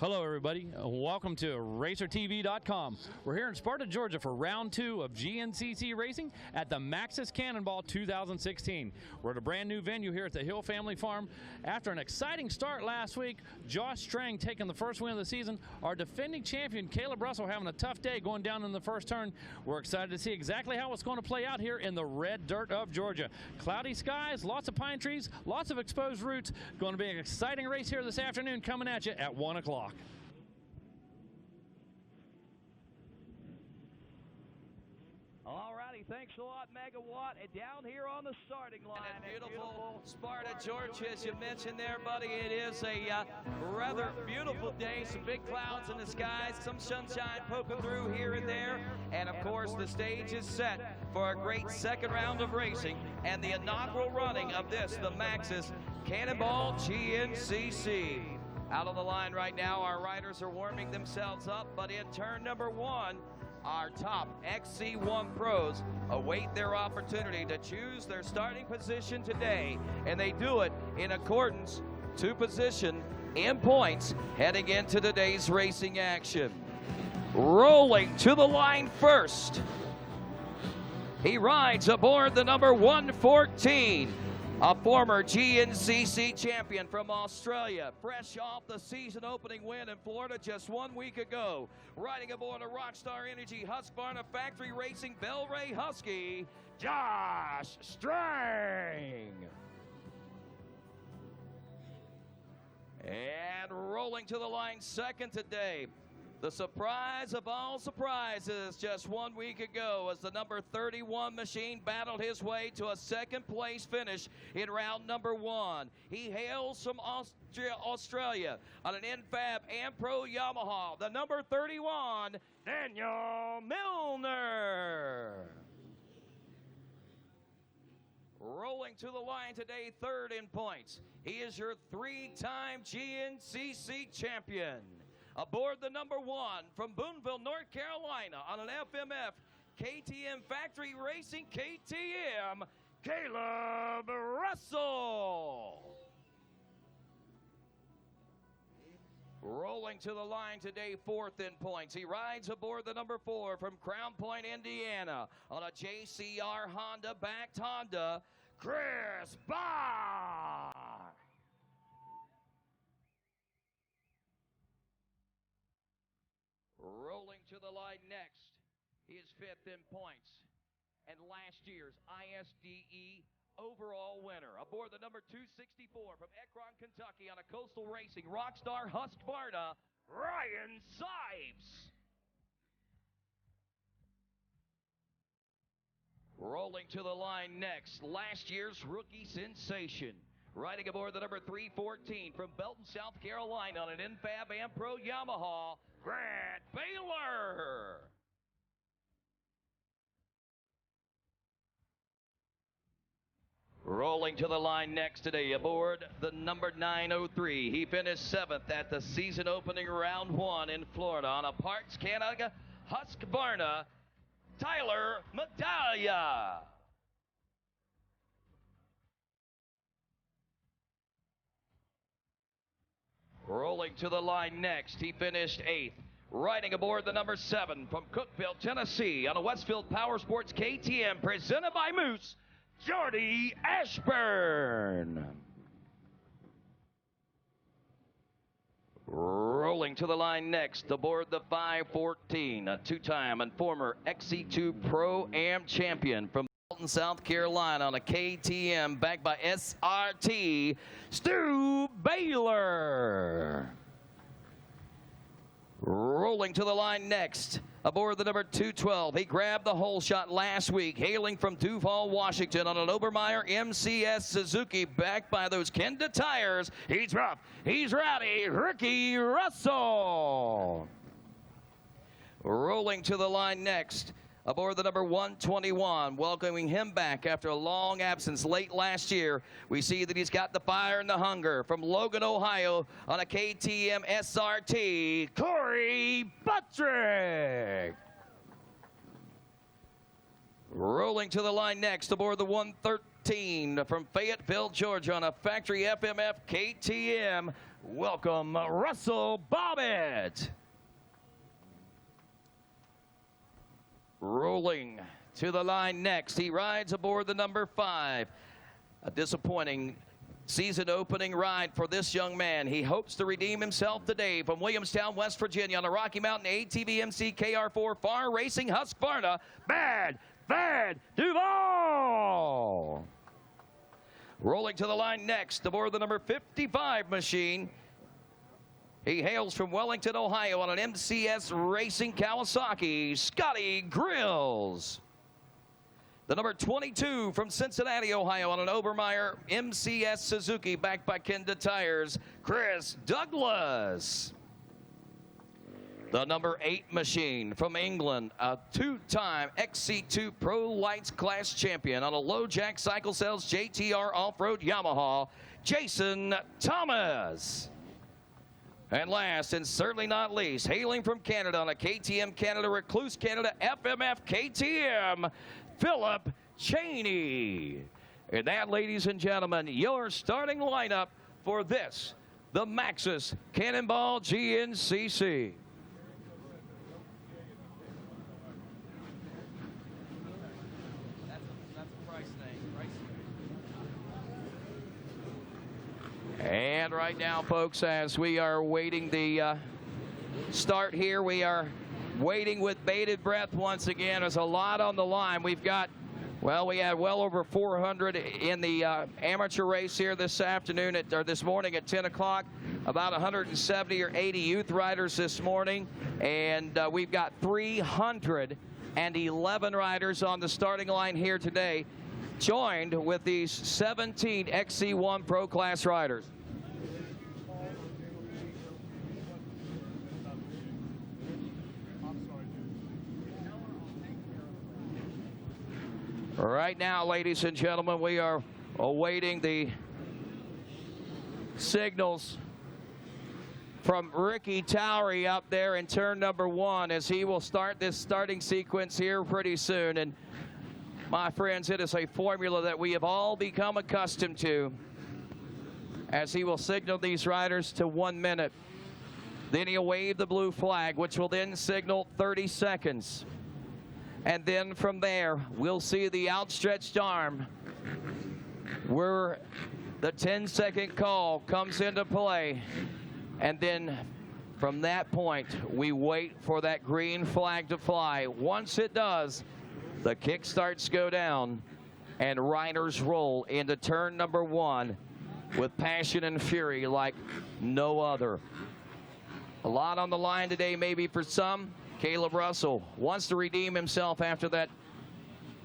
Hello, everybody. Welcome to RacerTV.com. We're here in Sparta, Georgia for round 2 of GNCC racing at the Maxxis Cannonball 2016. We're at a brand new venue here at the Hill Family Farm. After an exciting start last week, Josh Strang taking the first win of the season. Our defending champion, Caleb Russell, having a tough day going down in the first turn. We're excited to see exactly how it's going to play out here in the red dirt of Georgia. Cloudy skies, lots of pine trees, lots of exposed roots. Going to be an exciting race here this afternoon coming at you at 1 o'clock. Alrighty, thanks a lot, Megawatt. And down here on the starting line. And beautiful Sparta, Georgia, as you mentioned there, buddy. It is a rather beautiful day. Some big clouds in the skies, some sunshine poking through here and there. And of course, the stage is set for a great second round of racing and the inaugural running of this, the Maxxis Cannonball GNCC. Out on the line right now, our riders are warming themselves up, but in turn number 1, our top XC1 pros await their opportunity to choose their starting position today, and they do it in accordance to position in points heading into today's racing action. Rolling to the line first, he rides aboard the number 114. A former GNCC champion from Australia, fresh off the season opening win in Florida just 1 week ago. Riding aboard a Rockstar Energy Husqvarna Factory Racing Bell Ray Husky, Josh Strang. And rolling to the line second today, the surprise of all surprises just 1 week ago as the number 31 machine battled his way to a second place finish in round number 1. He hails from Australia on an NFAB and Pro Yamaha, the number 31, Daniel Milner. Rolling to the line today, third in points. He is your 3-time GNCC champion. Aboard the number 1 from Boonville, North Carolina on an FMF KTM Factory Racing KTM, Caleb Russell. Rolling to the line today, fourth in points. He rides aboard the number 4 from Crown Point, Indiana on a JCR Honda-backed Honda, Chris Barr. Rolling to the line next, he is 5th in points and last year's ISDE overall winner. Aboard the number 264 from Ekron, Kentucky on a Coastal Racing Rockstar Husqvarna, Ryan Sipes. Rolling to the line next, last year's rookie sensation. Riding aboard the number 314 from Belton, South Carolina on an NFAB and Pro Yamaha, Grant Baylor. Rolling to the line next today aboard the number 903. He finished 7th at the season opening round 1 in Florida on a Parks Canada Husqvarna, Tyler Medaglia. Rolling to the line next, he finished 8th. Riding aboard the number 7 from Cookeville, Tennessee on a Westfield Power Sports KTM presented by Moose, Jordy Ashburn. Rolling to the line next, aboard the 514, a 2-time and former XC2 Pro-Am champion from South Carolina on a KTM backed by SRT, Stu Baylor. Rolling to the line next, aboard the number 212. He grabbed the hole shot last week, hailing from Duval, Washington on an Obermeyer MCS Suzuki backed by those Kenda tires. He's rough, he's rowdy, Ricky Russell. Rolling to the line next, aboard the number 121, welcoming him back after a long absence late last year. We see that he's got the fire and the hunger from Logan, Ohio on a KTM SRT, Corey Buttrick. Rolling to the line next, aboard the 113 from Fayetteville, Georgia on a factory FMF KTM, welcome Russell Bobbitt. Rolling to the line next, he rides aboard the number 5. A disappointing season opening ride for this young man. He hopes to redeem himself today from Williamstown, West Virginia on the Rocky Mountain ATV MC KR4 Far Racing Husqvarna. Bad Duval. Rolling to the line next aboard the number 55 machine. He hails from Wellington, Ohio on an MCS Racing Kawasaki, Scotty Grills. The number 22 from Cincinnati, Ohio on an Obermeyer MCS Suzuki backed by Kenda Tires, Chris Douglas. The number 8 machine from England, a 2-time XC2 Pro Lights Class champion on a low jack cycle cells JTR off-road Yamaha, Jason Thomas. And last and certainly not least, hailing from Canada on a KTM Canada Recluse Canada FMF KTM, Philip Cheney. And that, ladies and gentlemen, your starting lineup for this, the Maxxis Cannonball GNCC. That's a price thing. And right now, folks, as we are waiting the start here, we are waiting with bated breath once again. There's a lot on the line. We've got, well, we had well over 400 in the amateur race here this afternoon, or this morning at 10 o'clock. About 170 or 80 youth riders this morning. And we've got 311 riders on the starting line here today, joined with these 17 XC1 Pro Class riders. Right now, ladies and gentlemen, we are awaiting the signals from Ricky Towery up there in turn number 1 as he will start this starting sequence here pretty soon. And my friends, it is a formula that we have all become accustomed to as he will signal these riders to 1 minute. Then he'll wave the blue flag, which will then signal 30 seconds. And then from there, we'll see the outstretched arm where the 10-second call comes into play. And then from that point, we wait for that green flag to fly. Once it does, the kick starts to go down and riders roll into turn number 1 with passion and fury like no other. A lot on the line today, maybe for some. Caleb Russell wants to redeem himself after that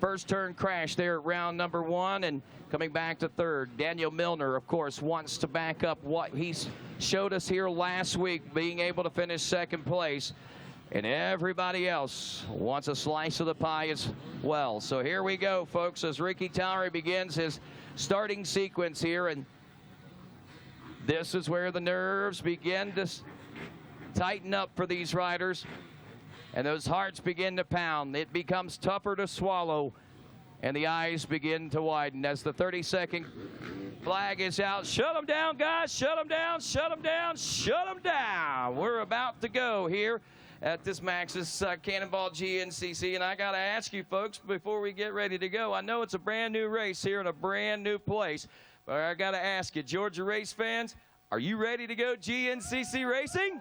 first turn crash there at round number 1 and coming back to third. Daniel Milner, of course, wants to back up what he showed us here last week, being able to finish second place. And everybody else wants a slice of the pie as well. So here we go, folks, as Ricky Towery begins his starting sequence here. And this is where the nerves begin to tighten up for these riders. And those hearts begin to pound. It becomes tougher to swallow, and the eyes begin to widen as the 30-second flag is out. Shut them down, guys. Shut them down. Shut them down. Shut them down. We're about to go here at this Maxxis Cannonball GNCC, and I got to ask you folks before we get ready to go. I know it's a brand new race here in a brand new place, but I got to ask you, Georgia race fans, are you ready to go GNCC racing?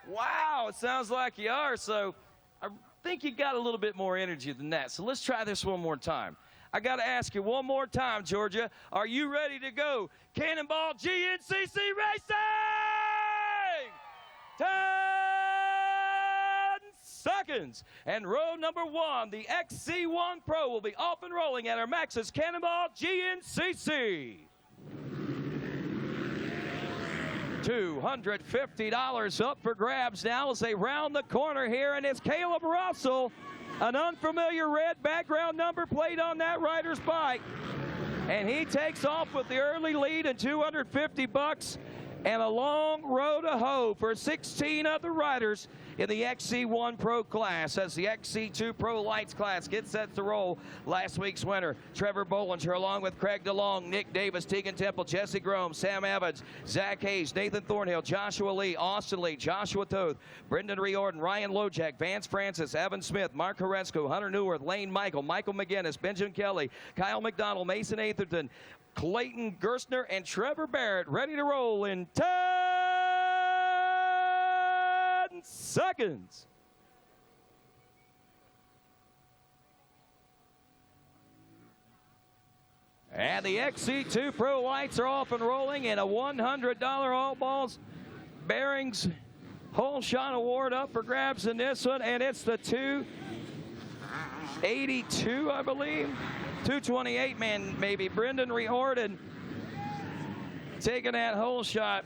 Wow, it sounds like you are. So I think you got a little bit more energy than that. So let's try this one more time. I got to ask you one more time, Georgia. Are you ready to go Cannonball GNCC racing? 10 seconds. And row number 1, the XC1 Pro will be off and rolling at our Maxxis Cannonball GNCC. $250 up for grabs now as they round the corner here, and it's Caleb Russell, an unfamiliar red background number plate on that rider's bike, and he takes off with the early lead and $250 and a long row to hoe for 16 other riders in the XC1 Pro class as the XC2 Pro Lights class gets set to roll. Last week's winner, Trevor Bollinger, along with Craig DeLong, Nick Davis, Tegan Temple, Jesse Grome, Sam Evans, Zach Hayes, Nathan Thornhill, Joshua Lee, Austin Lee, Joshua Toth, Brendan Riordan, Ryan Lojak, Vance Francis, Evan Smith, Mark Horesco, Hunter Neuwirth, Lane Michael, Michael McGinnis, Benjamin Kelly, Kyle McDonald, Mason Atherton, Clayton Gerstner, and Trevor Barrett ready to roll in 10 seconds. And the XC2 Pro Lights are off and rolling, and a $100 All Balls Bearings Hole Shot Award up for grabs in this one, and it's the 282, I believe. 228 man, maybe. Brendan Riordan taking that hole shot,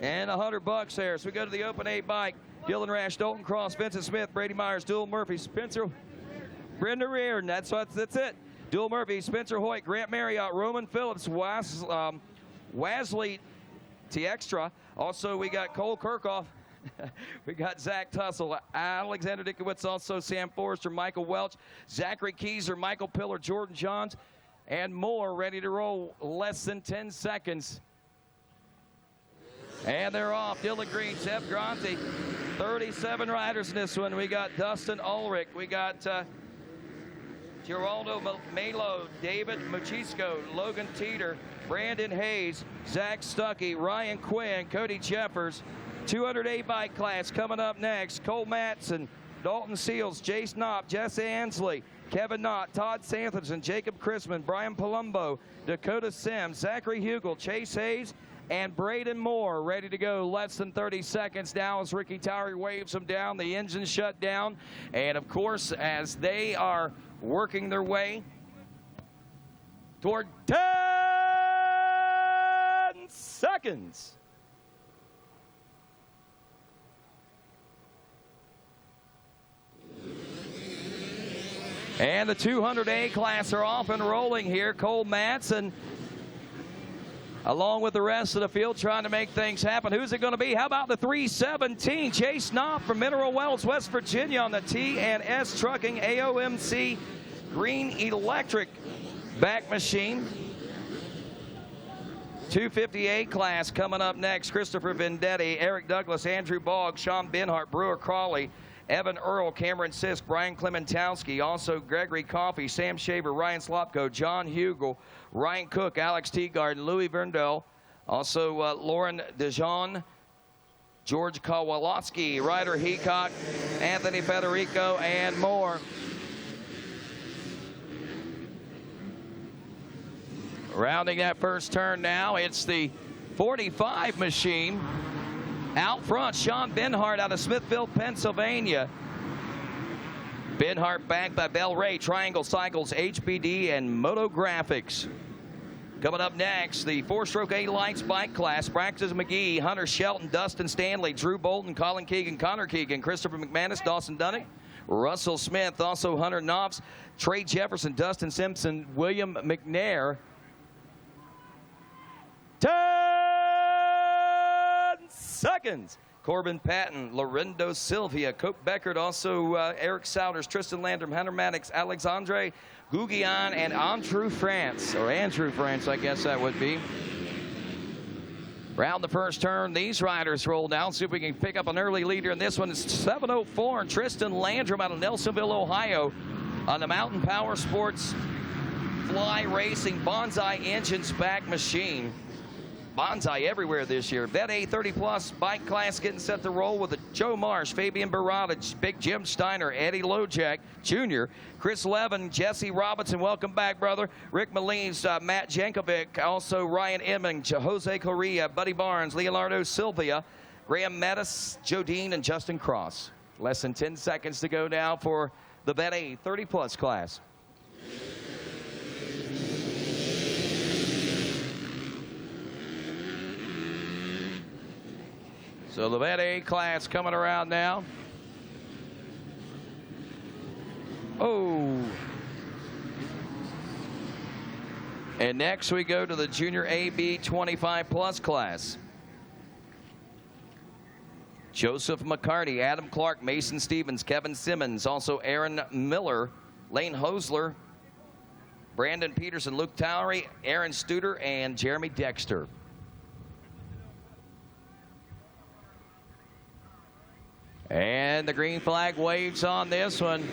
and $100 there. So we go to the Open 8 bike. Dylan Rash, Dalton Cross, Vincent Smith, Brady Myers, Dual Murphy, Spencer, Brendan Riordan. That's it. Dual Murphy, Spencer Hoyt, Grant Marriott, Roman Phillips, Wesley Tiextra. Also, we got Cole Kirkhoff. We got Zach Tussle, Alexander Dickowitz, also Sam Forrester, Michael Welch, Zachary Keyser, Michael Pillar, Jordan Johns, and more ready to roll. Less than 10 seconds. And they're off. Dylan Green, Jeff Gronte, 37 riders in this one. We got Dustin Ulrich. We got Geraldo Malo, David Machisco, Logan Teeter, Brandon Hayes, Zach Stuckey, Ryan Quinn, Cody Jeffers. 208 bike class coming up next. Cole Matson, Dalton Seals, Jace Knopp, Jess Ansley, Kevin Knott, Todd Santherson, Jacob Chrisman, Brian Palumbo, Dakota Sims, Zachary Hugel, Chase Hayes, and Braden Moore ready to go. Less than 30 seconds now as Ricky Towery waves them down. The engine shut down. And of course, as they are working their way toward 10 seconds. And the 200A class are off and rolling here. Cole Matson, along with the rest of the field, trying to make things happen. Who's it going to be? How about the 317? Chase Knopp from Mineral Wells, West Virginia on the T&S Trucking AOMC Green Electric back machine. 258 class coming up next. Christopher Vendetti, Eric Douglas, Andrew Boggs, Sean Benhart, Brewer Crawley, Evan Earl, Cameron Sisk, Brian Clementowski, also Gregory Coffey, Sam Shaver, Ryan Slopko, John Hugel, Ryan Cook, Alex Teagarden, Louis Verndell, also Lauren DeJean, George Kowalowski, Ryder Heacock, Anthony Federico, and more. Rounding that first turn now, it's the 45 machine. Out front, Sean Benhart out of Smithville, Pennsylvania. Benhart backed by Bell Ray, Triangle Cycles, HBD, and Moto Graphics. Coming up next, the 4-stroke A-Lights bike class. Braxton McGee, Hunter Shelton, Dustin Stanley, Drew Bolton, Colin Keegan, Connor Keegan, Christopher McManus, Dawson Dunnick, Russell Smith, also Hunter Knopf, Trey Jefferson, Dustin Simpson, William McNair. 10 seconds. Corbin Patton, Lorendo Sylvia, Cope Beckert, also Eric Souders, Tristan Landrum, Hunter Maddox, Alexandre Gouguian, and Andrew France, I guess that would be. Round the first turn, these riders roll down. See if we can pick up an early leader in this one. It's 7:04, and Tristan Landrum out of Nelsonville, Ohio, on the Mountain Power Sports Fly Racing Bonsai Engines back machine. Bonsai everywhere this year. That A30-plus bike class getting set to roll with Joe Marsh, Fabian Barada, Big Jim Steiner, Eddie Lojak Jr., Chris Levin, Jesse Robinson, welcome back, brother. Rick Malines, Matt Jankovic, also Ryan Emming, Jose Correa, Buddy Barnes, Leonardo Silvia, Graham Mattis, Joe Dean, and Justin Cross. Less than 10 seconds to go now for the Vet A30-plus class. So the Vet A class coming around now. Oh. And next we go to the Junior AB 25-plus class. Joseph McCarty, Adam Clark, Mason Stevens, Kevin Simmons, also Aaron Miller, Lane Hosler, Brandon Peterson, Luke Towery, Aaron Studer, and Jeremy Dexter. And the green flag waves on this one.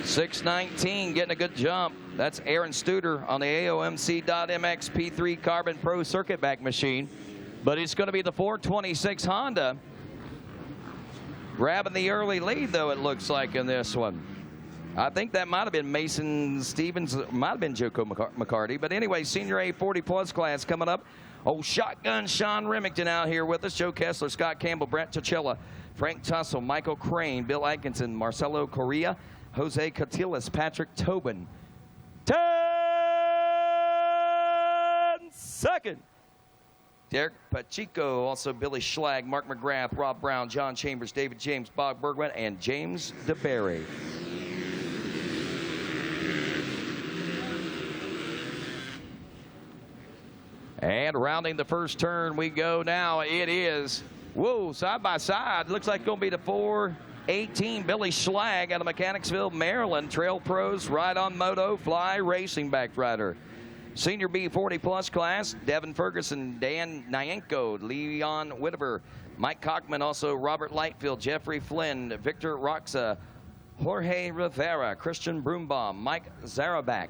619 getting a good jump. That's Aaron Studer on the AOMC.MX P3 Carbon Pro Circuit Back machine. But it's going to be the 426 Honda grabbing the early lead, though, it looks like, in this one. I think that might have been Mason Stevens, might have been Joko McCarty. But anyway, Senior A 40-plus class coming up. Oh, shotgun Sean Remington out here with us. Joe Kessler, Scott Campbell, Brent Chichilla, Frank Tussle, Michael Crane, Bill Atkinson, Marcelo Correa, Jose Cotillas, Patrick Tobin. 10 seconds. Derek Pacheco, also Billy Schlag, Mark McGrath, Rob Brown, John Chambers, David James, Bob Bergman, and James DeBerry. And rounding the first turn we go now. It is, whoa, side by side. Looks like it's going to be the 418 Billy Schlag out of Mechanicsville, Maryland. Trail Pros, Ride on Moto, Fly Racing back rider. Senior B 40-plus class, Devin Ferguson, Dan Nyanko, Leon Whitaker, Mike Cockman, also Robert Lightfield, Jeffrey Flynn, Victor Roxa, Jorge Rivera, Christian Broombaum, Mike Zarabak.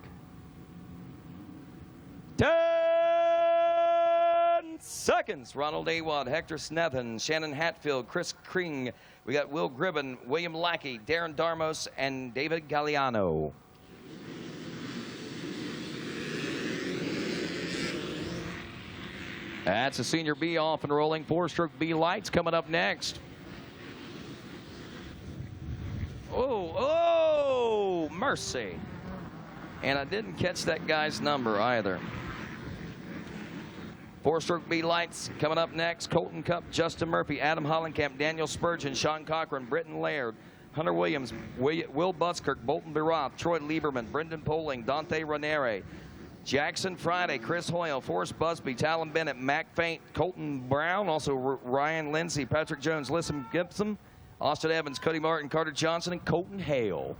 10 seconds. Ronald Awad, Hector Snethen, Shannon Hatfield, Chris Kring. We got Will Gribben, William Lackey, Darren Darmos, and David Galliano. That's a Senior B off and rolling. 4-stroke B lights coming up next. Oh, mercy. And I didn't catch that guy's number either. 4-stroke B lights coming up next. Colton Cup, Justin Murphy, Adam Hollenkamp, Daniel Spurgeon, Sean Cochran, Britton Laird, Hunter Williams, Will Buskirk, Bolton Biroth, Troy Lieberman, Brendan Poling, Dante Ranieri, Jackson Friday, Chris Hoyle, Forrest Busby, Talon Bennett, Mac Faint, Colton Brown, also Ryan Lindsay, Patrick Jones, Listen Gibson, Austin Evans, Cody Martin, Carter Johnson, and Colton Hale.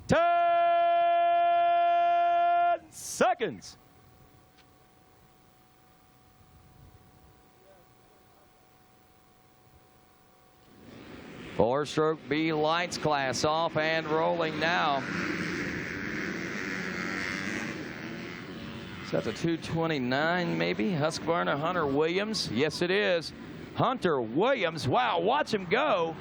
10 seconds. Four-stroke B lights class off and rolling now. Is that the 229 maybe? Husqvarna, Hunter Williams. Yes, it is. Hunter Williams. Wow, watch him go.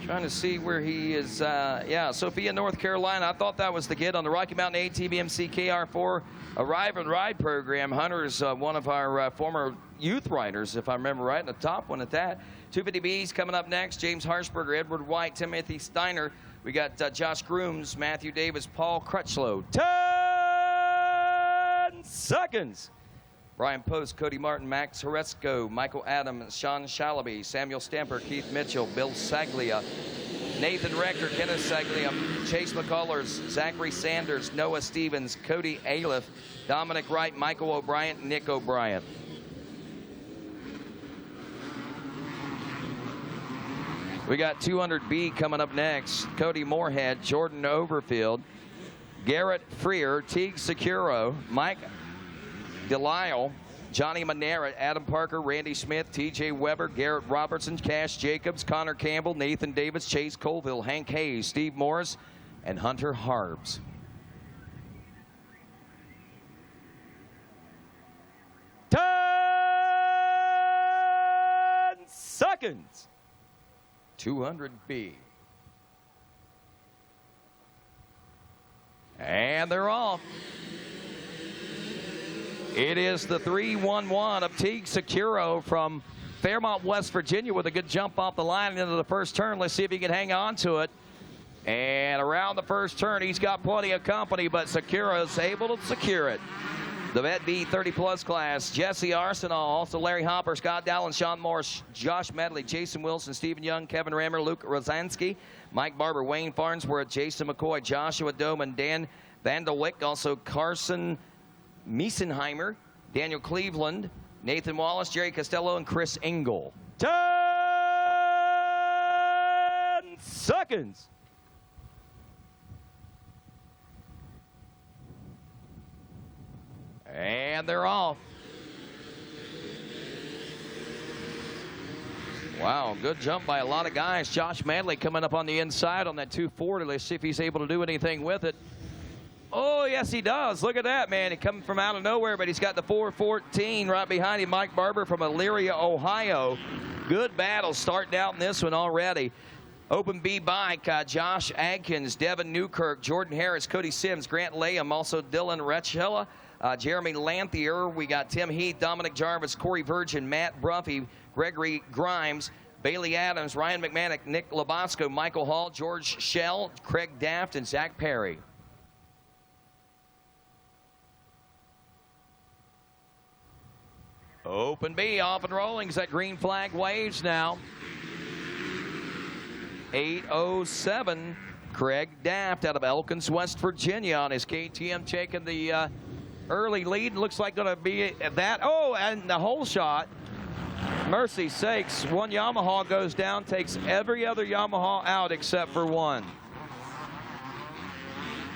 Trying to see where he is. Yeah, Sophia, North Carolina. I thought that was the kid on the Rocky Mountain ATVMC KR4 Arrive and Ride program. Hunter's one of our former youth riders, if I remember right, and the top one at that. 250Bs coming up next. James Harshberger, Edward White, Timothy Steiner. We got Josh Grooms, Matthew Davis, Paul Crutchlow. 10 seconds. Brian Post, Cody Martin, Max Horesco, Michael Adams, Sean Shalaby, Samuel Stamper, Keith Mitchell, Bill Saglia, Nathan Rector, Kenneth Saglia, Chase McCullers, Zachary Sanders, Noah Stevens, Cody Aliff, Dominic Wright, Michael O'Brien, Nick O'Brien. We got 200B coming up next. Cody Moorhead, Jordan Overfield, Garrett Freer, Teague Securo, Mike Delisle, Johnny Manera, Adam Parker, Randy Smith, TJ Weber, Garrett Robertson, Cash Jacobs, Connor Campbell, Nathan Davis, Chase Colville, Hank Hayes, Steve Morris, and Hunter Harbs. Seconds. 200B. And they're off. It is the 311 of Teague Securo from Fairmont, West Virginia, with a good jump off the line into the first turn. Let's see if he can hang on to it. And around the first turn, he's got plenty of company, but Securo's able to secure it. The Vet B 30-plus class, Jesse Arsenal, also Larry Hopper, Scott Dowland, Sean Morris, Josh Medley, Jason Wilson, Stephen Young, Kevin Rammer, Luke Rosansky, Mike Barber, Wayne Farnsworth, Jason McCoy, Joshua Doman, Dan Vanderwick, also Carson Miesenheimer, Daniel Cleveland, Nathan Wallace, Jerry Costello, and Chris Engel. 10 seconds. And they're off. Wow, good jump by a lot of guys. Josh Manley coming up on the inside on that 240. Let's see if he's able to do anything with it. Oh, yes, he does. Look at that, man. He coming from out of nowhere, but he's got the 414 right behind him. Mike Barber from Elyria, Ohio. Good battle starting out in this one already. Open B bike, Josh Adkins, Devin Newkirk, Jordan Harris, Cody Sims, Grant Layham, also Dylan Rechella, Jeremy Lanthier. We got Tim Heath, Dominic Jarvis, Corey Virgin, Matt Bruffy, Gregory Grimes, Bailey Adams, Ryan McMahon, Nick Labosco, Michael Hall, George Shell, Craig Daft, and Zach Perry. Open B off and rolling as that green flag waves now. 8:07. Craig Daft out of Elkins, West Virginia on his KTM taking the early lead. Looks like going to be that. Oh, and the whole shot. Mercy sakes, one Yamaha goes down, takes every other Yamaha out except for one.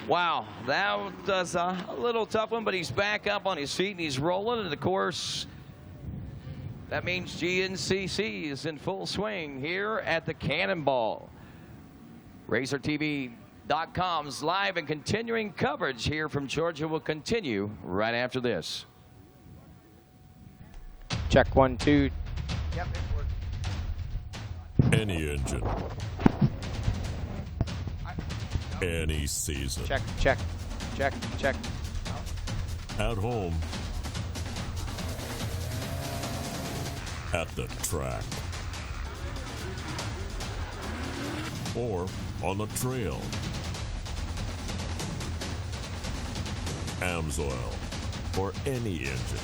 Wow, that was a little tough one, but he's back up on his feet and he's rolling. And of course, that means GNCC is in full swing here at the Cannonball. RacerTV.com's live and continuing coverage here from Georgia will continue right after this. Check 1, 2. Yep, it works. Any engine. Any season. Check, check, check, check. At home. At the track. Or on the trail. AMSOIL for any engine.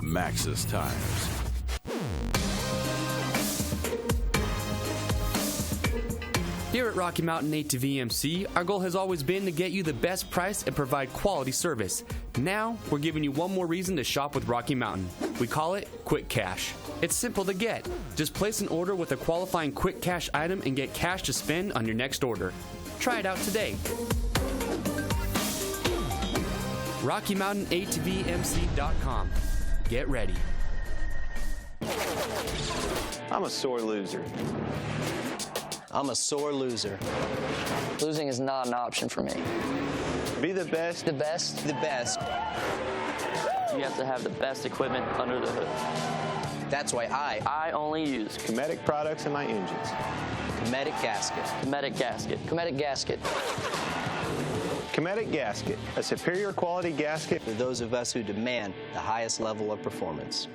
Maxxis Tires. Here at Rocky Mountain ATV MC, our goal has always been to get you the best price and provide quality service. Now, we're giving you one more reason to shop with Rocky Mountain. We call it Quick Cash. It's simple to get. Just place an order with a qualifying Quick Cash item and get cash to spend on your next order. Try it out today. RockyMountainATVMC.com. Get ready. I'm a sore loser. I'm a sore loser. Losing is not an option for me. Be the best. The best? The best. You have to have the best equipment under the hood. That's why I only use Cometic products in my engines. Cometic gasket. Cometic gasket. Cometic gasket. Cometic gasket, a superior quality gasket For those of us who demand the highest level of performance.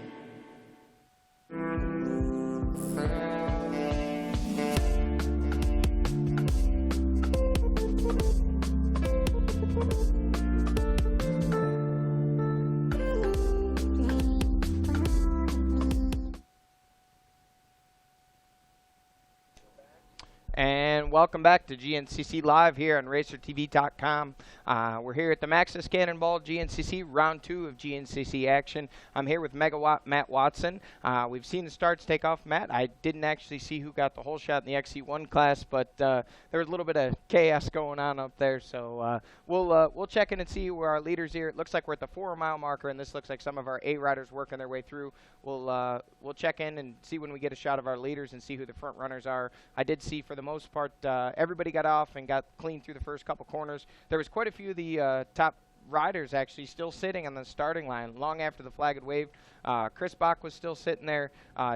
And welcome back to GNCC Live here on RacerTV.com. We're here at the Maxxis Cannonball GNCC, round 2 of GNCC action. I'm here with Megawatt Matt Watson. We've seen the starts take off. Matt, I didn't actually see who got the whole shot in the XC1 class, but there was a little bit of chaos going on up there. So we'll check in and see where our leaders here. It looks like we're at the 4-mile marker, and this looks like some of our A riders working their way through. We'll check in and see when we get a shot of our leaders and see who the front runners are. I did see for the most part everybody got off and got clean through the first couple corners. There was quite a few of the top riders actually still sitting on the starting line long after the flag had waved. Chris Bach was still sitting there.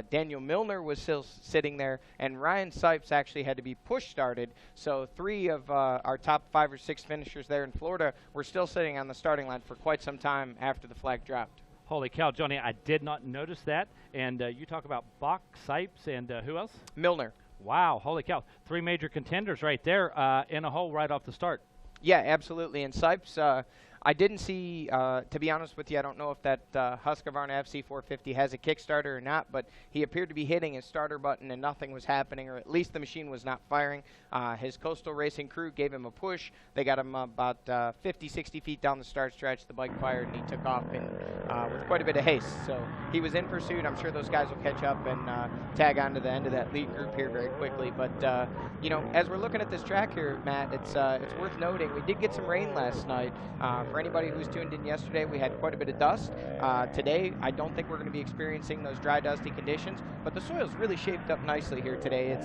Daniel Milner was still sitting there. And Ryan Sipes actually had to be push started. So 3 of our top 5 or 6 finishers there in Florida were still sitting on the starting line for quite some time after the flag dropped. Holy cow, Johnny, I did not notice that. And you talk about Bach, Sipes, and who else? Milner. Wow, holy cow. 3 major contenders right there in a hole right off the start. Yeah, absolutely. And Sipes, I didn't see, to be honest with you, I don't know if that Husqvarna FC450 has a Kickstarter or not, but he appeared to be hitting his starter button and nothing was happening, or at least the machine was not firing. His Coastal Racing crew gave him a push. They got him about 50, 60 feet down the start stretch. The bike fired and he took off with quite a bit of haste. So he was in pursuit. I'm sure those guys will catch up and tag on to the end of that lead group here very quickly. But, you know, as we're looking at this track here, Matt, it's worth noting we did get some rain last night. For anybody who was tuned in yesterday, we had quite a bit of dust. Today, I don't think we're going to be experiencing those dry, dusty conditions, but the soil's really shaped up nicely here today.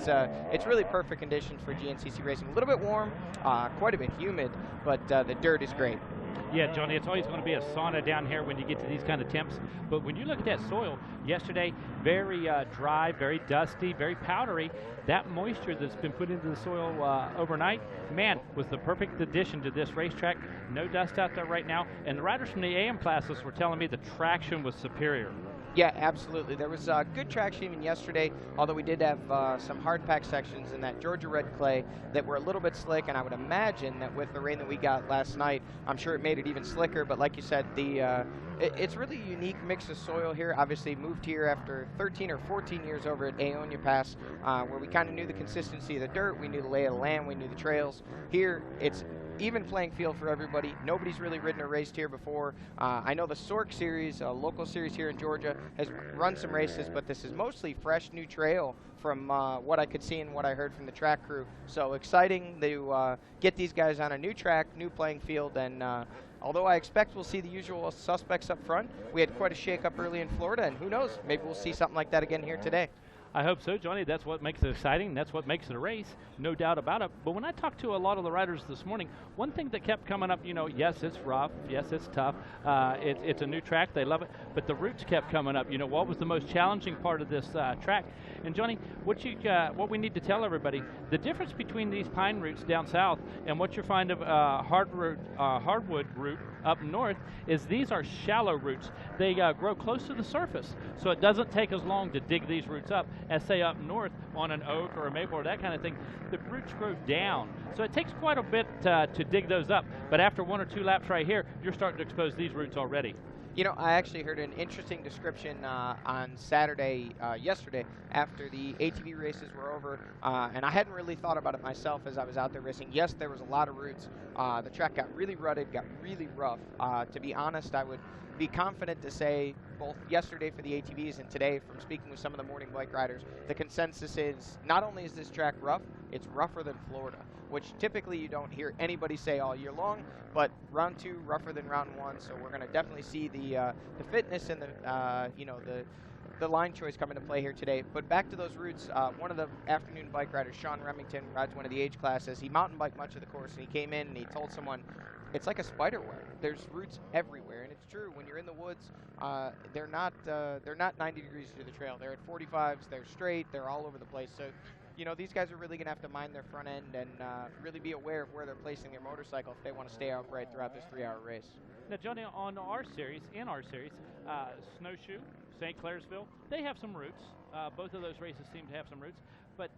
It's really perfect conditions for GNCC racing. A little bit warm, quite a bit humid, but the dirt is great. Yeah, Johnny, it's always going to be a sauna down here when you get to these kind of temps. But when you look at that soil, yesterday, very dry, very dusty, very powdery. That moisture that's been put into the soil overnight, man, was the perfect addition to this racetrack. No dust out there right now. And the riders from the AM classes were telling me the traction was superior. Yeah, absolutely. There was good traction even yesterday, although we did have some hard pack sections in that Georgia red clay that were a little bit slick, and I would imagine that with the rain that we got last night, I'm sure it made it even slicker. But like you said, it's really a unique mix of soil here. Obviously moved here after 13 or 14 years over at Aonia Pass, where we kind of knew the consistency of the dirt, we knew the lay of the land, we knew the trails. Here, it's even playing field for everybody. Nobody's really ridden or raced here before. I know the Sork series, a local series here in Georgia, has run some races, but this is mostly fresh new trail from what I could see and what I heard from the track crew. So exciting to get these guys on a new track, new playing field, and although I expect we'll see the usual suspects up front, we had quite a shake-up early in Florida, and who knows, maybe we'll see something like that again here today. I hope so, Johnny. That's what makes it exciting. That's what makes it a race, no doubt about it. But when I talked to a lot of the riders this morning, one thing that kept coming up, you know, yes, it's rough. Yes, it's tough. It's a new track. They love it. But the routes kept coming up. You know, what was the most challenging part of this track? And, Johnny, what we need to tell everybody, the difference between these pine routes down south and what you find of hardwood route up north is these are shallow roots. They grow close to the surface, so it doesn't take as long to dig these roots up as, say, up north on an oak or a maple or that kind of thing. The roots grow down, so it takes quite a bit to dig those up, but after 1 or 2 laps right here, you're starting to expose these roots already. You know, I actually heard an interesting description on yesterday, after the ATV races were over, and I hadn't really thought about it myself as I was out there racing. Yes, there was a lot of roots. The track got really rutted, got really rough. To be honest, I would be confident to say both yesterday for the ATVs and today from speaking with some of the morning bike riders, the consensus is not only is this track rough, it's rougher than Florida, which typically you don't hear anybody say all year long, but round 2 rougher than round 1, so we're going to definitely see the fitness and the line choice come into play here today. But back to those routes, one of the afternoon bike riders, Sean Remington, rides one of the age classes. He mountain biked much of the course, and he came in and he told someone, it's like a spider web. There's roots everywhere, and it's true. When you're in the woods, they're not 90 degrees to the trail. They're at 45s. They're straight. They're all over the place. So, you know, these guys are really going to have to mind their front end and really be aware of where they're placing their motorcycle if they want to stay upright throughout this 3-hour race. Now, Johnny, in our series, Snowshoe, St. Clairsville, they have some routes. Both of those races seem to have some routes. But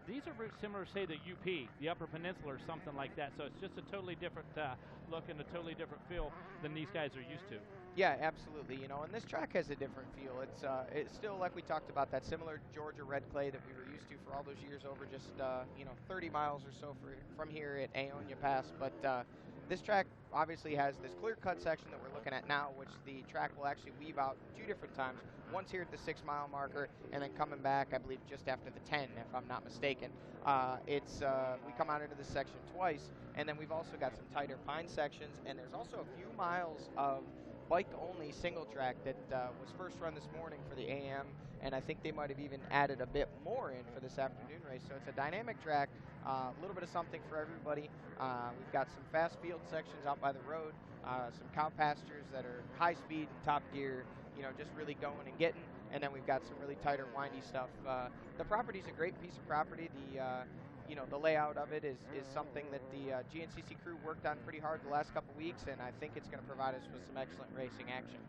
these are routes similar to, say, the UP, the Upper Peninsula, or something like that. So it's just a totally different look and a totally different feel than these guys are used to. Yeah, absolutely. You know, and this track has a different feel. It's still, like we talked about, that similar Georgia red clay that we were used to for all those years over just 30 miles or so from here at Aonia Pass. But this track obviously has this clear-cut section that we're looking at now, which the track will actually weave out 2 different times. Once here at the 6-mile marker, and then coming back, I believe, just after the 10, if I'm not mistaken. We come out into this section twice, and then we've also got some tighter pine sections, and there's also a few miles of bike-only single track that was first run this morning for the AM, and I think they might have even added a bit more in for this afternoon race. So it's a dynamic track, a little bit of something for everybody. We've got some fast field sections out by the road, some cow pastures that are high speed and top gear, you know, just really going and getting. And then we've got some really tighter, windy stuff. The property's a great piece of property. The layout of it is something that the GNCC crew worked on pretty hard the last couple weeks, and I think it's going to provide us with some excellent racing action.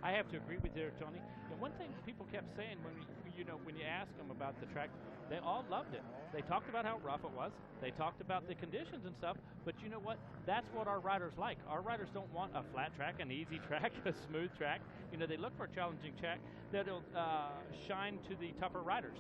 I have to agree with you there, Tony. And one thing people kept saying when you ask them about the track, they all loved it. They talked about how rough it was. They talked about the conditions and stuff, but you know what? That's what our riders like. Our riders don't want a flat track, an easy track, a smooth track. You know, they look for a challenging track that'll shine to the tougher riders.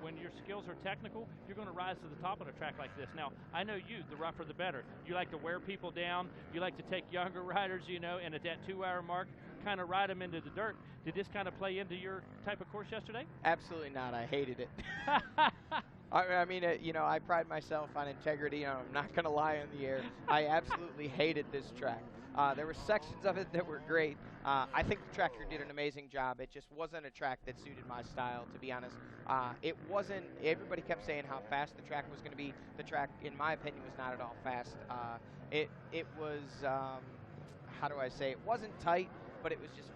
When your skills are technical, you're going to rise to the top of a track like this. Now, I know you, the rougher the better. You like to wear people down. You like to take younger riders, you know, and at that 2-hour mark, kind of ride them into the dirt. Did this kind of play into your type of course yesterday? Absolutely not. I hated it. I mean, you know, I pride myself on integrity. You know, I'm not going to lie on the air. I absolutely hated this track. There were sections of it that were great. I think the track here did an amazing job. It just wasn't a track that suited my style, to be honest. It wasn't, everybody kept saying how fast the track was going to be. The track, in my opinion, was not at all fast. It was, how do I say, it wasn't tight, but it was just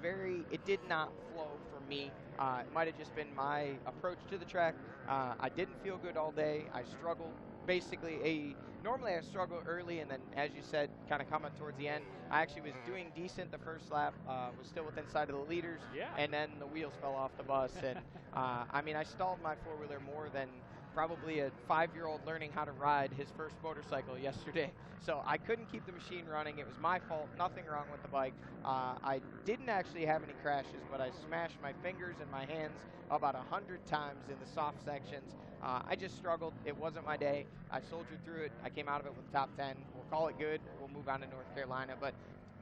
it did not flow for me. It might have just been my approach to the track. I didn't feel good all day. I struggled. Basically, normally I struggle early, and then, as you said, kind of coming towards the end, I actually was doing decent the first lap, was still within sight of the leaders, and then the wheels fell off the bus. And I mean, I stalled my four-wheeler more than probably a 5-year-old learning how to ride his first motorcycle yesterday. So I couldn't keep the machine running. It was my fault. Nothing wrong with the bike. I didn't actually have any crashes, but I smashed my fingers and my hands about 100 times in the soft sections. I just struggled. It wasn't my day. I soldiered through it. I came out of it with top 10. We'll call it good. We'll move on to North Carolina. But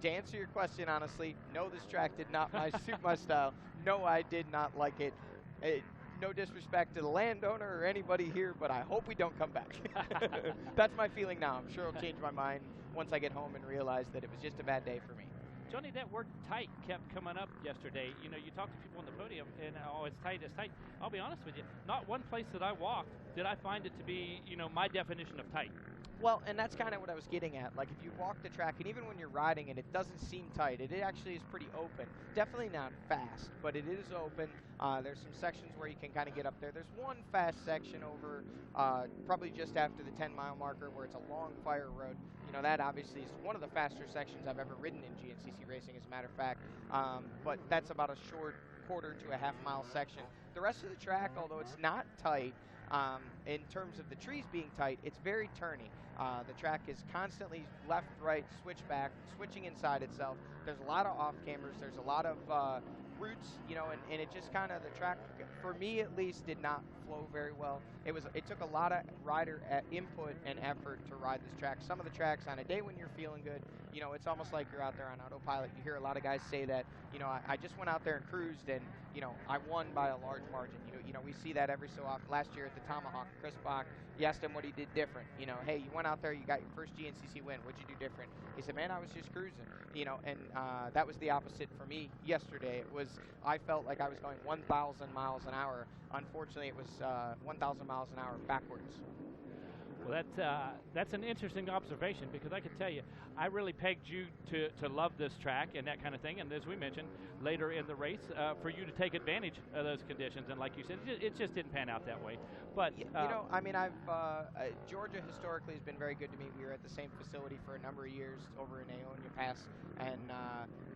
to answer your question honestly, no, this track did not suit my style. No, I did not like it. No disrespect to the landowner or anybody here, but I hope we don't come back. That's my feeling now. I'm sure I'll change my mind once I get home and realize that it was just a bad day for me. Johnny, that word tight kept coming up yesterday. You know, you talk to people on the podium, and oh, it's tight, it's tight. I'll be honest with you, not one place that I walked did I find it to be, you know, my definition of tight. Well, and that's kind of what I was getting at. Like, if you walk the track, and even when you're riding it, it doesn't seem tight. It actually is pretty open. Definitely not fast, but it is open. There's some sections where you can kind of get up there. There's one fast section over probably just after the 10-mile marker where it's a long fire road. You know, that obviously is one of the faster sections I've ever ridden in GNCC racing, as a matter of fact. But that's about a short quarter to a half-mile section. The rest of the track, although it's not tight, in terms of the trees being tight, it's very turny. The track is constantly left, right, switch back, switching inside itself. There's a lot of off-cameras. There's a lot of roots, you know, and it just kind of, the track, for me at least, did not flow very well. It took a lot of rider input and effort to ride this track. Some of the tracks, on a day when you're feeling good, you know, it's almost like you're out there on autopilot. You hear a lot of guys say that, you know, I just went out there and cruised, and, you know, I won by a large margin. You know, we see that every so often. Last year at the Tomahawk, Chris Bach, you asked him what he did different. You know, hey, you went out there, you got your first GNCC win. What'd you do different? He said, man, I was just cruising. You know, and that was the opposite for me yesterday. I felt like I was going 1,000 miles an hour. Unfortunately, it was 1,000 miles an hour backwards. Well, that's an interesting observation, because I can tell you, I really pegged you to love this track and that kind of thing. And as we mentioned later in the race, for you to take advantage of those conditions. And like you said, it just didn't pan out that way. But you know, I mean, Georgia historically has been very good to me. We were at the same facility for a number of years over in Aonia Pass, and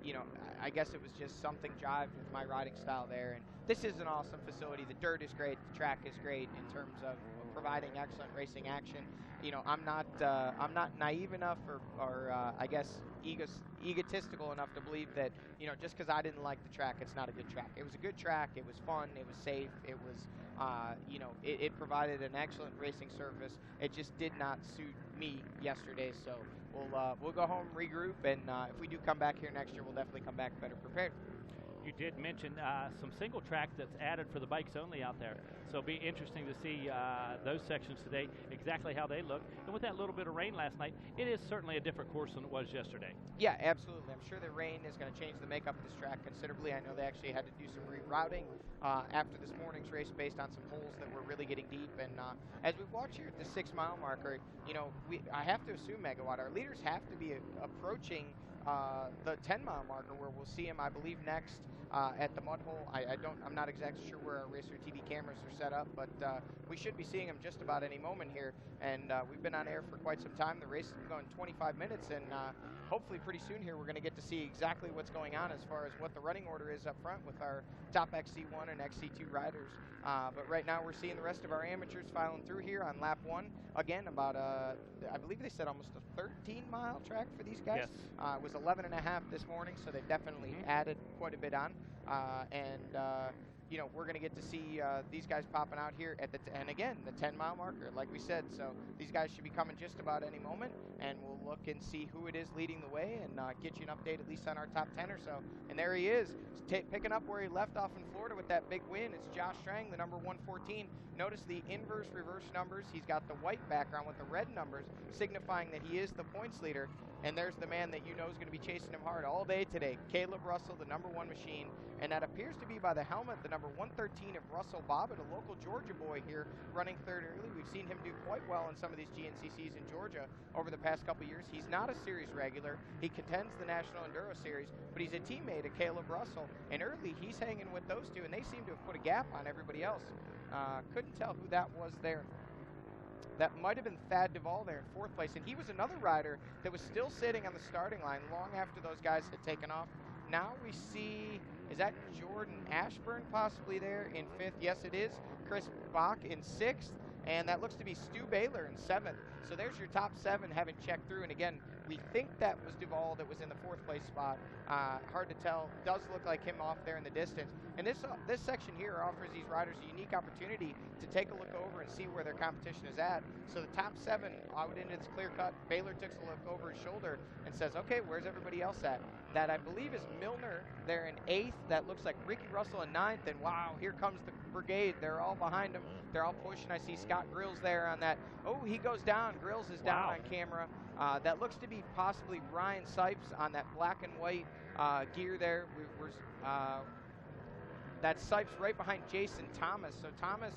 you know, I guess it was just something jived with my riding style there. And this is an awesome facility. The dirt is great. The track is great in terms of providing excellent racing action. You know, I'm not naive enough or I guess egotistical enough to believe that, you know, just because I didn't like the track, it's not a good track. It was a good track. It was fun. It was safe. It was, you know, it provided an excellent racing surface. It just did not suit me yesterday. So we'll go home, regroup, and if we do come back here next year, we'll definitely come back better prepared. You did mention some single track that's added for the bikes only out there. So it'll be interesting to see those sections today, exactly how they look. And with that little bit of rain last night, it is certainly a different course than it was yesterday. Yeah, absolutely. I'm sure the rain is going to change the makeup of this track considerably. I know they actually had to do some rerouting after this morning's race based on some holes that were really getting deep. And as we watch here at the 6-mile marker, you know, I have to assume, Megawatt, our leaders have to be approaching the 10-mile marker, where we'll see him, I believe, next at the mud hole. I'm not exactly sure where our Racer TV cameras are set up, but we should be seeing them just about any moment here. And we've been on air for quite some time. The race has been going 25 minutes, and hopefully pretty soon here we're going to get to see exactly what's going on as far as what the running order is up front with our top XC1 and XC2 riders. But right now we're seeing the rest of our amateurs filing through here on lap 1. Again, about I believe they said almost a 13-mile track for these guys. Yes. It was 11.5 this morning, so they've definitely added quite a bit on. You know, we're going to get to see these guys popping out here at and again, the 10-mile marker, like we said. So these guys should be coming just about any moment, and we'll look and see who it is leading the way and get you an update at least on our top 10 or so. And there he is, picking up where he left off in Florida with that big win. It's Josh Strang, the number 114. Notice the inverse reverse numbers. He's got the white background with the red numbers, signifying that he is the points leader. And there's the man that you know is going to be chasing him hard all day today, Caleb Russell, the number 1 machine. And that appears to be by the helmet, the number 113 of Russell Bobbitt, a local Georgia boy here, running third early. We've seen him do quite well in some of these GNCCs in Georgia over the past couple years. He's not a series regular. He contends the National Enduro Series, but he's a teammate of Caleb Russell. And early, he's hanging with those two, and they seem to have put a gap on everybody else. Couldn't tell who that was there. That might have been Thad Duvall there in 4th place, and he was another rider that was still sitting on the starting line long after those guys had taken off. Now we see, is that Jordan Ashburn possibly there in 5th? Yes, it is. Chris Bach in 6th, and that looks to be Stu Baylor in 7th. So there's your top 7 having checked through, and again, we think that was Duvall that was in the 4th place spot. Hard to tell. Does look like him off there in the distance. And this section here offers these riders a unique opportunity to take a look over and see where their competition is at. So the top 7 out into its clear cut. Baylor takes a look over his shoulder and says, okay, where's everybody else at? That I believe is Milner there in 8th. That looks like Ricky Russell in 9th. And wow, here comes the brigade. They're all behind him. They're all pushing. I see Scott Grills there on that. Oh, he goes down. Grills is down on camera. That looks to be possibly Ryan Sipes on that black and white gear there. That's Sipes right behind Jason Thomas. So Thomas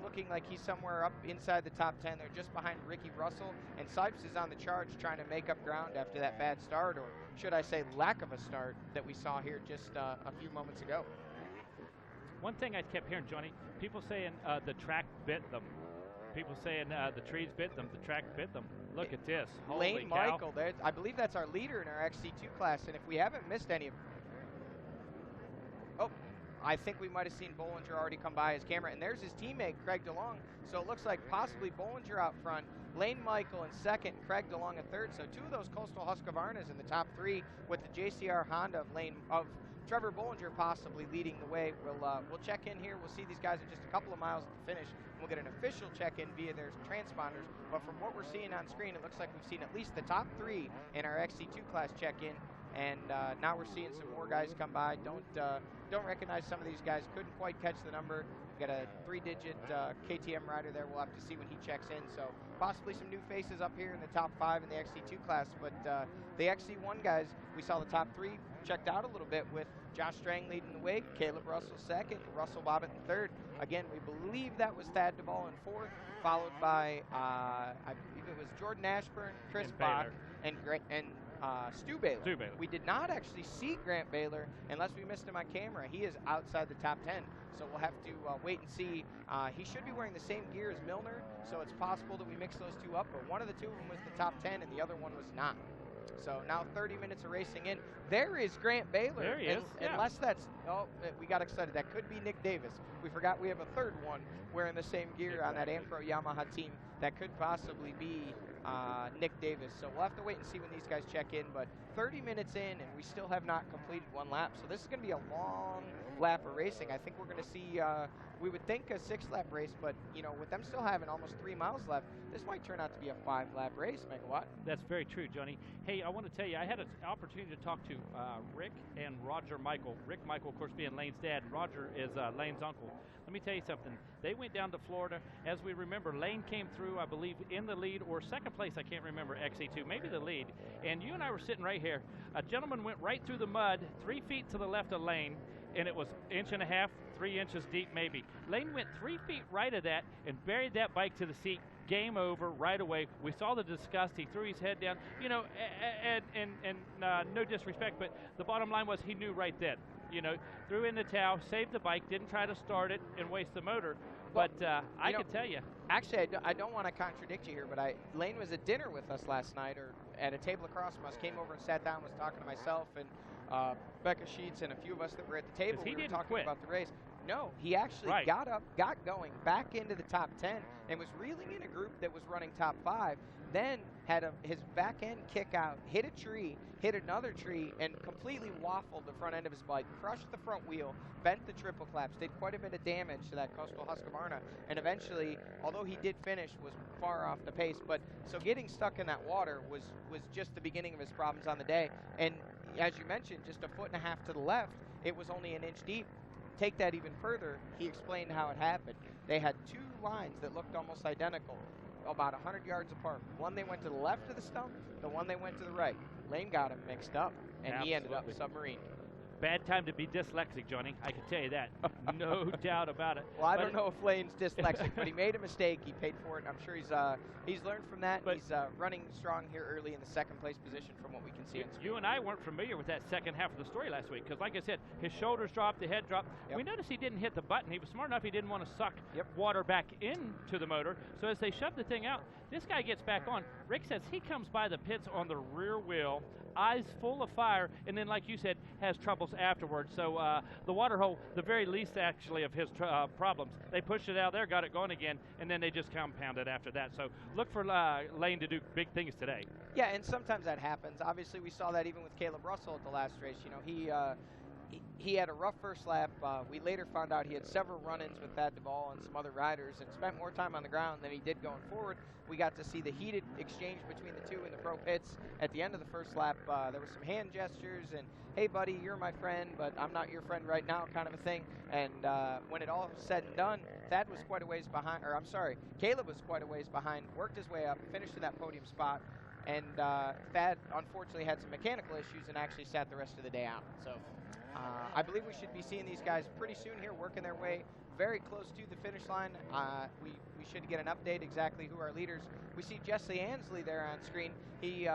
looking like he's somewhere up inside the top 10. They're just behind Ricky Russell. And Sipes is on the charge trying to make up ground after that bad start, or should I say lack of a start, that we saw here just a few moments ago. One thing I kept hearing, Johnny, people saying the track bit them. People saying the trees bit them, the track bit them. Look at this. Holy Lane cow. Michael, I believe that's our leader in our XC2 class, and if we haven't missed any of... Oh, I think we might have seen Bollinger already come by his camera, and there's his teammate, Craig DeLong. So it looks like possibly Bollinger out front, Lane Michael in 2nd, Craig DeLong in 3rd. So 2 of those Coastal Husqvarnas in the top 3, with the JCR Honda of Trevor Bollinger possibly leading the way. We'll check in here. We'll see these guys in just a couple of miles at the finish. We'll get an official check-in via their transponders. But from what we're seeing on screen, it looks like we've seen at least the top 3 in our XC2 class check-in. And now we're seeing some more guys come by. Don't recognize some of these guys. Couldn't quite catch the number. We got a 3-digit KTM rider there. We'll have to see when he checks in. So possibly some new faces up here in the top 5 in the XC2 class. But the XC1 guys, we saw the top 3 checked out a little bit with Josh Strang leading the way, Caleb Russell 2nd, Russell Bobbitt in 3rd. Again, we believe that was Thad Duvall in 4th, followed by, I believe it was Jordan Ashburn, Chris Bach, and Stu Baylor. We did not actually see Grant Baylor unless we missed him on camera. He is outside the top 10, so we'll have to wait and see. He should be wearing the same gear as Milner, so it's possible that we mix those 2 up, but one of the 2 of them was the top 10 and the other one was not. So now 30 minutes of racing in. There is Grant Baylor. There he is. Unless that's, we got excited. That could be Nick Davis. We forgot we have a 3rd one wearing the same gear on that Ampro Yamaha team. That could possibly be Nick Davis. So we'll have to wait and see when these guys check in. But 30 minutes in, and we still have not completed 1 lap. So this is going to be a long lap of racing. I think we're going to see, we would think a 6-lap race, but you know, with them still having almost 3 miles left, this might turn out to be a 5-lap race, Megawatt. That's very true, Johnny. Hey, I want to tell you, I had an opportunity to talk to Rick and Roger Michael. Rick Michael, of course, being Lane's dad. Roger is Lane's uncle. Let me tell you something. They went down to Florida. As we remember, Lane came through, I believe, in the lead or 2nd place. I can't remember, XC2, maybe the lead. And you and I were sitting right here. A gentleman went right through the mud, 3 feet to the left of Lane, and it was 1.5 inches, 3 inches deep maybe. Lane went 3 feet right of that and buried that bike to the seat. Game over right away. We saw the disgust. He threw his head down. You know, and no disrespect, but the bottom line was he knew right then. you know, threw in the towel, saved the bike, didn't try to start it and waste the motor. But I can tell you. Actually, I don't want to contradict you here, but Lane was at dinner with us last night, or at a table across from us, came over and sat down, was talking to myself and Becca Sheets and a few of us that were at the table. He we were didn't talking quit. about the race. No, he actually got up, got going, back into the top 10, and was reeling in a group that was running top 5. Then had his back end kick out, hit a tree, hit another tree, and completely waffled the front end of his bike, crushed the front wheel, bent the triple claps, did quite a bit of damage to that Coastal Husqvarna, and eventually, although he did finish, was far off the pace. But so getting stuck in that water was just the beginning of his problems on the day. And as you mentioned, just a foot and a half to the left, it was only an inch deep. Take that even further, he explained how it happened. They had two lines that looked almost identical, about 100 yards apart. One they went to the left of the stump, the one they went to the right. Lane got him mixed up, and he ended up submarine. Bad time to be dyslexic, Johnny. I can tell you that. No doubt about it. Well, I don't know if Lane's dyslexic, but he made a mistake. He paid for it. I'm sure he's learned from that. But he's running strong here early in the second place position from what we can see. You and I weren't familiar with that second half of the story last week because, like I said, his shoulders dropped, the head dropped. Yep. We noticed he didn't hit the button. He was smart enough. He didn't want to suck water back into the motor. So as they shoved the thing out, this guy gets back on. Rick says he comes by the pits on the rear wheel, eyes full of fire, and then, like you said, has troubles afterwards. So the water hole, the very least actually of his problems, they pushed it out there, got it going again, and then they just compounded after that. So look for Lane to do big things today. Yeah, and sometimes that happens. Obviously, we saw that even with Caleb Russell at the last race. You know, he had a rough first lap. We later found out he had several run-ins with Thad Duvall and some other riders and spent more time on the ground than he did going forward. We got to see the heated exchange between the two in the pro pits at the end of the first lap. There were some hand gestures and, hey, buddy, you're my friend, but I'm not your friend right now kind of a thing. And when it all was said and done, Thad was quite a ways behind, or I'm sorry, Caleb was quite a ways behind, worked his way up, finished in that podium spot. And Thad, unfortunately, had some mechanical issues and actually sat the rest of the day out. So I believe we should be seeing these guys pretty soon here, working their way very close to the finish line. We should get an update exactly who our leaders. We see Jesse Ansley there on screen. He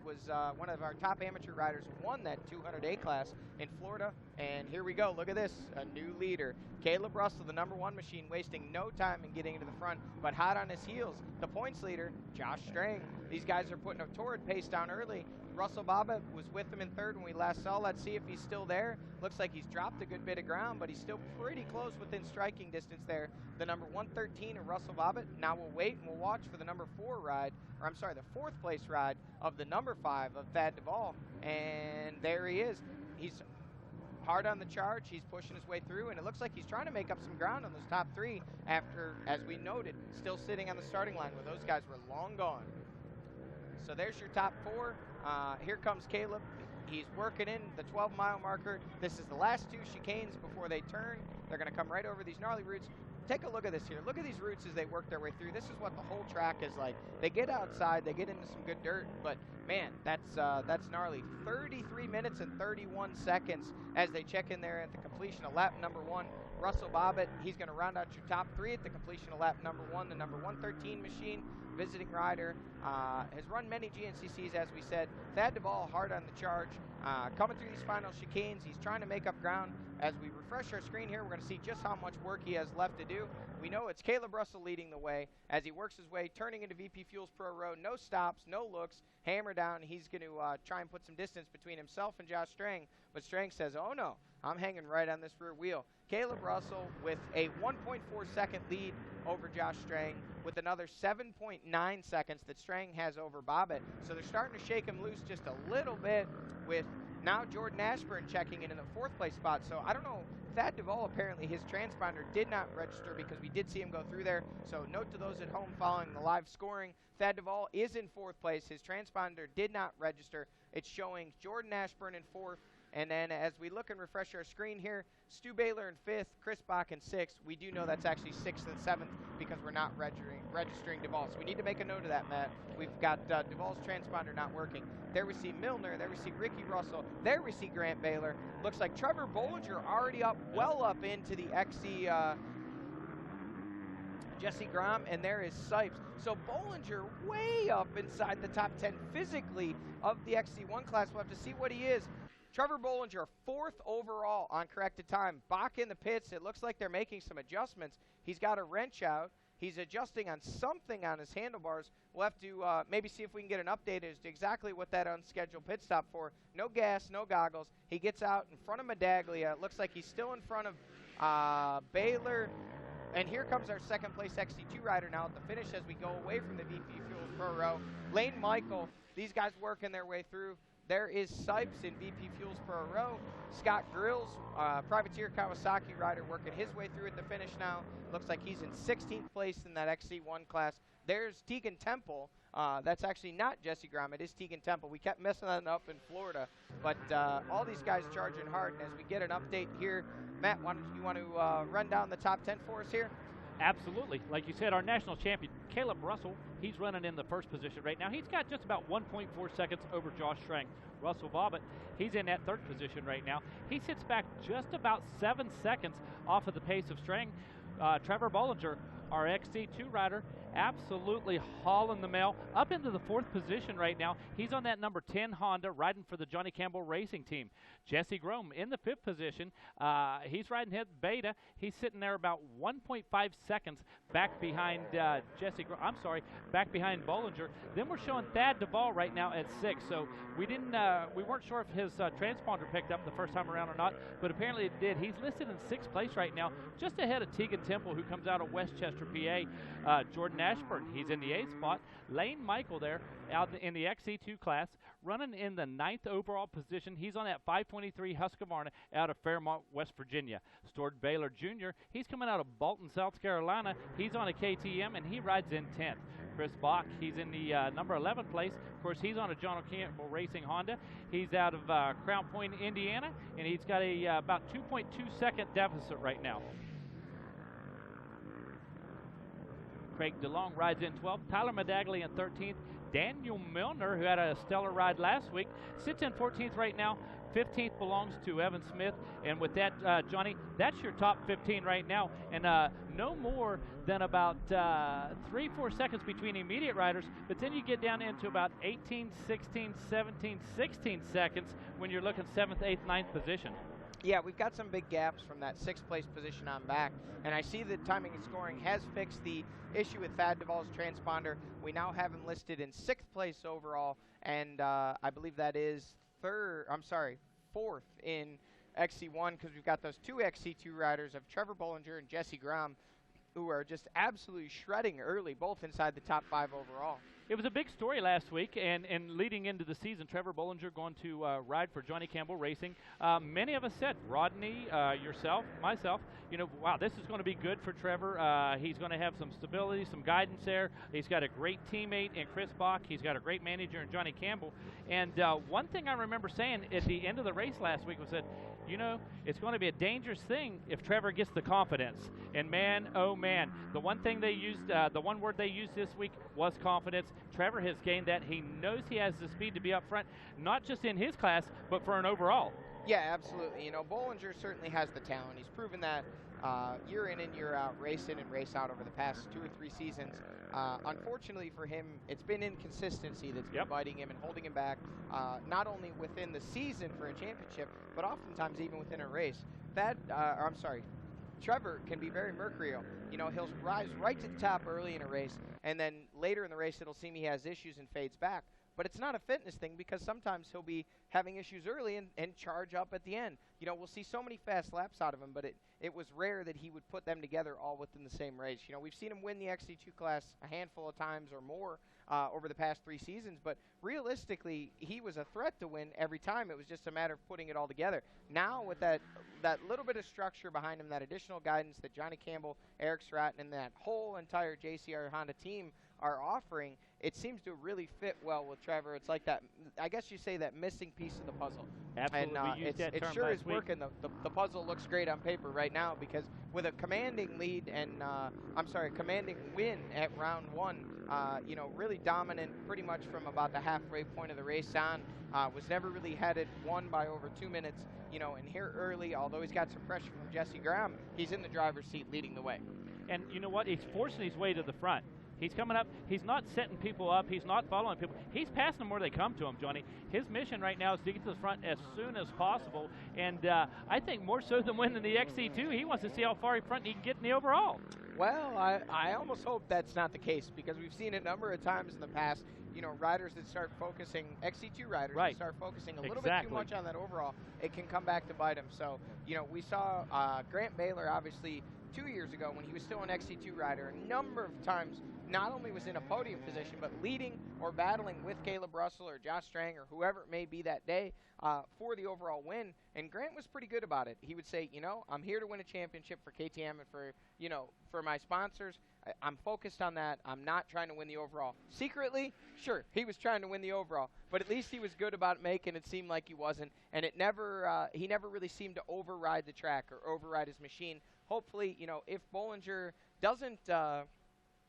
was one of our top amateur riders, won that 200A class in Florida. And here we go. Look at this, a new leader. Caleb Russell, the #1 machine, wasting no time in getting into the front, but hot on his heels. The points leader, Josh Strang. These guys are putting a torrid pace down early. Russell Bobbitt was with him in third when we last saw. Let's see if he's still there. Looks like he's dropped a good bit of ground, but he's still pretty close within striking distance there. The number 113 of Russell Bobbitt. Now we'll wait and we'll watch for the number 4 ride, or I'm sorry, the 4th place ride of the number 5 of Thad Duvall. And there he is. He's hard on the charge. He's pushing his way through, and it looks like he's trying to make up some ground on those top 3 after, as we noted, still sitting on the starting line where those guys were long gone. So there's your top 4. Here comes Caleb. He's working in the 12-mile marker. This is the last 2 chicanes before they turn. They're going to come right over these gnarly routes. Take a look at this here. Look at these routes as they work their way through. This is what the whole track is like. They get outside, they get into some good dirt, but man, that's gnarly. 33 minutes and 31 seconds as they check in there at the completion of lap number 1. Russell Bobbitt, he's going to round out your top 3 at the completion of lap number 1. The number 113 machine, visiting rider, has run many GNCCs, as we said. Thad Duvall hard on the charge, coming through these final chicanes. He's trying to make up ground. As we refresh our screen here, we're going to see just how much work he has left to do. We know it's Caleb Russell leading the way as he works his way, turning into VP Fuels Pro Road. No stops, no looks, hammer down. He's going to try and put some distance between himself and Josh Strang, but Strang says, oh no, I'm hanging right on this rear wheel. Caleb Russell with a 1.4 second lead over Josh Strang, with another 7.9 seconds that Strang has over Bobbitt. So they're starting to shake him loose just a little bit, with now Jordan Ashburn checking in the 4th place spot. So I don't know, Thad Duvall, apparently his transponder did not register because we did see him go through there. So note to those at home following the live scoring, Thad Duvall is in 4th place. His transponder did not register. It's showing Jordan Ashburn in 4th. And then as we look and refresh our screen here, Stu Baylor in 5th, Chris Bach in 6th. We do know that's actually 6th and 7th because we're not registering Duvall. So we need to make a note of that, Matt. We've got Duvall's transponder not working. There we see Milner. There we see Ricky Russell. There we see Grant Baylor. Looks like Trevor Bollinger already up, well up into the XC Jesse Grom, and there is Sipes. So Bollinger way up inside the top 10 physically of the XC1 class. We'll have to see what he is. Trevor Bollinger, 4th overall on corrected time. Bach in the pits. It looks like they're making some adjustments. He's got a wrench out. He's adjusting on something on his handlebars. We'll have to maybe see if we can get an update as to exactly what that unscheduled pit stop for. No gas, no goggles. He gets out in front of Medaglia. It looks like he's still in front of Baylor. And here comes our second place XC2 rider now at the finish as we go away from the VP Fuels Pro Row. Lane Michael, these guys working their way through. There is Sipes in VP Fuels Pro Row. Scott Grills, Privateer Kawasaki rider, working his way through at the finish now. Looks like he's in 16th place in that XC1 class. There's Tegan Temple. That's actually not Jesse Grom. It is Tegan Temple. We kept messing that up in Florida. But all these guys charging hard. And as we get an update here, Matt, you want to run down the top 10 for us here? Absolutely. Like you said, our national champion, Caleb Russell, he's running in the first position right now. He's got just about 1.4 seconds over Josh Strang. Russell Bobbitt, he's in that third position right now. He sits back just about 7 seconds off of the pace of Strang. Trevor Bollinger, our XC2 rider, absolutely hauling the mail up into the 4th position right now. He's on that number 10 Honda riding for the Johnny Campbell Racing Team. Jesse Grom in the 5th position. He's riding his Beta. He's sitting there about 1.5 seconds back behind back behind Bollinger. Then we're showing Thad Duvall right now at 6. So we weren't sure if his transponder picked up the first time around or not, but apparently it did. He's listed in 6th place right now, just ahead of Tegan Temple, who comes out of Westchester, PA. Jordan Ashburn, he's in the 8th spot. Lane Michael there out in the XC2 class, running in the 9th overall position. He's on that 523 Husqvarna out of Fairmont, West Virginia. Stord Baylor Jr., he's coming out of Bolton, South Carolina. He's on a KTM, and he rides in 10th. Chris Bach, he's in the number 11 place. Of course, he's on a John Campbell Racing Honda. He's out of Crown Point, Indiana, and he's got a about 2.2 second deficit right now. Craig DeLong rides in 12th. Tyler Medaglia in 13th. Daniel Milner, who had a stellar ride last week, sits in 14th right now. 15th belongs to Evan Smith. And with that, Johnny, that's your top 15 right now. And no more than about 3-4 seconds between immediate riders. But then you get down into about 18, 16, 17, 16 seconds when you're looking 7th, 8th, 9th position. Yeah, we've got some big gaps from that 6th place position on back. And I see that timing and scoring has fixed the issue with Thad Duvall's transponder. We now have him listed in 6th place overall, and I believe that is 4th in XC1, because we've got those 2 XC2 riders of Trevor Bollinger and Jesse Grom, who are just absolutely shredding early, both inside the top 5 overall. It was a big story last week, and leading into the season, Trevor Bollinger going to ride for Johnny Campbell Racing. Many of us said, Rodney, yourself, myself, wow, this is going to be good for Trevor. He's going to have some stability, some guidance there. He's got a great teammate in Chris Bach. He's got a great manager in Johnny Campbell. And one thing I remember saying at the end of the race last week was that, it's going to be a dangerous thing if Trevor gets the confidence. And man, oh man, the one thing they used, the one word they used this week was confidence. Trevor has gained that. He knows he has the speed to be up front, not just in his class, but for an overall. Yeah, absolutely. Bollinger certainly has the talent. He's proven that year in and year out, race in and race out over the past 2 or 3 seasons. Unfortunately for him, it's been inconsistency that's been biting him and holding him back, not only within the season for a championship, but oftentimes even within a race. Trevor can be very mercurial. He'll rise right to the top early in a race, and then later in the race it'll seem he has issues and fades back. But it's not a fitness thing, because sometimes he'll be having issues early and charge up at the end. We'll see so many fast laps out of him, but it was rare that he would put them together all within the same race. We've seen him win the XC2 class a handful of times or more over the past 3 seasons, but realistically, he was a threat to win every time. It was just a matter of putting it all together. Now, with that little bit of structure behind him, that additional guidance that Johnny Campbell, Eric Stratton, and that whole entire JCR Honda team are offering, it seems to really fit well with Trevor. It's like that, I guess you say, that missing piece of the puzzle. Absolutely. And it sure is working. The puzzle looks great on paper right now, because with a commanding lead and, commanding win at round 1, really dominant pretty much from about the halfway point of the race on, was never really headed, won by over 2 minutes, and here early, although he's got some pressure from Jesse Grom, he's in the driver's seat leading the way. And you know what? He's forcing his way to the front. He's coming up. He's not setting people up. He's not following people. He's passing them where they come to him, Johnny. His mission right now is to get to the front as soon as possible. And I think more so than winning the XC2, he wants to see how far in front he can get in the overall. Well, I almost hope that's not the case, because we've seen a number of times in the past, you know, riders that start focusing, XC2 riders that start focusing a little bit too much on that overall, it can come back to bite them. So, you know, we saw Grant Baylor, obviously, 2 years ago when he was still an XC2 rider, a number of times not only was in a podium position, but leading or battling with Caleb Russell or Josh Strang or whoever it may be that day for the overall win. And Grant was pretty good about it. He would say, you know, I'm here to win a championship for KTM and for, you know, for my sponsors. I'm focused on that. I'm not trying to win the overall. Secretly, sure, he was trying to win the overall, but at least he was good about making it seem like he wasn't. And it never, he never really seemed to override the track or override his machine. Hopefully, you know, if Bollinger doesn't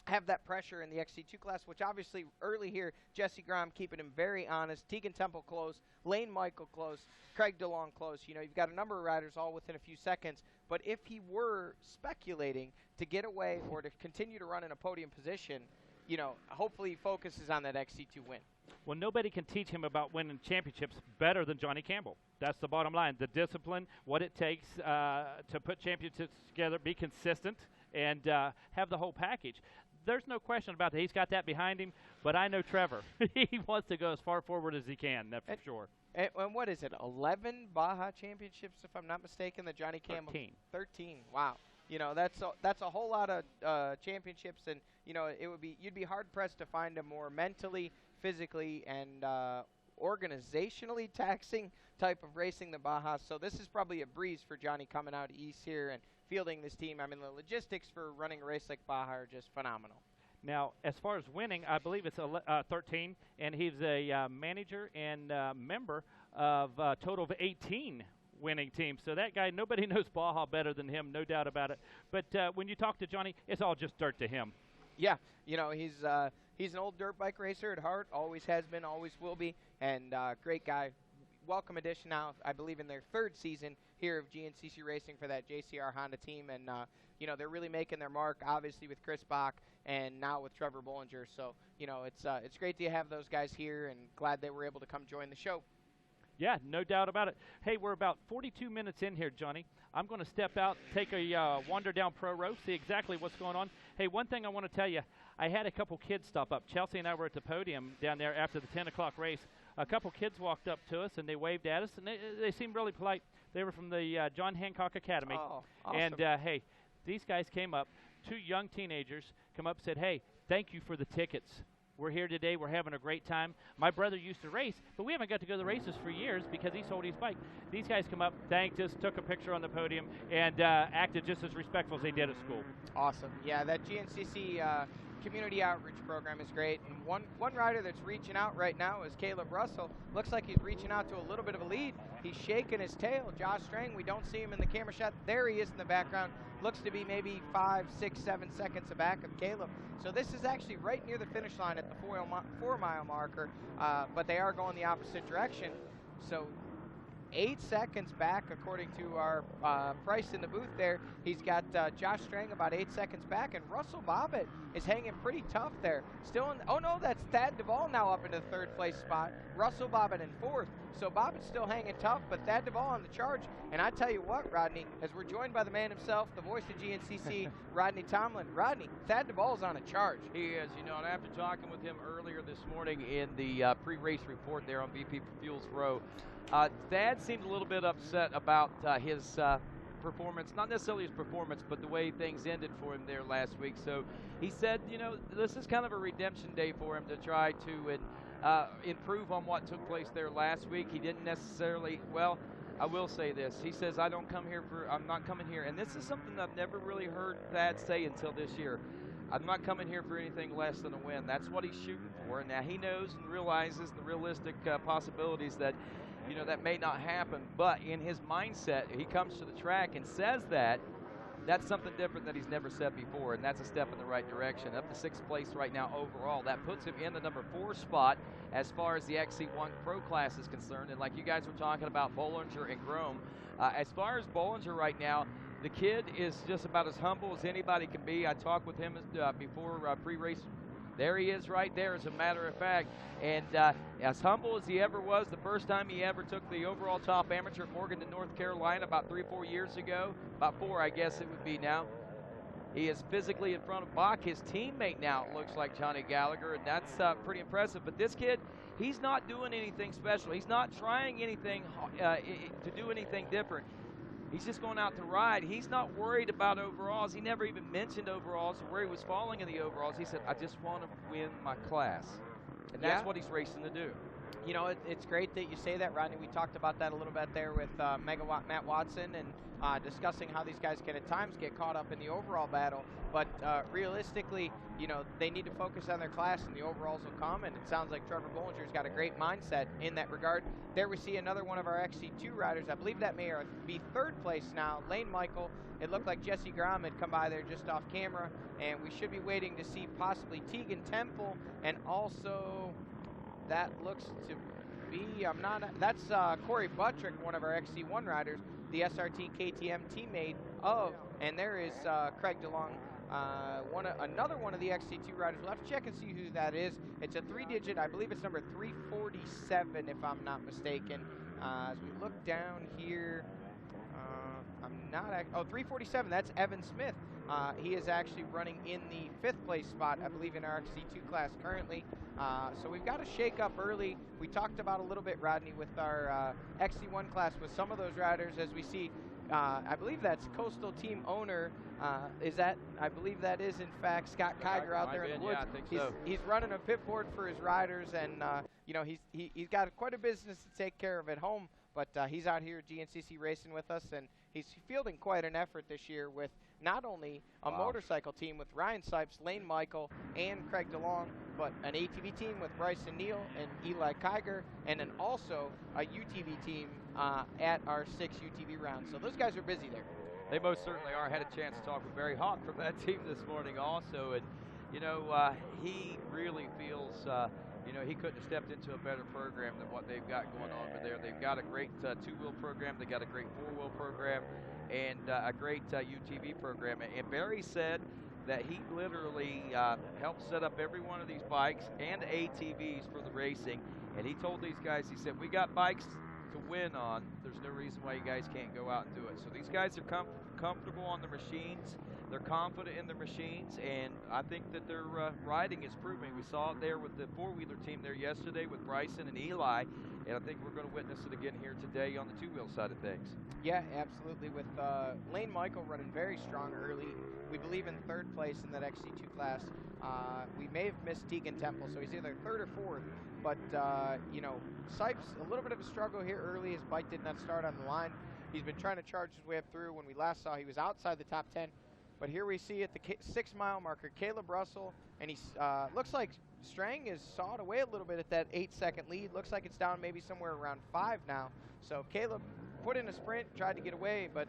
have that pressure in the XC2 class, which obviously early here, Jesse Grom keeping him very honest, Tegan Temple close, Lane Michael close, Craig DeLong close. You know, you've got a number of riders all within a few seconds, but if he were speculating to get away or to continue to run in a podium position, you know, hopefully he focuses on that XC2 win. Well, nobody can teach him about winning championships better than Johnny Campbell. That's the bottom line. The discipline, what it takes to put championships together, be consistent, and have the whole package. There's no question about that. He's got that behind him, but I know Trevor. He wants to go as far forward as he can, that's for sure. And what is it, 11 Baja championships, if I'm not mistaken, that Johnny Campbell? 13. Wow. You know, that's a whole lot of championships, and, you know, you'd be hard-pressed to find a more mentally, physically, and organizationally taxing type of racing than Baja. So this is probably a breeze for Johnny coming out east here and fielding this team. I mean, the logistics for running a race like Baja are just phenomenal. Now, as far as winning, I believe it's 13, and he's a manager and member of a total of 18 winning teams. So that guy, nobody knows Baja better than him, no doubt about it. But when you talk to Johnny, it's all just dirt to him. Yeah, you know, he's an old dirt bike racer at heart, always has been, always will be, and great guy. Welcome addition now, I believe, in their third season here of GNCC Racing for that JCR Honda team. And, you know, they're really making their mark, obviously, with Chris Bach and now with Trevor Bollinger. So, you know, it's great to have those guys here, and glad they were able to come join the show. Yeah, no doubt about it. Hey, we're about 42 minutes in here, Johnny. I'm going to step out, take a wander down Pro Row, see exactly what's going on. Hey, one thing I want to tell you, I had a couple kids stop up. Chelsea and I were at the podium down there after the 10 o'clock race. A couple kids walked up to us, and they waved at us, and they seemed really polite. They were from the John Hancock Academy. Oh, awesome. And, hey, these guys came up, two young teenagers come up and said, hey, thank you for the tickets. We're here today. We're having a great time. My brother used to race, but we haven't got to go to the races for years because he sold his bike. These guys come up, thanked us, took a picture on the podium, and acted just as respectful as they did at school. Awesome. Yeah, that GNCC community outreach program is great. And one rider that's reaching out right now is Caleb Russell. Looks like he's reaching out to a little bit of a lead. He's shaking his tail. Josh Strang, we don't see him in the camera shot. There he is in the background. Looks to be maybe 5, 6, 7 seconds back of Caleb. So this is actually right near the finish line at the 4-mile marker, but they are going the opposite direction. So 8 seconds back, according to our Price in the booth there. He's got Josh Strang about 8 seconds back, and Russell Bobbitt is hanging pretty tough there. Still in, oh no, that's Thad Duvall now up into the third place spot. Russell Bobbitt in fourth. So Bobbitt's still hanging tough, but Thad Duvall on the charge. And I tell you what, Rodney, as we're joined by the man himself, the voice of GNCC, Rodney Tomlin. Rodney, Thad Duvall's on a charge. He is, you know, and after talking with him earlier this morning in the pre-race report there on VP Fuels Row, Thad seemed a little bit upset about his performance, not necessarily his performance, but the way things ended for him there last week. So he said, you know, this is kind of a redemption day for him to try to improve on what took place there last week. He didn't necessarily, well, I will say this. He says, I'm not coming here. And this is something I've never really heard Thad say until this year. I'm not coming here for anything less than a win. That's what he's shooting for. And now he knows and realizes the realistic possibilities that, you know, that may not happen. But in his mindset, he comes to the track and says that. That's something different that he's never said before, and that's a step in the right direction. Up to 6th place right now overall. That puts him in the number 4 spot as far as the XC1 Pro class is concerned. And like you guys were talking about Bollinger and Grom, as far as Bollinger right now, The kid is just about as humble as anybody can be. I talked with him before pre-race. There he is right there, as a matter of fact. And as humble as he ever was the first time he ever took the overall top amateur at Morganton, North Carolina, about 3 or 4 years ago. About 4, I guess it would be now. He is physically in front of Bach. His teammate now looks like Johnny Gallagher, and that's pretty impressive. But this kid, he's not doing anything special. He's not trying anything to do anything different. He's just going out to ride. He's not worried about overalls. He never even mentioned overalls or where he was falling in the overalls. He said, I just want to win my class. And that's what he's racing to do. You know, it's great that you say that, Rodney. We talked about that a little bit there with Megawatt Matt Watson and discussing how these guys can at times get caught up in the overall battle. But realistically, you know, they need to focus on their class and the overalls will come. And it sounds like Trevor Bollinger's got a great mindset in that regard. There we see another one of our XC2 riders. I believe that may be 3rd place now, Lane Michael. It looked like Jesse Graham had come by there just off camera. And we should be waiting to see possibly Tegan Temple and also... That looks to be, that's Corey Buttrick, one of our XC1 riders, the SRT KTM teammate of, and there is Craig DeLong, another one of the XC2 riders. We'll have to check and see who that is. It's a 3-digit, I believe it's number 347 if I'm not mistaken. As we look down here, 347, that's Evan Smith. He is actually running in the 5th place spot, I believe, in our XC2 class currently. So we've got to shake up early. We talked about a little bit, Rodney, with our XC1 class with some of those riders as we see. I believe that's Coastal team owner. I believe that is, in fact, Scott Kiger out there in the woods. Yeah, I think so. He's running a pit board for his riders, and, you know, he's got quite a business to take care of at home. But he's out here at GNCC racing with us, and he's fielding quite an effort this year with not only a motorcycle team with Ryan Sipes, Lane Michael, and Craig DeLong, but an ATV team with Bryson Neal and Eli Kiger, and then also a UTV team at our 6 UTV rounds. So those guys are busy there. They most certainly are. I had a chance to talk with Barry Hawk from that team this morning also, and, you know, he really feels... you know, he couldn't have stepped into a better program than what they've got going on over there. They've got a great 2-wheel program. They got a great 4-wheel program and a great UTV program. And Barry said that he literally helped set up every one of these bikes and ATVs for the racing. And he told these guys, he said, we got bikes to win on. There's no reason why you guys can't go out and do it. So these guys are comfortable on the machines. They're confident in their machines, and I think that their riding is proving. We saw it there with the 4-wheeler team there yesterday with Bryson and Eli, and I think we're going to witness it again here today on the 2-wheel side of things. Yeah, absolutely. With Lane Michael running very strong early, we believe in 3rd place in that XC2 class. We may have missed Tegan Temple, so he's either 3rd or 4th. But, you know, Sipes, a little bit of a struggle here early. His bike did not start on the line. He's been trying to charge his way up through. When we last saw, he was outside the top 10. But here we see at the 6-mile marker, Caleb Russell, and he looks like Strang is sawed away a little bit at that 8-second lead. Looks like it's down maybe somewhere around 5 now. So Caleb put in a sprint, tried to get away, but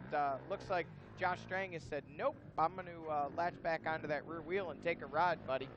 looks like Josh Strang has said, nope, I'm going to latch back onto that rear wheel and take a ride, buddy.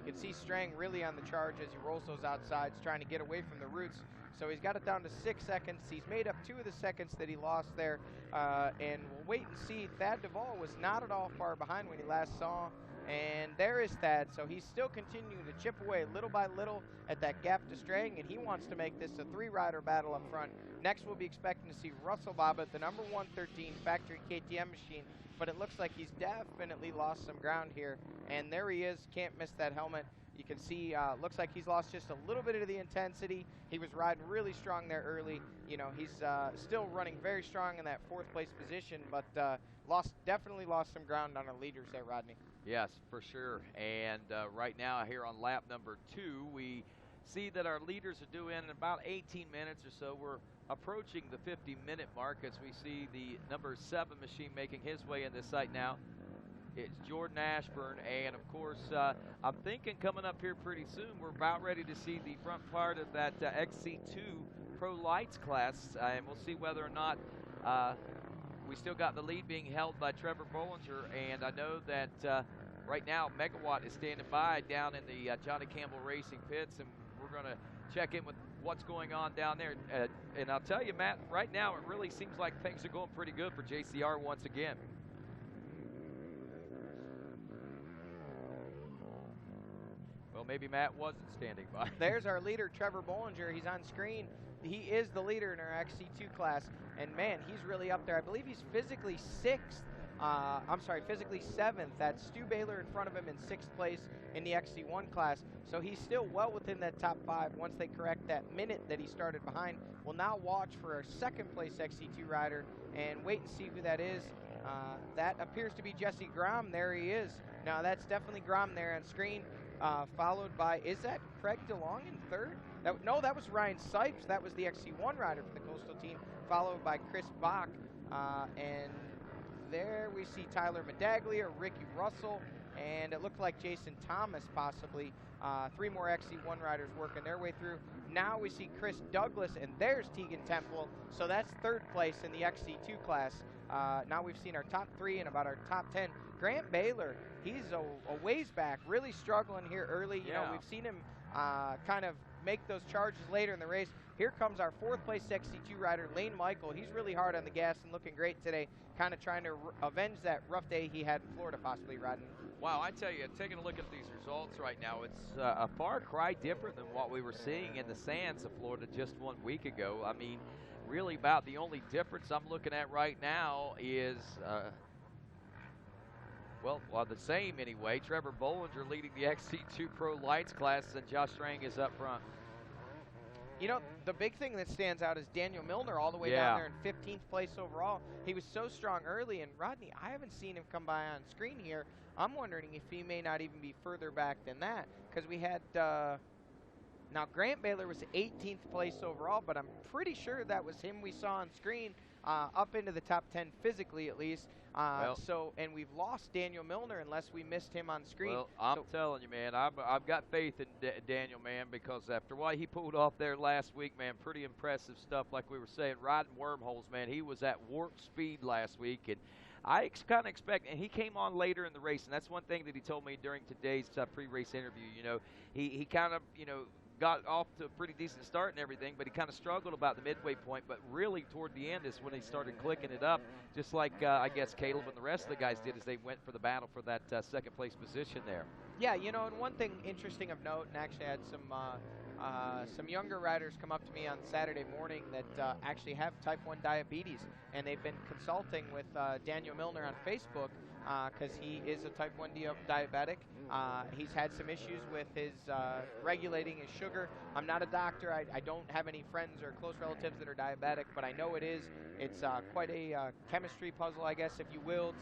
You can see Strang really on the charge as he rolls those outsides, trying to get away from the roots. So he's got it down to 6 seconds. He's made up 2 of the seconds that he lost there. And we'll wait and see. Thad Duvall was not at all far behind when he last saw. And there is Thad. So he's still continuing to chip away little by little at that gap to Strang. And he wants to make this a 3-rider battle up front. Next, we'll be expecting to see Russell Bobbitt, the number 113 factory KTM machine. But it looks like he's definitely lost some ground here. And there he is. Can't miss that helmet. You can see, looks like he's lost just a little bit of the intensity. He was riding really strong there early. You know, he's still running very strong in that 4th place position, but definitely lost some ground on our leaders there, Rodney. Yes, for sure. And right now here on lap number 2, we see that our leaders are due in about 18 minutes or so. We're approaching the 50-minute mark as we see the number 7 machine making his way in this site now. It's Jordan Ashburn, and of course, I'm thinking coming up here pretty soon, we're about ready to see the front part of that XC2 Pro Lights class, and we'll see whether or not we still got the lead being held by Trevor Bollinger, and I know that right now Megawatt is standing by down in the Johnny Campbell Racing pits, and we're going to check in with what's going on down there. And I'll tell you, Matt, right now it really seems like things are going pretty good for JCR once again. Well, maybe Matt wasn't standing by. There's our leader, Trevor Bollinger. He's on screen. He is the leader in our XC2 class, and man, he's really up there. I believe he's physically physically 7th. That's Stu Baylor in front of him in 6th place in the XC1 class. So he's still well within that top 5 once they correct that minute that he started behind. We'll now watch for our 2nd place XC2 rider and wait and see who that is. That appears to be Jesse Grom. There he is. Now that's definitely Grom there on screen, followed by, is that Craig DeLong in 3rd? No, that was Ryan Sipes. That was the XC1 rider for the Coastal team, followed by Chris Bach. And there we see Tyler Medaglia, Ricky Russell, and it looked like Jason Thomas possibly. 3 more XC1 riders working their way through. Now we see Chris Douglas, and there's Tegan Temple. So that's 3rd place in the XC2 class. Now we've seen our top 3 and about our top 10. Grant Baylor, he's a ways back, really struggling here early. You know, we've seen him kind of make those charges later in the race. Here comes our 4th place XC2 rider, Lane Michael. He's really hard on the gas and looking great today, kind of trying to avenge that rough day he had in Florida, possibly riding. Wow, I tell you, taking a look at these results right now, it's a far cry different than what we were seeing in the sands of Florida just 1 week ago. I mean, really about the only difference I'm looking at right now is, well, the same anyway. Trevor Bollinger leading the XC2 Pro Lights class, and Josh Strang is up front. You know, the big thing that stands out is Daniel Milner all the way down there in 15th place overall. He was so strong early, and Rodney, I haven't seen him come by on screen here. I'm wondering if he may not even be further back than that, because we had, now Grant Baylor was 18th place overall, but I'm pretty sure that was him we saw on screen, up into the top 10 physically at least. And we've lost Daniel Milner unless we missed him on screen. Well, I'm telling you, man, I've got faith in Daniel, man, because after what he pulled off there last week, man, pretty impressive stuff. Like we were saying, riding wormholes, man. He was at warp speed last week, and I kind of expect, and he came on later in the race, and that's one thing that he told me during today's pre-race interview. You know, he kind of, you know, got off to a pretty decent start and everything, but he kind of struggled about the midway point. But really toward the end is when he started clicking it up, just like I guess Caleb and the rest of the guys did as they went for the battle for that 2nd place position there. Yeah, you know, and one thing interesting of note, and actually I had some younger riders come up to me on Saturday morning that actually have type 1 diabetes, and they've been consulting with Daniel Milner on Facebook because he is a type 1 diabetic. He's had some issues with his regulating his sugar. I'm not a doctor. I don't have any friends or close relatives that are diabetic, but I know it's quite a chemistry puzzle, I guess, if you will,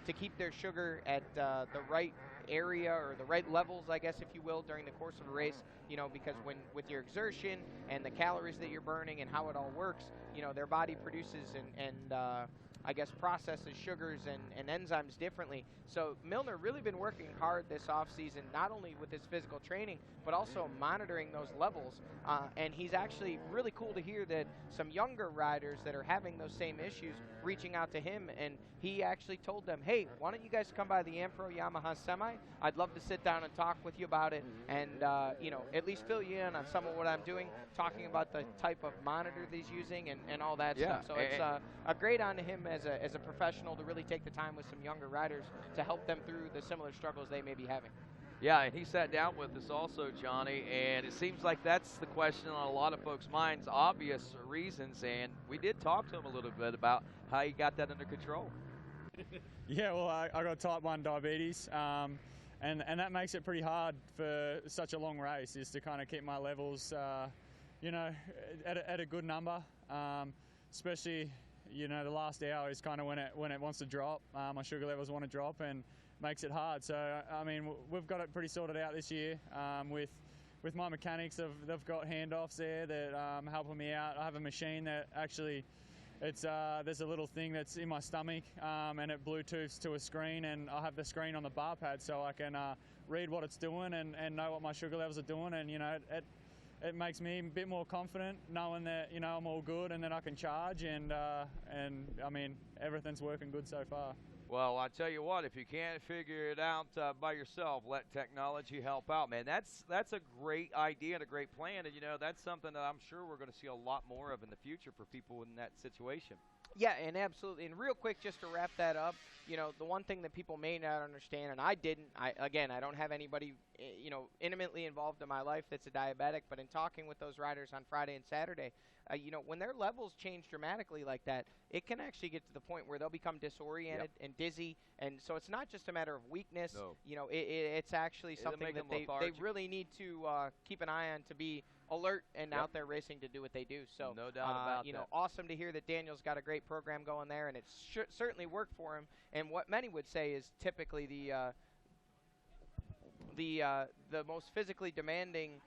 to keep their sugar at the right area or the right levels, I guess, if you will, during the course of a race, you know, because with your exertion and the calories that you're burning and how it all works, you know, their body produces and I guess processes sugars and enzymes differently. So Milner really been working hard this offseason, not only with his physical training, but also monitoring those levels. And he's actually really cool to hear that some younger riders that are having those same issues reaching out to him, and he actually told them, hey, why don't you guys come by the Ampro Yamaha Semi? I'd love to sit down and talk with you about it and, you know, at least fill you in on some of what I'm doing, talking about the type of monitor that he's using and all that stuff. So it's a great on to him as a professional to really take the time with some younger riders to help them through the similar struggles they may be having. Yeah, and he sat down with us also, Johnny, and it seems like that's the question on a lot of folks' minds, obvious reasons, and we did talk to him a little bit about how he got that under control. Yeah, well, I got type 1 diabetes, and that makes it pretty hard for such a long race, is to kind of keep my levels, you know, at a good number, especially, you know, the last hour is kind of when it wants to drop. My sugar levels want to drop and makes it hard. So, I mean, we've got it pretty sorted out this year with my mechanics. They've got handoffs there that helping me out. I have a machine that actually, there's a little thing that's in my stomach and it Bluetooths to a screen, and I have the screen on the bar pad so I can read what it's doing and know what my sugar levels are doing, and, you know, it makes me a bit more confident knowing that, you know, I'm all good and then I can charge, and I mean, everything's working good so far. Well, I tell you what, if you can't figure it out by yourself, let technology help out, man. That's a great idea and a great plan, and, you know, that's something that I'm sure we're going to see a lot more of in the future for people in that situation. Yeah, and absolutely. And real quick, just to wrap that up, you know, the one thing that people may not understand, and I didn't, I don't have anybody, you know, intimately involved in my life that's a diabetic, but in talking with those riders on Friday and Saturday, you know, when their levels change dramatically like that, it can actually get to the point where they'll become disoriented and dizzy. And so it's not just a matter of weakness. No. You know, it's actually something that they really need to keep an eye on to be alert and out there racing to do what they do. So, no doubt about you that. know, awesome to hear that Daniel's got a great program going there, and it's certainly worked for him. And what many would say is typically the most physically demanding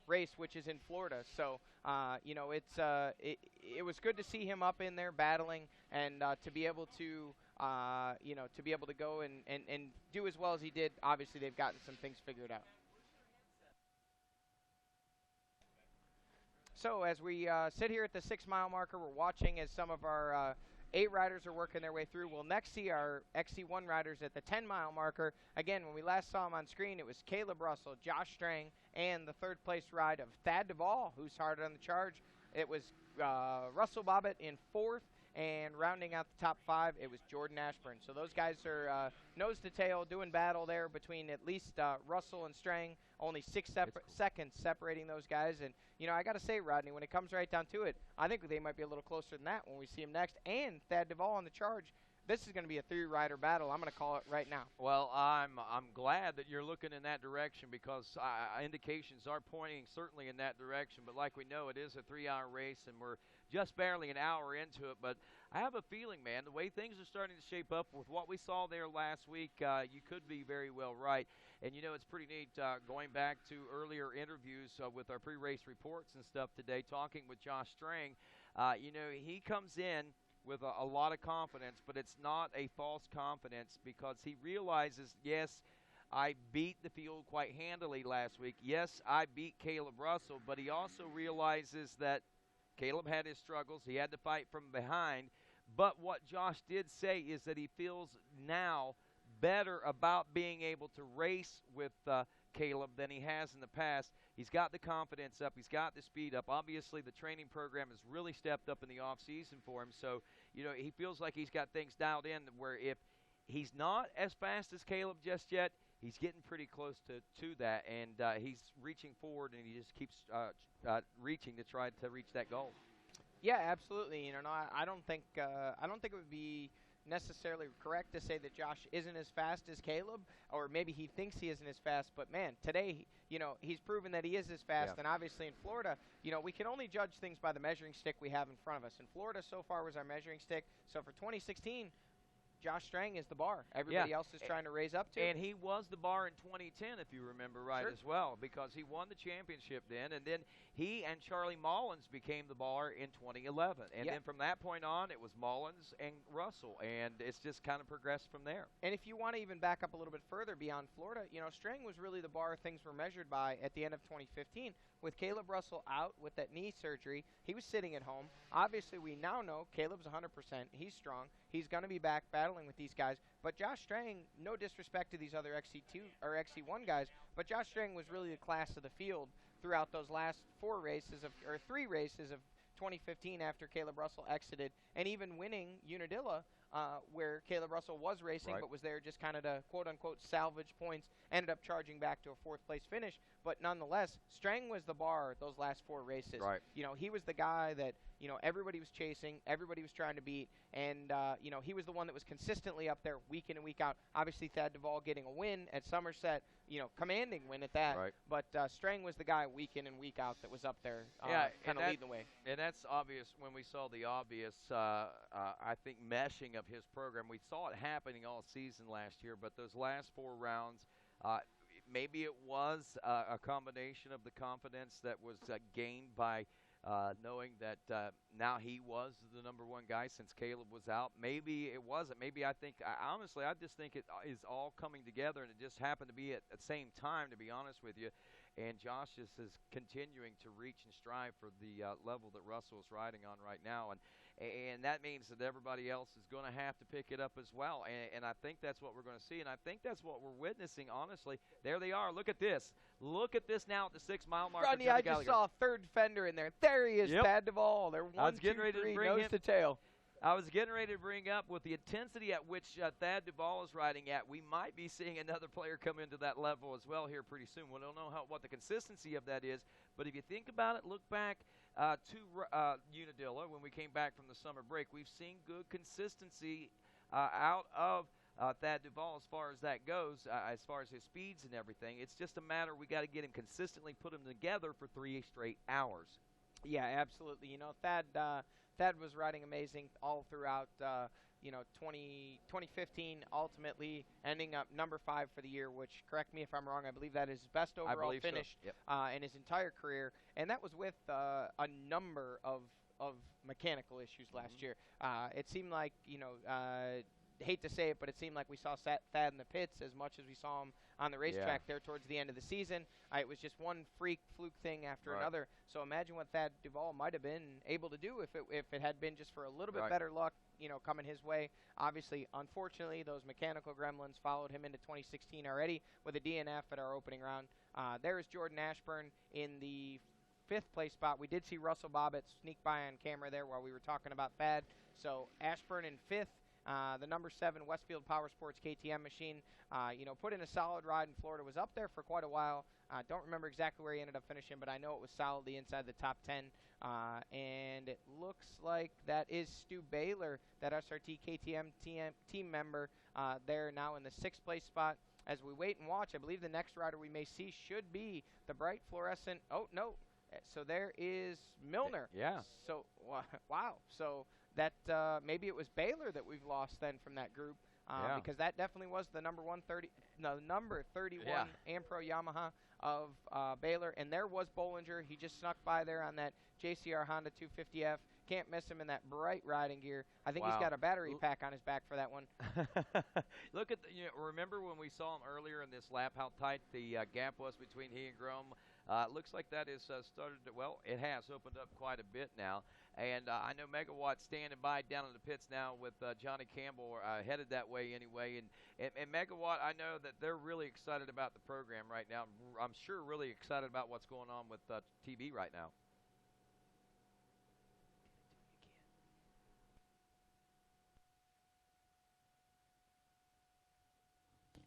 race, which is in Florida. So, you know, it was good to see him up in there battling, and to be able to, you know, to be able to go and do as well as he did. Obviously, they've gotten some things figured out. So as we sit here at the 6 mile marker, we're watching as some of our 8 riders are working their way through. We'll next see our XC1 riders at the 10 mile marker. Again, when we last saw them on screen, it was Caleb Russell, Josh Strang, and the 3rd place ride of Thad Duvall, who started on the charge. It was Russell Bobbitt in 4th, and rounding out the top 5, it was Jordan Ashburn. So those guys are nose to tail doing battle there between at least Russell and Strang. Only 6 seconds separating those guys. And, you know, I got to say, Rodney, when it comes right down to it, I think they might be a little closer than that when we see him next. And Thad Duvall on the charge. This is going to be a 3-rider battle. I'm going to call it right now. Well, I'm glad that you're looking in that direction, because indications are pointing certainly in that direction. But like we know, it is a 3-hour race, and we're just barely an hour into it. But I have a feeling, man, the way things are starting to shape up with what we saw there last week, you could be very well right. And, you know, it's pretty neat going back to earlier interviews with our pre-race reports and stuff today, talking with Josh Strang. You know, he comes in with a lot of confidence, but it's not a false confidence, because he realizes, yes, I beat the field quite handily last week. Yes, I beat Caleb Russell, but he also realizes that Caleb had his struggles. He had to fight from behind. But what Josh did say is that he feels now better about being able to race with Caleb than he has in the past. He's got the confidence up. He's got the speed up. Obviously, the training program has really stepped up in the offseason for him. So, you know, he feels like he's got things dialed in where if he's not as fast as Caleb just yet, he's getting pretty close to that. And he's reaching forward, and he just keeps reaching to try to reach that goal. Yeah, absolutely. You know, I don't think it would be necessarily correct to say that Josh isn't as fast as Caleb, or maybe he thinks he isn't as fast, but man, today, you know, he's proven that he is as fast. And obviously in Florida, you know, we can only judge things by the measuring stick we have in front of us. And Florida so far was our measuring stick. So for 2016, Josh Strang is the bar. Everybody else is trying to raise up to. And he was the bar in 2010, if you remember right, as well, because he won the championship then. And then he and Charlie Mullins became the bar in 2011. And then from that point on, it was Mullins and Russell. And it's just kind of progressed from there. And if you want to even back up a little bit further beyond Florida, you know, Strang was really the bar things were measured by at the end of 2015. With Caleb Russell out with that knee surgery, he was sitting at home. Obviously, we now know Caleb's 100%. He's strong. He's going to be back battling with these guys. But Josh Strang, no disrespect to these other XC2 or XC1 guys, but Josh Strang was really the class of the field throughout those last 3 races of 2015 after Caleb Russell exited, and even winning Unadilla, where Caleb Russell was racing but was there just kind of to quote-unquote salvage points, ended up charging back to a 4th place finish. But nonetheless, Strang was the bar those last 4 races. You know, he was the guy that, you know, everybody was chasing, everybody was trying to beat, and, you know, he was the one that was consistently up there week in and week out. Obviously, Thad Duvall getting a win at Somerset, you know, commanding win at that. But Strang was the guy week in and week out that was up there kind of leading the way. And that's obvious when we saw the obvious, I think, meshing of his program. We saw it happening all season last year, but those last 4 rounds, maybe it was a combination of the confidence that was gained by knowing that now he was the #1 guy since Caleb was out. Maybe it wasn't. Maybe I just think it is all coming together, and it just happened to be at the same time, to be honest with you. and Josh is continuing to reach and strive for the level that Russell is riding on right now, and that means that everybody else is going to have to pick it up as well, and I think that's what we're going to see, and I think that's what we're witnessing, honestly. There they are. Look at this. Look at this now at the 6 mile mark. Rodney, I just saw a third fender in there. There he is, Thad Duvall. They're 1, 2, 3, nose to tail. I was getting ready to bring up, with the intensity at which Thad Duvall is riding at, we might be seeing another player come into that level as well here pretty soon. We don't know what the consistency of that is, but if you think about it, look back to Unadilla when we came back from the summer break. We've seen good consistency out of Thad Duvall as far as that goes, as far as his speeds and everything. It's just a matter we got to get him consistently, put him together for 3 straight hours. Yeah, absolutely. You know, Thad was riding amazing all throughout, 2015, ultimately ending up number 5 for the year, which, correct me if I'm wrong, I believe that is his best overall finish in his entire career. And that was with a number of mechanical issues last year. It seemed like, hate to say it, but it seemed like we saw Thad in the pits as much as we saw him on the racetrack there towards the end of the season. It was just one fluke thing after another. So imagine what Thad Duvall might have been able to do if it had been just for a little bit better luck, coming his way. Obviously, unfortunately, those mechanical gremlins followed him into 2016 already with a DNF at our opening round. There is Jordan Ashburn in the 5th place spot. We did see Russell Bobbitt sneak by on camera there while we were talking about Thad. So Ashburn in 5th. The number 7 Westfield Power Sports KTM machine, put in a solid ride in Florida, was up there for quite a while. Don't remember exactly where he ended up finishing, but I know it was solidly inside the top 10. And it looks like that is Stu Baylor, that SRT KTM team member, there now in the 6th place spot. As we wait and watch, I believe the next rider we may see should be the bright fluorescent. Oh, no. So there is Milner. Yeah. So, wow. So that maybe it was Baylor that we've lost then from that group, because that definitely was the number 31 Ampro Yamaha of Baylor, and there was Bollinger. He just snuck by there on that JCR Honda 250F. Can't miss him in that bright riding gear. I think he's got a battery pack on his back for that one. Look at remember when we saw him earlier in this lap, how tight the gap was between he and Grom? Looks like that has started to, it has opened up quite a bit now. And I know Megawatt standing by down in the pits now with Johnny Campbell headed that way anyway. And Megawatt, I know that they're really excited about the program right now. I'm sure really excited about what's going on with TV right now.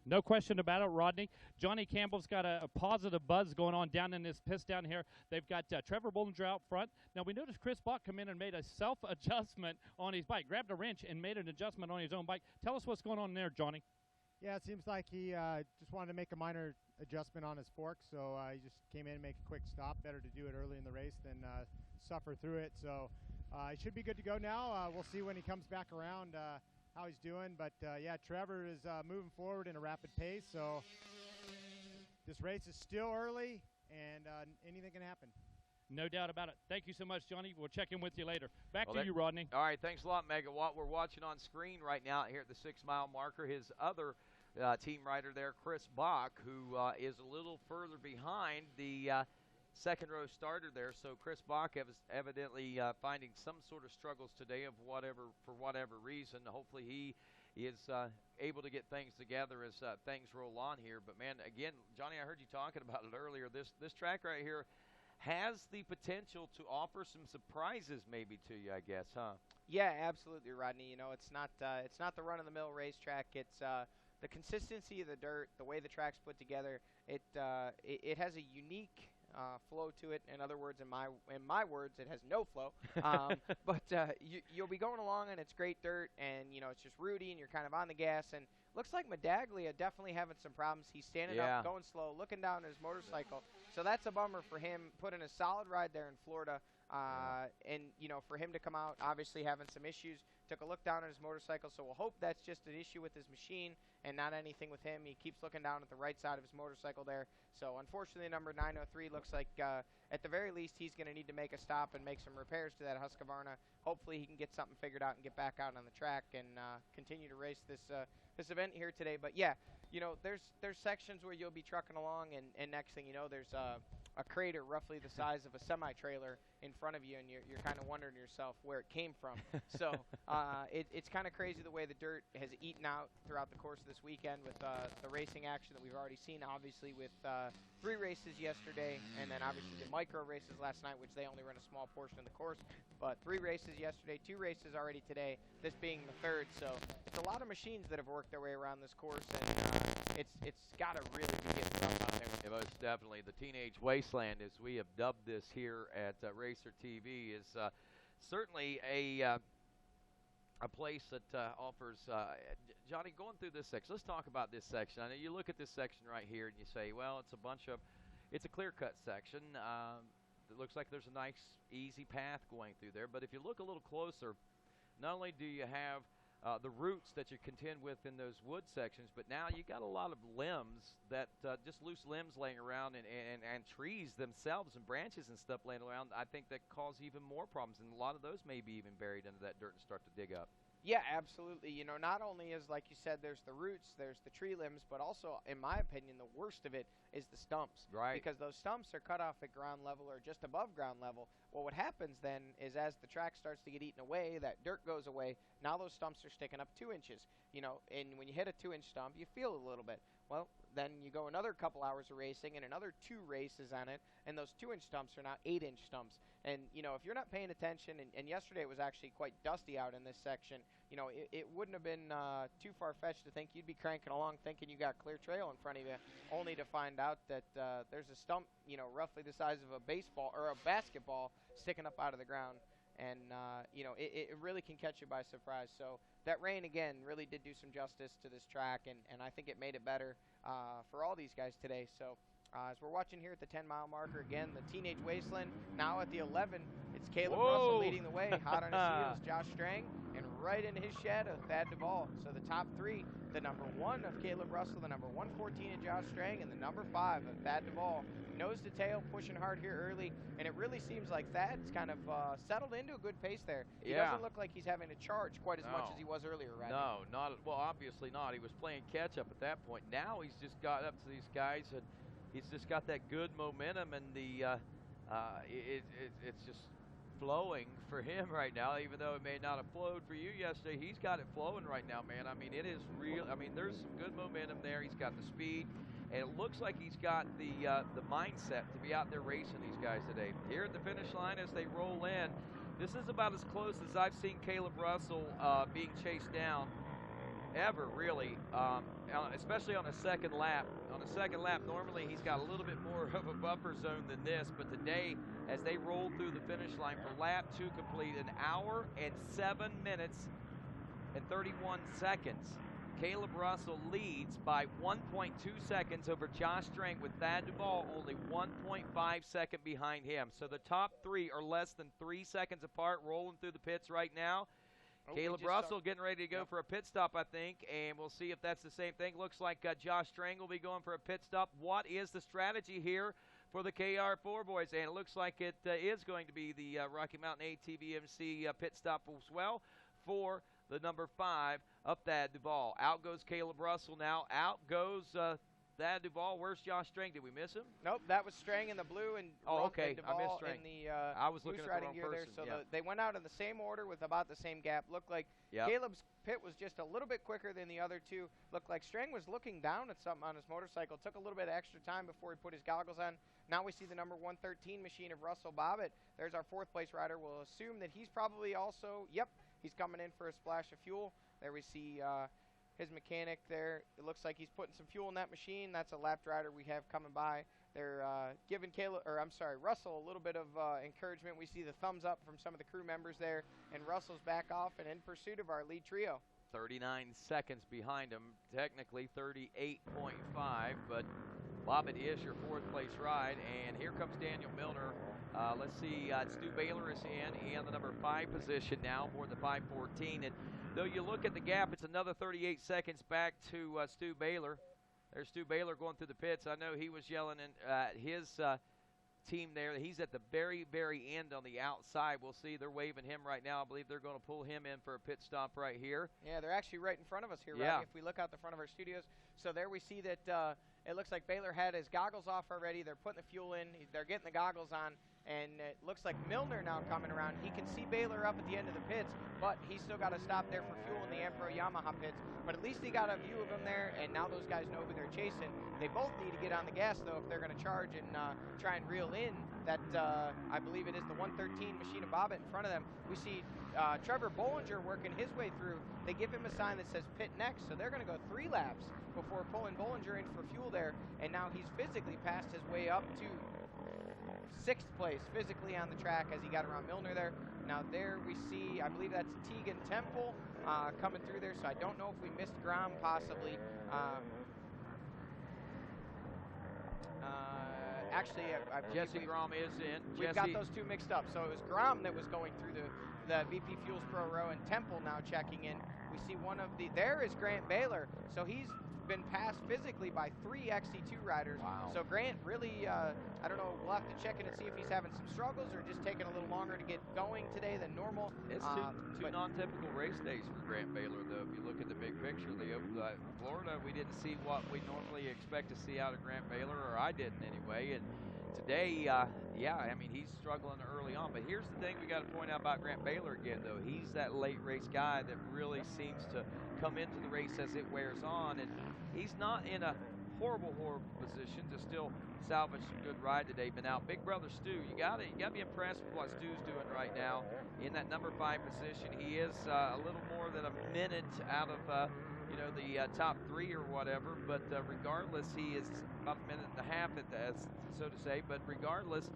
No question about it, Rodney. Johnny Campbell's got a positive buzz going on down in this pits down here. They've got Trevor Bollinger out front. Now, we noticed Chris Bach come in and made a self-adjustment on his bike, grabbed a wrench and made an adjustment on his own bike. Tell us what's going on there, Johnny. Yeah, it seems like he just wanted to make a minor adjustment on his fork, so he just came in and make a quick stop. Better to do it early in the race than suffer through it. So he should be good to go now. We'll see when he comes back around how he's doing, but yeah, Trevor is moving forward in a rapid pace, so this race is still early, and anything can happen. No doubt about it. Thank you so much, Johnny. We'll check in with you later. Back to you, Rodney. All right, thanks a lot, Megawatt. We're watching on screen right now here at the 6 mile marker his other team rider there, Chris Bach, who is a little further behind the second row starter there. So Chris Bach is evidently finding some sort of struggles today for whatever reason. Hopefully he is able to get things together as things roll on here. But man, again, Johnny, I heard you talking about it earlier. This track right here has the potential to offer some surprises maybe to you, I guess, huh? Yeah, absolutely, Rodney. It's not the run-of-the-mill racetrack. It's the consistency of the dirt, the way the track's put together. It has a unique flow to it. In other words, in my words, it has no flow. But you'll be going along, and it's great dirt, and it's just rooty, and you're kind of on the gas. And looks like Medaglia definitely having some problems. He's standing up, going slow, looking down at his motorcycle. So that's a bummer for him. Put in a solid ride there in Florida. And for him to come out, obviously having some issues, took a look down at his motorcycle, so we'll hope that's just an issue with his machine and not anything with him. He keeps looking down at the right side of his motorcycle there. So unfortunately, number 903 looks like at the very least he's going to need to make a stop and make some repairs to that Husqvarna. Hopefully he can get something figured out and get back out on the track and continue to race this event here today. But yeah, you know, there's sections where you'll be trucking along, and next thing you know, there's a crater roughly the size of a semi-trailer in front of you, and you're kind of wondering to yourself where it came from. So it's kind of crazy the way the dirt has eaten out throughout the course of this weekend with the racing action that we've already seen, obviously with 3 races yesterday, and then obviously the micro races last night, which they only run a small portion of the course. But 3 races yesterday, 2 races already today, this being the 3rd. So it's a lot of machines that have worked their way around this course, and it's got to really be getting rough out there. Yeah, most definitely. The Teenage Wasteland, as we have dubbed this here at RacerTV, is certainly a place that offers. Johnny, going through this section, let's talk about this section. I know you look at this section right here and you say, well, it's a clear-cut section. It looks like there's a nice, easy path going through there. But if you look a little closer, not only do you have the roots that you contend with in those wood sections, but now you got a lot of limbs that just loose limbs laying around, and trees themselves and branches and stuff laying around. I think that cause even more problems, and a lot of those may be even buried into that dirt and start to dig up. Yeah, absolutely. You know, not only is, like you said, there's the roots, there's the tree limbs, but also, in my opinion, the worst of it is the stumps. Right. Because those stumps are cut off at ground level or just above ground level. Well, what happens then is as the track starts to get eaten away, that dirt goes away. Now those stumps are sticking up 2 inches. You know, and when you hit a 2-inch stump, you feel a little bit. Well, then you go another couple hours of racing and another 2 races on it, and those 2-inch stumps are now 8-inch stumps. And, you know, if you're not paying attention, and yesterday it was actually quite dusty out in this section, you know, it wouldn't have been too far-fetched to think you'd be cranking along thinking you got clear trail in front of you, only to find out that there's a stump, you know, roughly the size of a baseball or a basketball sticking up out of the ground. And, you know, it really can catch you by surprise. So that rain, again, really did do some justice to this track, and I think it made it better for all these guys today. So as we're watching here at the 10-mile marker, again, the Teenage Wasteland, now at the 11, it's Caleb Russell leading the way. Hot on his heels, Josh Strang, and right in his shadow, Thad Duvall. So the top 3, the number 1 of Caleb Russell, the number 114 of Josh Strang, and the number 5 of Thad Duvall. Nose to tail, pushing hard here early, and it really seems like Thad's kind of settled into a good pace there. He doesn't look like he's having to charge quite as much as he was earlier, right? No, well, obviously not. He was playing catch-up at that point. Now he's just got up to these guys, and he's just got that good momentum, and it's just flowing for him right now, even though it may not have flowed for you yesterday. He's got it flowing right now, man. I mean, it is real. I mean, there's some good momentum there. He's got the speed, and it looks like he's got the mindset to be out there racing these guys today. Here at the finish line as they roll in, this is about as close as I've seen Caleb Russell being chased down ever, really, especially on a second lap. On a second lap, normally he's got a little bit more of a buffer zone than this, but today, as they roll through the finish line for lap 2 complete, 1 hour and 7 minutes and 31 seconds, Caleb Russell leads by 1.2 seconds over Josh Strang, with Thad Duvall only 1.5 seconds behind him. So the top 3 are less than 3 seconds apart, rolling through the pits right now. Caleb Russell getting ready to go for a pit stop, I think, and we'll see if that's the same thing. Looks like Josh Strang will be going for a pit stop. What is the strategy here for the KR4 boys? And it looks like it is going to be the Rocky Mountain ATVMC pit stop as well for the number 5 of Thad Duvall. Out goes Caleb Russell now. Out goes Thad Duvall. Where's Josh Strang? Did we miss him? Nope, that was Strang in the blue, and okay, Duvall I missed Strang. In the I was looking at the wrong gear person. there. So they went out in the same order with about the same gap. Looked like Caleb's pit was just a little bit quicker than the other 2. Looked like Strang was looking down at something on his motorcycle. Took a little bit of extra time before he put his goggles on. Now we see the number 113 machine of Russell Bobbitt. There's our 4th place rider. We'll assume that he's probably also, he's coming in for a splash of fuel. There we see his mechanic there. It looks like he's putting some fuel in that machine. That's a lapped rider we have coming by. They're giving Russell a little bit of encouragement. We see the thumbs up from some of the crew members there, and Russell's back off and in pursuit of our lead trio. 39 seconds behind him, technically 38.5, but Bobbitt is your 4th place ride, and here comes Daniel Milner. Let's see, Stu Baylor is in the number 5 position now for the 514, and though you look at the gap, it's another 38 seconds back to Stu Baylor. There's Stu Baylor going through the pits. I know he was yelling at his team there. He's at the very, very end on the outside. We'll see. They're waving him right now. I believe they're going to pull him in for a pit stop right here. Yeah, they're actually right in front of us here, yeah. Robbie, if we look out the front of our studios. So there we see that it looks like Baylor had his goggles off already. They're putting the fuel in. They're getting the goggles on. And it looks like Milner now coming around. He can see Baylor up at the end of the pits, but he's still got to stop there for fuel in the Ampro Yamaha pits. But at least he got a view of him there, and now those guys know who they're chasing. They both need to get on the gas, though, if they're going to charge and try and reel in that, I believe it is the 113 Machina Bobbit in front of them. We see Trevor Bollinger working his way through. They give him a sign that says pit next, so they're going to go 3 laps before pulling Bollinger in for fuel there. And now he's physically passed his way up to 6th place physically on the track as he got around Milner there. Now there we see, I believe that's Tegan Temple coming through there, so I don't know if we missed Grom possibly. Actually, Jesse Grom is in. We've got those two mixed up. So it was Grom that was going through the VP Fuels Pro Row, and Temple now checking in. We see one of the, there is Grant Baylor. So he's been passed physically by 3 XC2 riders. Wow. So Grant really, I don't know, we'll have to check in and see if he's having some struggles or just taking a little longer to get going today than normal. It's two non-typical race days for Grant Baylor, though. If you look at the big picture, Florida, we didn't see what we normally expect to see out of Grant Baylor, or I didn't anyway. And today, yeah, I mean, he's struggling early on. But here's the thing we got to point out about Grant Baylor again, though. He's that late race guy that really seems to come into the race as it wears on. And he's not in a horrible position to still salvage some good ride today. But now, big brother Stu, you gotta be impressed with what Stu's doing right now in that number 5 position. He is a little more than a minute out of you know, the top 3 or whatever. But regardless, he is about a minute and a half, so to say. But regardless,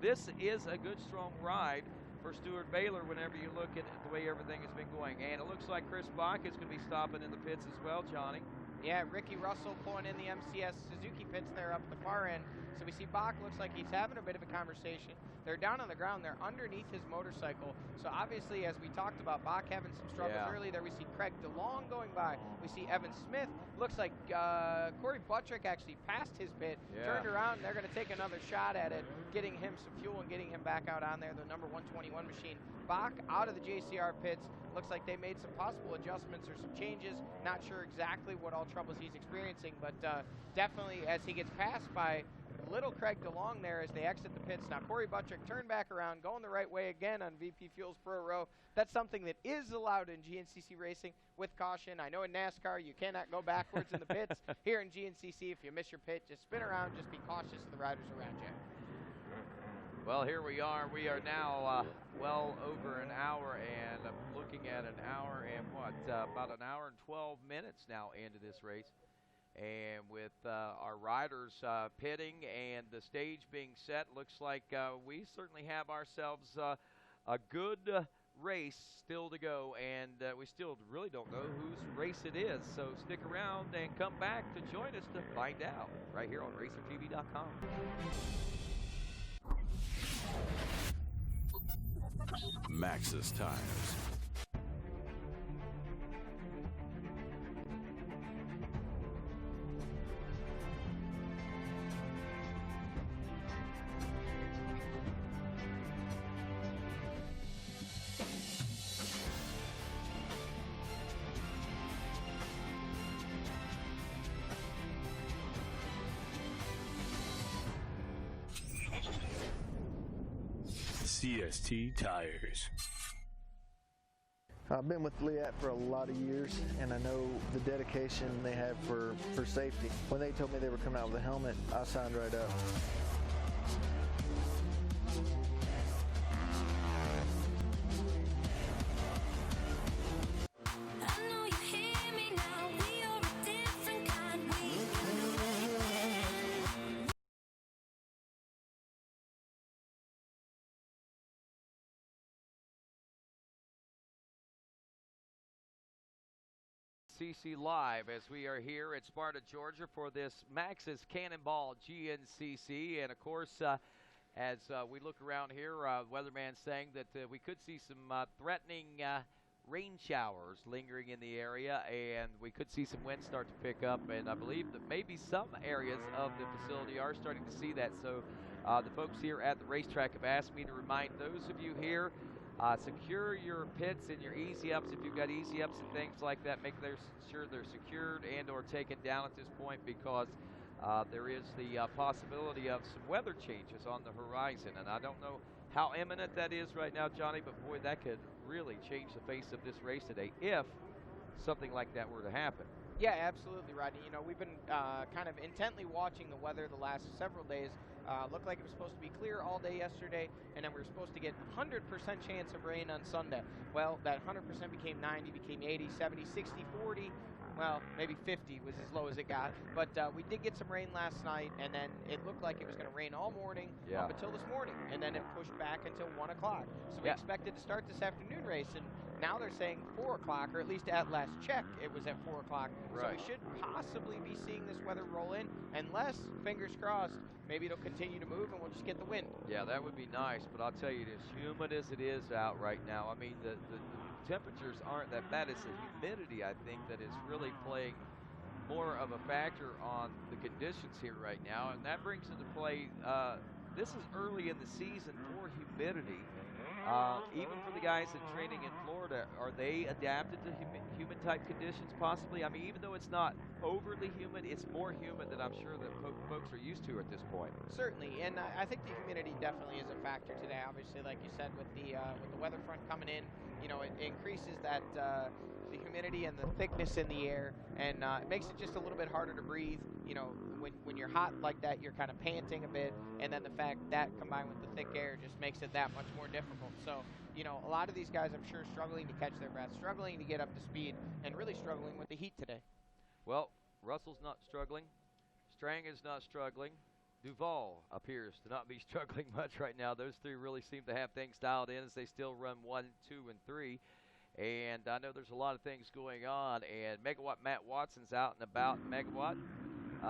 this is a good, strong ride for Stuart Baylor whenever you look at the way everything has been going. And it looks like Chris Bach is going to be stopping in the pits as well, Johnny. Yeah, Ricky Russell pulling in the MCS Suzuki pits there up at the far end. So we see Bach looks like he's having a bit of a conversation. They're down on the ground. They're underneath his motorcycle. So obviously, as we talked about, Bach having some struggles early there. We see Craig DeLong going by. We see Evan Smith. Looks like Corey Buttrick actually passed his pit, turned around, and they're going to take another shot at it, getting him some fuel and getting him back out on there, the number 121 machine. Bach out of the JCR pits. Looks like they made some possible adjustments or some changes. Not sure exactly what all troubles he's experiencing, but definitely as he gets passed by little Craig DeLong there as they exit the pits. Now Corey Buttrick turned back around, going the right way again on VP Fuels Pro Row. That's something that is allowed in GNCC racing with caution. I know in NASCAR you cannot go backwards in the pits. Here in GNCC, if you miss your pit, just spin around, just be cautious of the riders around you. Well, here we are. We are now well over an hour, and I'm looking at an hour and about an hour and 12 minutes now into this race. And with our riders pitting and the stage being set, looks like we certainly have ourselves a good race still to go, and we still really don't know whose race it is. So stick around and come back to join us to find out right here on RacerTV.com. Maxxis Tires. CST Tires. I've been with Liat for a lot of years, and I know the dedication they have for safety. When they told me they were coming out with a helmet, I signed right up. CC Live as we are here at Sparta, Georgia for this Maxxis Cannonball GNCC. And of course, as we look around here, weatherman saying that we could see some threatening rain showers lingering in the area, and we could see some wind start to pick up. And I believe that maybe some areas of the facility are starting to see that. So The folks here at the racetrack have asked me to remind those of you here, secure your pits and your easy ups. If you've got easy ups and things like that, make sure they're secured and or taken down at this point, because there is the possibility of some weather changes on the horizon. And I don't know how imminent that is right now, Johnny, but boy, that could really change the face of this race today if something like that were to happen. Yeah, absolutely, Rodney. You know, we've been kind of intently watching the weather the last several days. Looked like it was supposed to be clear all day yesterday, and then we were supposed to get 100% chance of rain on Sunday. Well, that 100% became 90, became 80, 70, 60, 40. Well, maybe 50 was as low as it got. But we did get some rain last night, and then it looked like it was going to rain all morning up until this morning, and then it pushed back until 1 o'clock. So we expected to start this afternoon race, and now they're saying 4 o'clock, or at least at last check, it was at 4 o'clock. Right. So we should possibly be seeing this weather roll in, unless, fingers crossed, maybe it'll continue to move and we'll just get the wind. Yeah, that would be nice, but I'll tell you, as humid as it is out right now, I mean, the temperatures aren't that bad. It's the humidity, I think, that is really playing more of a factor on the conditions here right now, and that brings into play, this is early in the season for humidity. Even for the guys that are training in Florida, are they adapted to humid type conditions possibly? I mean, even though it's not overly humid, it's more humid than I'm sure that folks are used to at this point. Certainly, and I think the humidity definitely is a factor today. Obviously, like you said, with the weather front coming in, you know, it increases that the humidity and the thickness in the air, and it makes it just a little bit harder to breathe. You know, when you're hot like that, you're kind of panting a bit, and then the fact that combined with the thick air just makes it that much more difficult. So, you know, a lot of these guys, I'm sure, struggling to catch their breath, struggling to get up to speed, and really struggling with the heat today. Well, Russell's not struggling. Strang is not struggling. Duval appears to not be struggling much right now. Those three really seem to have things dialed in as they still run 1, 2, and 3. And I know there's a lot of things going on. And Megawatt Matt Watson's out and about. Megawatt,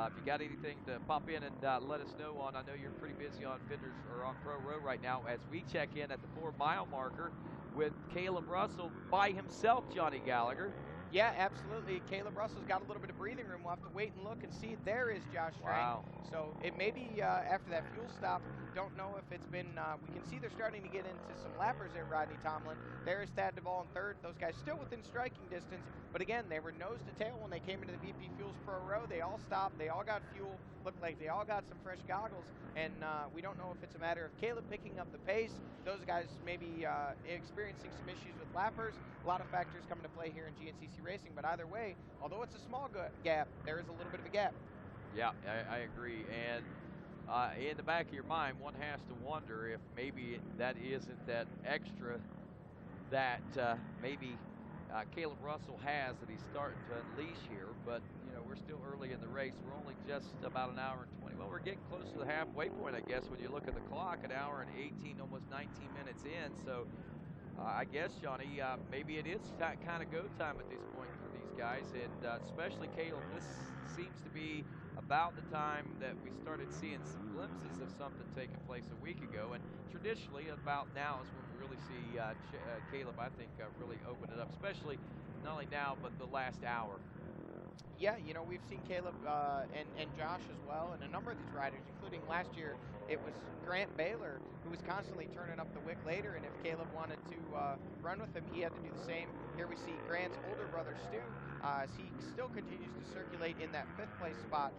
if you got anything to pop in and let us know on, I know you're pretty busy on Fenders or on Pro Row right now as we check in at the 4-mile marker with Caleb Russell by himself, Johnny Gallagher. Yeah, absolutely. Caleb Russell's got a little bit of breathing room. We'll have to wait and look and see. There is Josh Strang. Wow. So it may be after that fuel stop. Don't know if it's been, we can see they're starting to get into some lappers there, Rodney Tomlin. There is Thad Duvall in third. Those guys still within striking distance. But again, they were nose to tail when they came into the VP Fuels Pro Row. They all stopped. They all got fuel. Looked like they all got some fresh goggles. And we don't know if it's a matter of Caleb picking up the pace. Those guys may be experiencing some issues with lappers. A lot of factors come into play here in GNCC Racing. But either way, although it's a small gap, there is a little bit of a gap. Yeah, I agree. And in the back of your mind, one has to wonder if maybe that isn't that extra that maybe Caleb Russell has that he's starting to unleash here. But, you know, we're still early in the race. We're only just about an hour and 20. Well, we're getting close to the halfway point, I guess, when you look at the clock, an hour and 18, almost 19 minutes in. So I guess, Johnny, maybe it is kind of go time at this point for these guys, and especially Caleb. This seems to be about the time that we started seeing some glimpses of something taking place a week ago, and traditionally about now is when we really see Caleb, I think, really open it up, especially not only now but the last hour. Yeah, you know, we've seen Caleb and Josh as well, and a number of these riders, including last year, it was Grant Baylor who was constantly turning up the wick later, and if Caleb wanted to run with him, he had to do the same. Here we see Grant's older brother, Stu, as he still continues to circulate in that 5th place spot.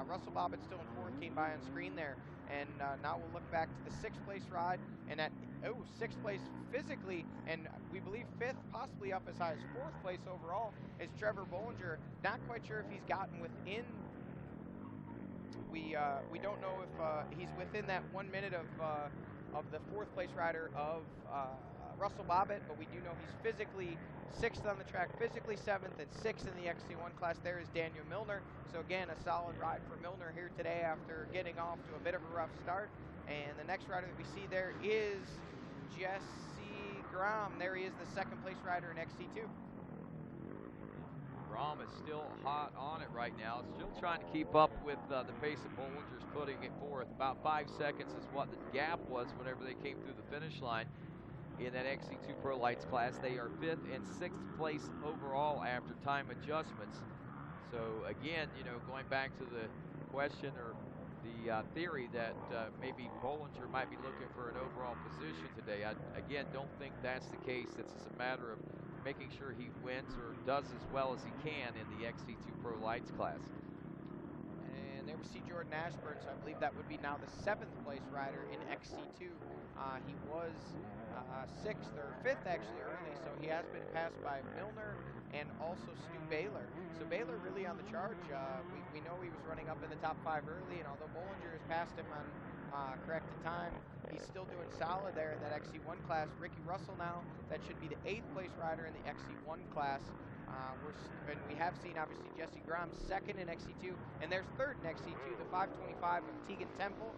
Russell Bobbitt still in 4th, came by on screen there, and now we'll look back to the 6th place ride, and that 6th place physically, and we believe 5th, possibly up as high as 4th place overall, is Trevor Bollinger. Not quite sure if he's gotten within. We don't know if he's within that 1 minute of the 4th place rider of Russell Bobbitt, but we do know he's physically 6th on the track, physically 7th, and 6th in the XC1 class. There is Daniel Milner. So again, a solid ride for Milner here today after getting off to a bit of a rough start. And the next rider that we see there is Jesse Grom. There he is, the 2nd place rider in XC2. Grom is still hot on it right now. Still trying to keep up with the pace of Bollinger's putting it forth. About 5 seconds is what the gap was whenever they came through the finish line in that XC2 Pro Lights class. They are 5th and 6th place overall after time adjustments. So again, you know, going back to the question or the theory that maybe Bollinger might be looking for an overall position today. I, again, don't think that's the case. It's just a matter of making sure he wins or does as well as he can in the XC2 Pro Lights class. And there we see Jordan Ashburn, so I believe that would be now the 7th place rider in XC2. He was 6th or 5th actually early, so he has been passed by Milner and also Stu Baylor. So Baylor really on the charge. We know he was running up in the top 5 early, and although Bollinger has passed him on corrected time, he's still doing solid there in that XC1 class. Ricky Russell now, that should be the 8th place rider in the XC1 class. And we have seen, obviously, Jesse Grom 2nd in XC2, and there's 3rd in XC2, the 525 of Tegan Temple.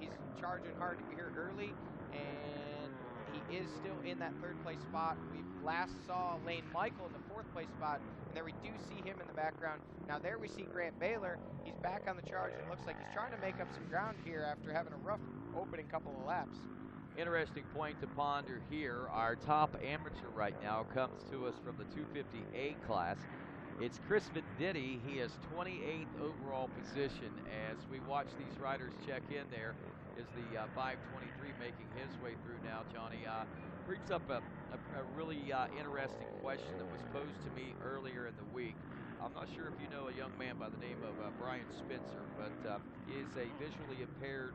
He's charging hard here early, and he is still in that 3rd place spot. We last saw Lane Michael in the 4th place spot, and there we do see him in the background. Now there we see Grant Baylor. He's back on the charge, and it looks like he's trying to make up some ground here after having a rough opening couple of laps. Interesting point to ponder here. Our top amateur right now comes to us from the 250A class. It's Chris Venditti. He has 28th overall position. As we watch these riders check in, there is the 523 making his way through now, Johnny. Brings up a really interesting question that was posed to me earlier in the week. I'm not sure if you know a young man by the name of Brian Spencer, but he is a visually impaired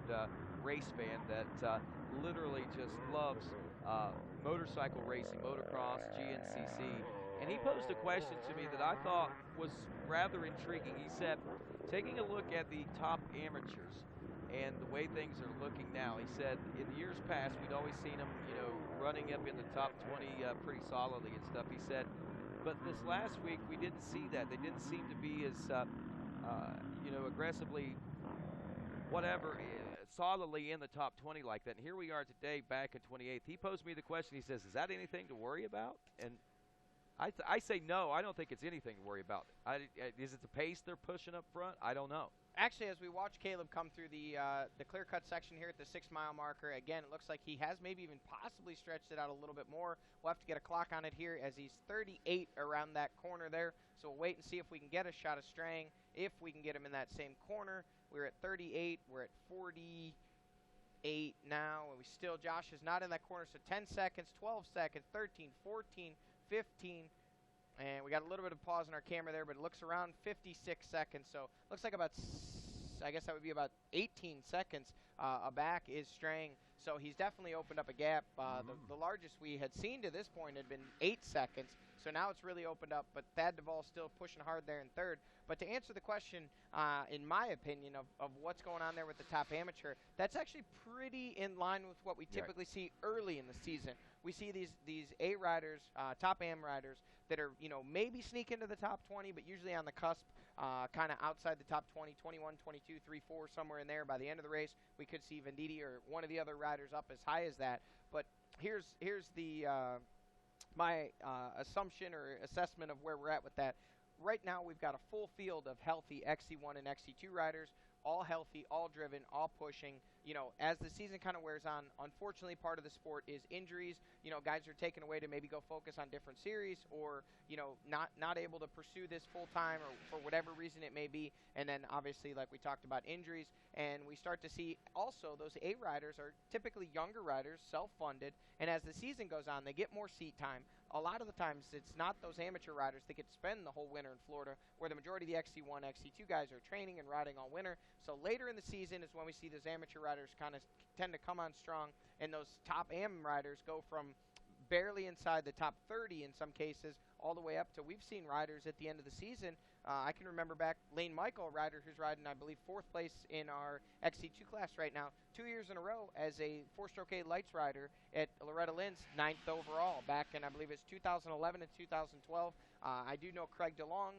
race fan that literally just loves motorcycle racing, motocross, GNCC. And he posed a question to me that I thought was rather intriguing. He said, taking a look at the top amateurs and the way things are looking now, he said in years past we'd always seen them, you know, running up in the top 20 pretty solidly and stuff. He said, but this last week we didn't see that. They didn't seem to be as, you know, aggressively, whatever, solidly in the top 20 like that. And here we are today back in 28th. He posed me the question. He says, is that anything to worry about? And I say no. I don't think it's anything to worry about. Is it the pace they're pushing up front? I don't know. Actually, as we watch Caleb come through the clear-cut section here at the 6-mile marker, again, it looks like he has maybe even possibly stretched it out a little bit more. We'll have to get a clock on it here as he's 38 around that corner there. So we'll wait and see if we can get a shot of Strang, if we can get him in that same corner. We're at 38. We're at 48 now. And we still, Josh is not in that corner. So 10 seconds, 12 seconds, 13, 14, 15. And we got a little bit of pause in our camera there, but it looks around 56 seconds. So looks like about, I guess that would be about 18 seconds back is Strang. So he's definitely opened up a gap. The largest we had seen to this point had been 8 seconds. So now it's really opened up, but Thad Duvall still pushing hard there in 3rd. But to answer the question, in my opinion, of what's going on there with the top amateur, that's actually pretty in line with what we typically see early in the season. We see these A riders, top AM riders, that are, you know, maybe sneak into the top 20, but usually on the cusp, kind of outside the top 20, 21, 22, 3, 4, somewhere in there. By the end of the race, we could see Venditti or one of the other riders up as high as that. But here's the my assumption or assessment of where we're at with that. Right now, we've got a full field of healthy XC1 and XC2 riders, all healthy, all driven, all pushing. You know, as the season kind of wears on, unfortunately, part of the sport is injuries. You know, guys are taken away to maybe go focus on different series, or, you know, not able to pursue this full time, or for whatever reason it may be. And then obviously, like we talked about, injuries. And we start to see also those A riders are typically younger riders, self-funded. And as the season goes on, they get more seat time. A lot of the times, it's not those amateur riders that get to spend the whole winter in Florida, where the majority of the XC1, XC2 guys are training and riding all winter. So later in the season is when we see those amateur riders kind of tend to come on strong, and those top AM riders go from barely inside the top 30 in some cases, all the way up to, we've seen riders at the end of the season. I can remember back Lane Michael, a rider who's riding, I believe, 4th place in our XC2 class right now, 2 years in a row as a 4-stroke A lights rider at Loretta Lynn's, 9th overall back in, I believe it's 2011 and 2012. I do know Craig DeLong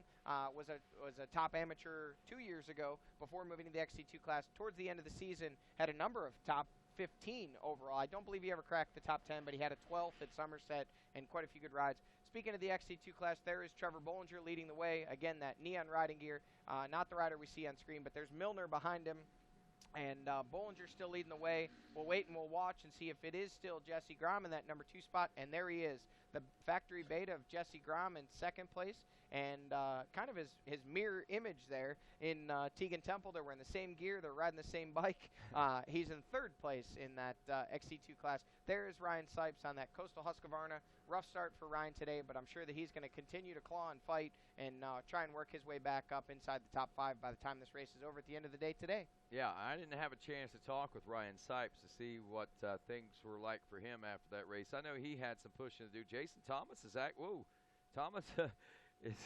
was a top amateur 2 years ago before moving to the XC2 class. Towards the end of the season, had a number of top 15 overall. I don't believe he ever cracked the top 10, but he had a 12th at Somerset and quite a few good rides. Speaking of the XC2 class, there is Trevor Bollinger leading the way. Again, that neon riding gear, not the rider we see on screen, but there's Milner behind him. And Bollinger still leading the way. We'll wait and we'll watch and see if it is still Jesse Grom in that number 2 spot. And there he is, the factory beta of Jesse Grom in 2nd place. and kind of his mirror image there in Tegan Temple. They're wearing the same gear. They're riding the same bike. He's in 3rd place in that XC2 class. There is Ryan Sipes on that Coastal Husqvarna. Rough start for Ryan today, but I'm sure that he's going to continue to claw and fight and try and work his way back up inside the top 5 by the time this race is over at the end of the day today. Yeah, I didn't have a chance to talk with Ryan Sipes to see what things were like for him after that race. I know he had some pushing to do. Jason Thomas is Thomas is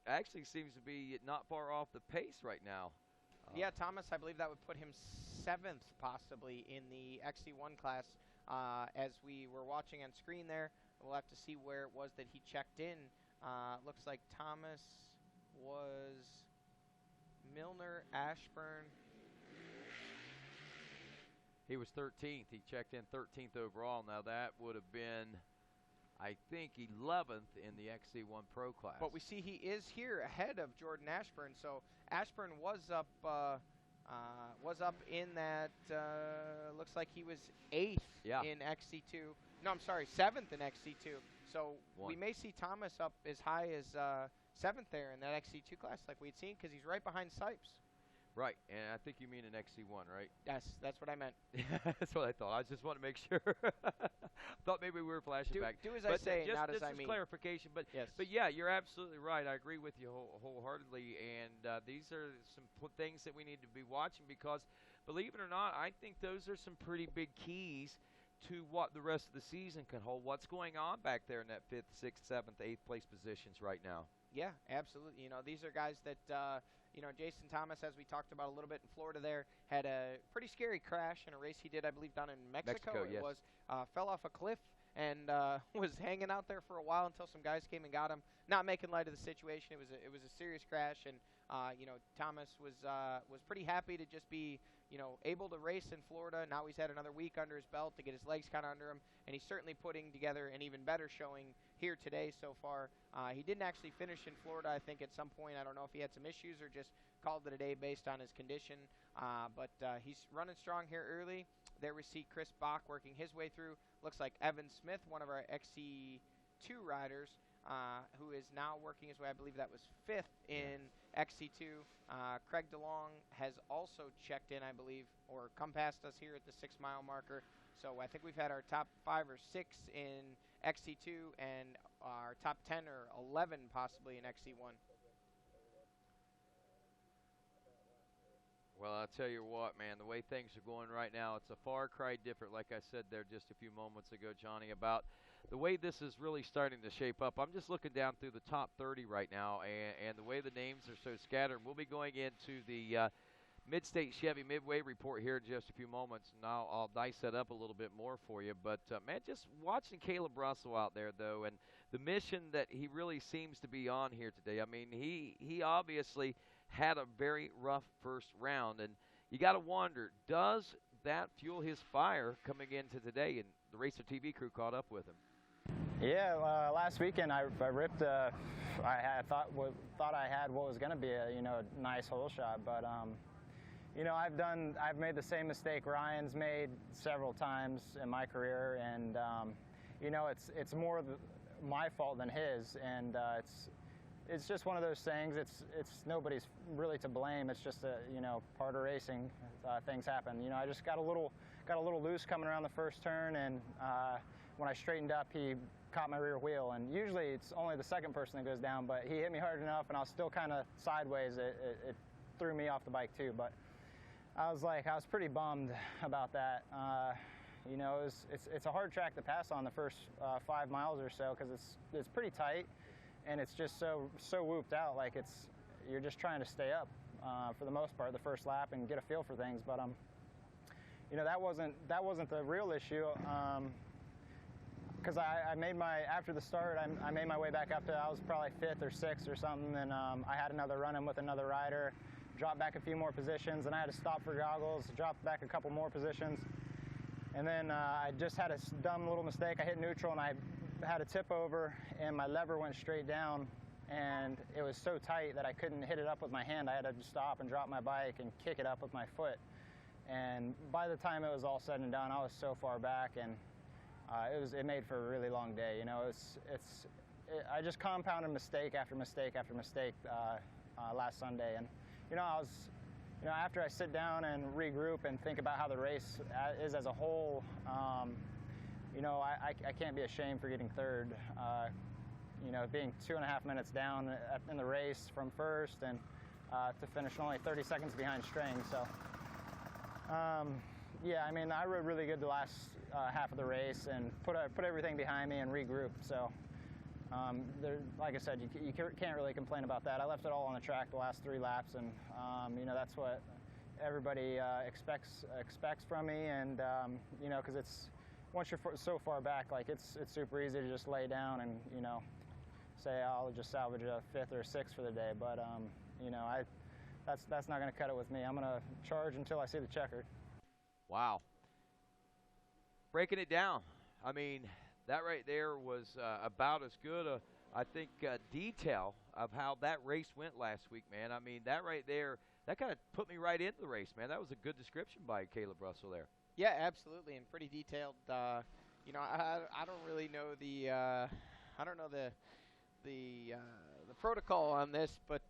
actually seems to be not far off the pace right now. Yeah, Thomas, I believe that would put him 7th possibly in the XC1 class. As we were watching on screen there, we'll have to see where it was that he checked in. Looks like Thomas was Milner, Ashburn. He was 13th. He checked in 13th overall. Now that would have been, I think, 11th in the XC1 Pro class. But we see he is here ahead of Jordan Ashburn. So Ashburn was up in that. Looks like he was 8th in XC2. No, I'm sorry, 7th in XC2. So we may see Thomas up as high as 7th there in that XC2 class, like we'd seen, because he's right behind Sipes. Right, and I think you mean an XC1, right? Yes, that's what I meant. That's what I thought. I just want to make sure. Thought maybe we were flashing back. Do as I say, not as I mean. Just clarification, but yes. But yeah, you're absolutely right. I agree with you wholeheartedly, and these are some things that we need to be watching because, believe it or not, I think those are some pretty big keys to what the rest of the season can hold. What's going on back there in that 5th, 6th, 7th, 8th place positions right now? Yeah, absolutely. You know, these are guys that, you know, Jason Thomas, as we talked about a little bit in Florida there, had a pretty scary crash in a race he did, I believe, down in Mexico. Yes. It was, fell off a cliff and was hanging out there for a while until some guys came and got him. Not making light of the situation. It was a serious crash, and you know, Thomas was pretty happy to just be, you know, able to race in Florida. Now he's had another week under his belt to get his legs kind of under him, and he's certainly putting together an even better showing here today so far. He didn't actually finish in Florida, I think, at some point. I don't know if he had some issues or just called it a day based on his condition, but he's running strong here early. There we see Chris Bach working his way through. Looks like Evan Smith, one of our XC2 riders, who is now working his way. I believe that was 5th in XC2. Craig DeLong has also checked in, I believe, or come past us here at the 6-mile marker. So I think we've had our top 5 or 6 in XC2 and our top 10 or 11 possibly in XC1. Well, I'll tell you what, man, the way things are going right now, it's a far cry different, like I said there just a few moments ago, Johnny, about the way this is really starting to shape up. I'm just looking down through the top 30 right now, and the way the names are so scattered. We'll be going into the Mid-State Chevy Midway report here in just a few moments, and I'll dice that up a little bit more for you. But, man, just watching Caleb Russell out there, though, and the mission that he really seems to be on here today. I mean, he obviously had a very rough first round, and you got to wonder, does that fuel his fire coming into today? And the RacerTV crew caught up with him. Yeah, last weekend I ripped. I thought I had what was going to be a nice hole shot, but you know, I've made the same mistake Ryan's made several times in my career, and you know, it's more my fault than his, and it's just one of those things. It's nobody's really to blame. It's just part of racing. Things happen. You know, I just got a little loose coming around the first turn, and when I straightened up, he caught my rear wheel. And usually it's only the second person that goes down, but he hit me hard enough, and I was still kind of sideways. It threw me off the bike too. But I was pretty bummed about that. You know, it's a hard track to pass on the first 5 miles or so because it's pretty tight. And it's just so whooped out, like you're just trying to stay up for the most part the first lap and get a feel for things. But you know, that wasn't the real issue, because I made after the start I made my way back up to, I was probably 5th or 6th or something, and I had another run-in with another rider, dropped back a few more positions, and I had to stop for goggles, dropped back a couple more positions, and then I just had a dumb little mistake. I hit neutral and I had a tip over, and my lever went straight down, and it was so tight that I couldn't hit it up with my hand. I had to stop and drop my bike and kick it up with my foot. And by the time it was all said and done, I was so far back, and it made for a really long day. You know, I just compounded mistake after mistake after mistake last Sunday, and after I sit down and regroup and think about how the race is as a whole, I can't be ashamed for getting third. Being 2.5 minutes down in the race from first and to finish only 30 seconds behind Strang. So, I rode really good the last half of the race and put everything behind me and regroup. So, like I said, you can't really complain about that. I left it all on the track the last 3 laps, and that's what everybody expects from me. And because it's once you're so far back, like it's super easy to just lay down and say I'll just salvage a 5th or 6th for the day. But that's not going to cut it with me. I'm going to charge until I see the checkered. Wow. Breaking it down. I mean, that right there was about as good a, I think, detail of how that race went last week, man. I mean, that right there, that kind of put me right into the race, man. That was a good description by Caleb Russell there. Yeah, absolutely, and pretty detailed. I don't really know the protocol on this, but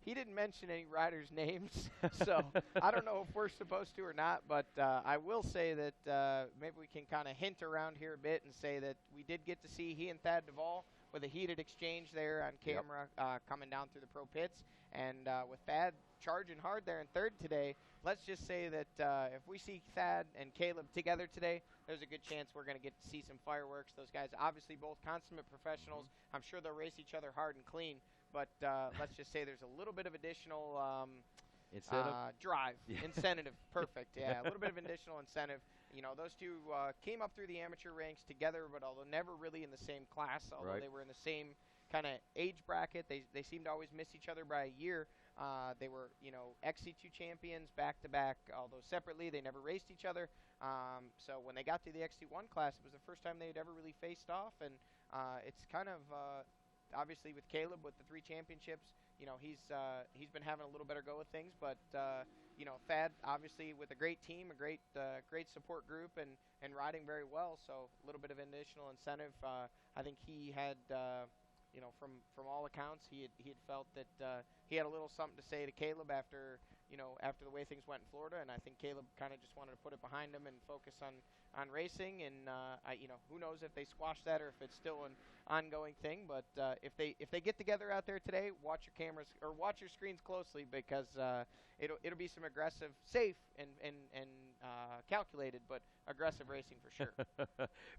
he didn't mention any riders' names, so I don't know if we're supposed to or not. But I will say that maybe we can kind of hint around here a bit and say that we did get to see he and Thad Duvall with a heated exchange there on camera coming down through the pro pits, and with Thad charging hard there in third today. Let's just say that if we see Thad and Caleb together today, there's a good chance we're going to get to see some fireworks. Those guys, obviously both consummate professionals. I'm sure they'll race each other hard and clean, but let's just say there's a little bit of additional drive. Incentive. Perfect. Yeah, a little bit of additional incentive. Those two came up through the amateur ranks together, but although never really in the same class, although they were in the same kind of age bracket, they seemed to always miss each other by a year. They were, XC2 champions back-to-back, although separately they never raced each other. So when they got to the XC1 class, it was the first time they had ever really faced off, and it's kind of obviously with Caleb with the 3 championships, he's been having a little better go with things, but Thad obviously with a great team, a great support group, and riding very well. So a little bit of additional incentive. I think he had. From all accounts, he had felt that he had a little something to say to Caleb after the way things went in Florida, and I think Caleb kind of just wanted to put it behind him and focus on racing. And who knows if they squash that or if it's still an ongoing thing. But if they get together out there today, watch your cameras or watch your screens closely, because it'll be some aggressive, safe and calculated, but aggressive racing for sure.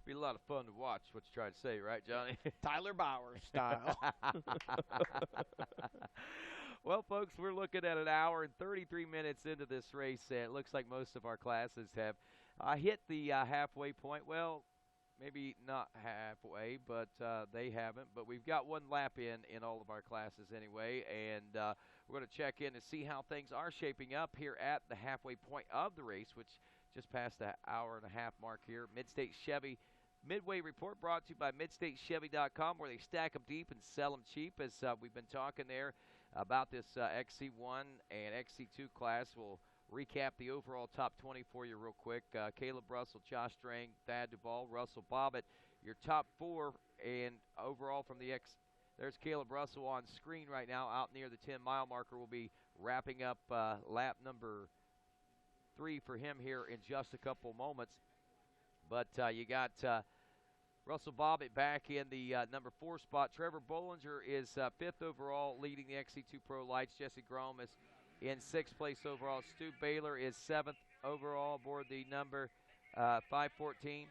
Be a lot of fun to watch. What you trying to say, right, Johnny? Tyler Bauer style. Well, folks, we're looking at an hour and 33 minutes into this race, and it looks like most of our classes have hit the halfway point. Well, maybe not halfway, but they haven't. But we've got 1 lap in all of our classes anyway, and we're going to check in to see how things are shaping up here at the halfway point of the race, which just passed the hour-and-a-half mark here. Midstate Chevy Midway Report brought to you by MidstateChevy.com, where they stack them deep and sell them cheap, as we've been talking there about this XC1 and XC2 class. We'll recap the overall top 20 for you real quick. Caleb Russell, Josh Strang, Thad Duvall, Russell Bobbitt, your top 4, and overall from the there's Caleb Russell on screen right now out near the 10-mile marker. We'll be wrapping up lap number 3 for him here in just a couple moments. But you got Russell Bobbitt back in the number 4 spot. Trevor Bollinger is 5th overall, leading the XC2 Pro Lights. Jesse Grom is in 6th place overall. Stu Baylor is 7th overall aboard the number 514.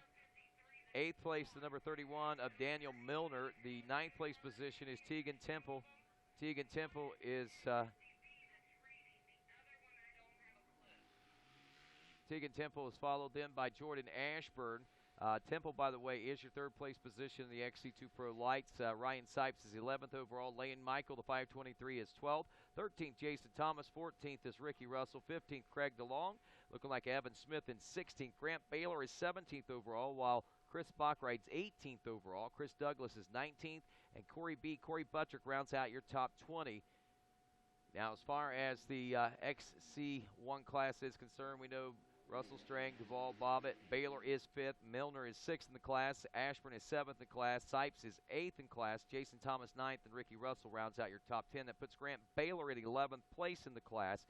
8th place, the number 31 of Daniel Milner. The 9th place position is Tegan Temple. Tegan Temple is followed then by Jordan Ashburn. Temple, by the way, is your 3rd place position in the XC2 Pro Lights. Ryan Sipes is 11th overall. Lane Michael, the 523, is 12th. 13th, Jason Thomas. 14th is Ricky Russell. 15th, Craig DeLong. Looking like Evan Smith in 16th. Grant Baylor is 17th overall, while Chris Bach rides 18th overall. Chris Douglas is 19th. And Corey Buttrick rounds out your top 20. Now, as far as the XC1 class is concerned, we know Russell Strang, Duvall, Bobbitt. Baylor is 5th. Milner is 6th in the class. Ashburn is 7th in class. Sipes is 8th in class. Jason Thomas 9th, and Ricky Russell rounds out your top 10. That puts Grant Baylor at 11th place in the class,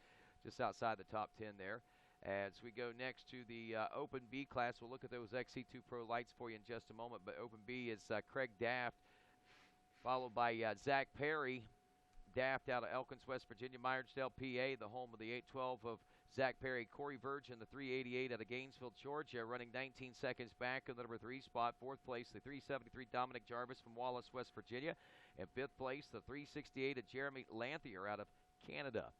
just outside the top 10 there. As we go next to the Open B class, we'll look at those XC2 Pro lights for you in just a moment. But Open B is Craig Daft, followed by Zach Perry. Daft out of Elkins, West Virginia. Meyersdale, PA, the home of the 812 of Zach Perry. Corey Virgin, the 388 out of Gainesville, Georgia, running 19 seconds back in the number 3 spot. 4th place, the 373 Dominic Jarvis from Wallace, West Virginia. And 5th place, the 368 of Jeremy Lanthier out of Canada.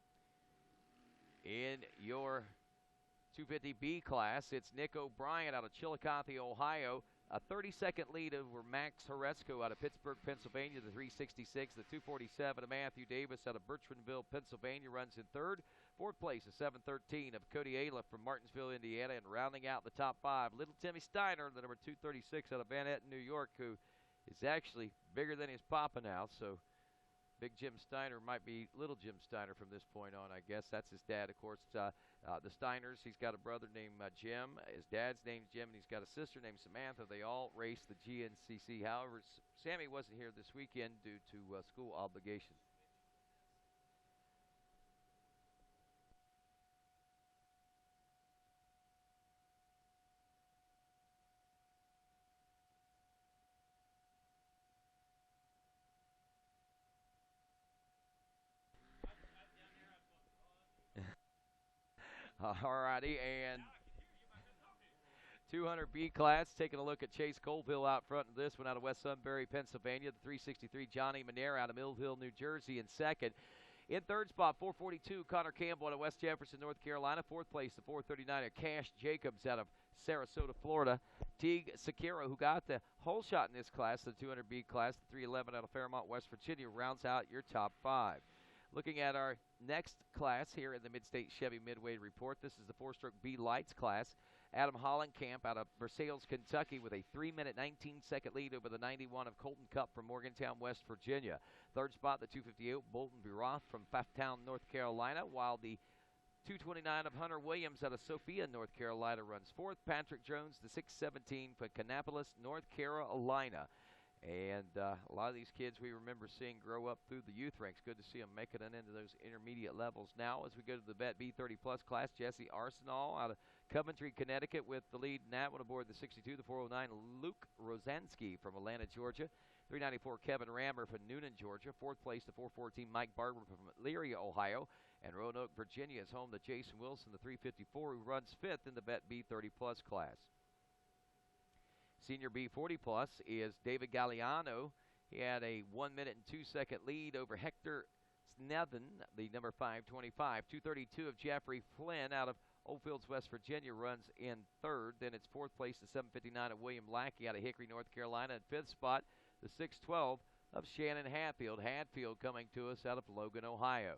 In your 250B class, it's Nick O'Brien out of Chillicothe, Ohio. A 30-second lead over Max Horesco out of Pittsburgh, Pennsylvania, the 366. The 247 of Matthew Davis out of Bertrandville, Pennsylvania, runs in 3rd. 4th place, the 713 of Cody Ayla from Martinsville, Indiana. And rounding out the top 5, Little Timmy Steiner, the number 236 out of Van Etten, New York, who is actually bigger than his papa now. So Big Jim Steiner might be Little Jim Steiner from this point on, I guess. That's his dad, of course. The Steiners, he's got a brother named Jim. His dad's name's Jim, and he's got a sister named Samantha. They all race the GNCC. However, Sammy wasn't here this weekend due to school obligations. All righty, and 200B class, taking a look at Chase Colville out front in this one out of West Sunbury, Pennsylvania. The 363 Johnny Manera out of Millville, New Jersey in 2nd. In 3rd spot, 442 Connor Campbell out of West Jefferson, North Carolina. 4th place, the 439 of Cash Jacobs out of Sarasota, Florida. Teague Sakira, who got the whole shot in this class, the 200B class, the 311 out of Fairmont, West Virginia, rounds out your top 5. Looking at our next class here in the Mid-State Chevy Midway Report, this is the 4-stroke B Lights class. Adam Hollenkamp out of Versailles, Kentucky, with a 3-minute, 19-second lead over the 91 of Colton Cup from Morgantown, West Virginia. 3rd spot, the 258 Bolton Buroth from Pfafftown, North Carolina, while the 229 of Hunter Williams out of Sophia, North Carolina, runs 4th. Patrick Jones, the 617 from Kannapolis, North Carolina. And a lot of these kids we remember seeing grow up through the youth ranks. Good to see them making it into those intermediate levels. Now, as we go to the Bet B30 Plus class, Jesse Arsenal out of Coventry, Connecticut, with the lead in that one aboard the 62, the 409, Luke Rosansky from Atlanta, Georgia. 394, Kevin Rammer from Noonan, Georgia. 4th place, the 414, Mike Barber from Elyria, Ohio. And Roanoke, Virginia is home to Jason Wilson, the 354, who runs 5th in the Bet B30 Plus class. Senior B40 Plus is David Galliano. He had a 1-minute and 2-second lead over Hector Snethen, the number 525. 232 of Jeffrey Flynn out of Old Fields, West Virginia, runs in 3rd. Then it's 4th place, the 759 of William Lackey out of Hickory, North Carolina. And 5th spot, the 612 of Shannon Hatfield. Hatfield coming to us out of Logan, Ohio.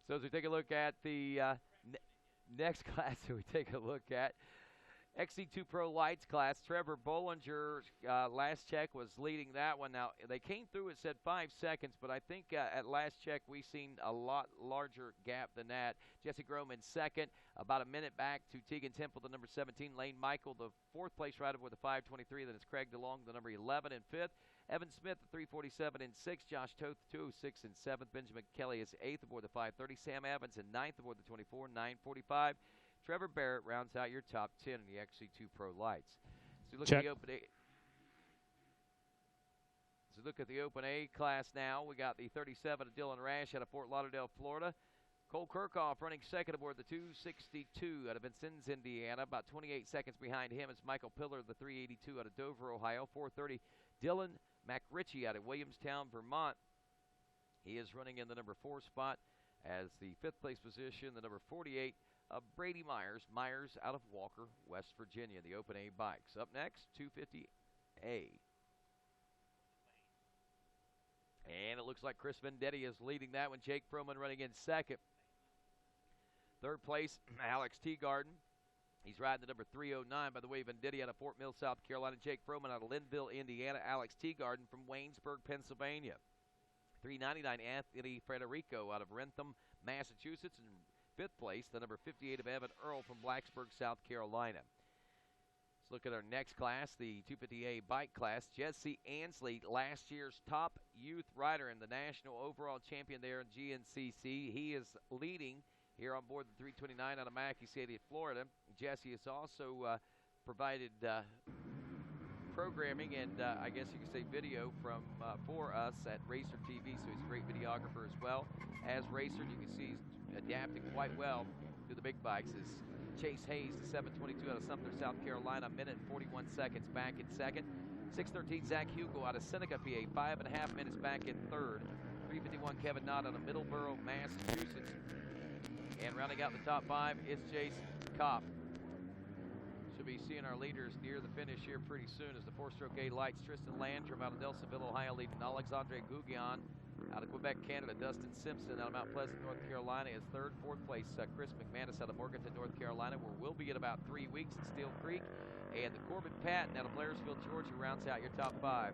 So as we take a look at the next class that we take a look at, XC2 Pro Lights class, Trevor Bollinger, last check, was leading that one. Now, they came through, it said 5 seconds, but I think at last check we've seen a lot larger gap than that. Jesse Grome in 2nd, about a minute back to Tegan Temple, the number 17. Lane Michael, the 4th place rider with the 523. Then it's Craig DeLong, the number 11, in 5th. Evan Smith, the 347, in 6th. Josh Toth, 206, in 7th. Benjamin Kelly is 8th aboard the 530. Sam Evans in 9th aboard the 24, 945. Trevor Barrett rounds out your top 10 in the XC2 Pro Lights. So look at the Open A. So look at the Open A class now. We got the 37 of Dylan Rash out of Fort Lauderdale, Florida. Cole Kirkhoff running 2nd aboard the 262 out of Vincennes, Indiana. About 28 seconds behind him is Michael Pillar, the 382 out of Dover, Ohio. 430, Dylan McRitchie out of Williamstown, Vermont. He is running in the number 4 spot as the 5th place position, the number 48 of Brady Myers out of Walker, West Virginia, the Open A bikes. Up next, 250A. And it looks like Chris Venditti is leading that one. Jake Froman running in second. Third place, Alex Teagarden. He's riding the number 309. By the way, Venditti out of Fort Mill, South Carolina. Jake Froman out of Linville, Indiana. Alex Teagarden from Waynesburg, Pennsylvania. 399, Anthony Frederico out of Rentham, Massachusetts. And fifth place, the number 58 of Evan Earl from Blacksburg, South Carolina. Let's look at our next class, the 250A bike class. Jesse Ansley, last year's top youth rider and the national overall champion there in GNCC. He is leading here on board the 329 out of Mackey City, Florida. Jesse has also provided programming and I guess you could say video for us at RacerTV, so he's a great videographer as well. As Racer, you can see he's adapting quite well to the big bikes. Is Chase Hayes, the 722 out of Sumter, South Carolina, a minute and 41 seconds back in second. 613 Zach Hugo out of Seneca, PA, 5.5 minutes back in third. 351 Kevin Knott out of Middleborough, Massachusetts. And rounding out the top 5 is Jason Kopp. Should be seeing our leaders near the finish here pretty soon as the 4-stroke A lights. Tristan Landrum out of Nelsonville, Ohio, leading Alexandre Gouguian out of Quebec, Canada. Dustin Simpson out of Mount Pleasant, North Carolina is third. Fourth place, Chris McManus out of Morganton, North Carolina, where we'll be in about 3 weeks at Steel Creek. And the Corbin Patton out of Blairsville, Georgia, rounds out your top 5.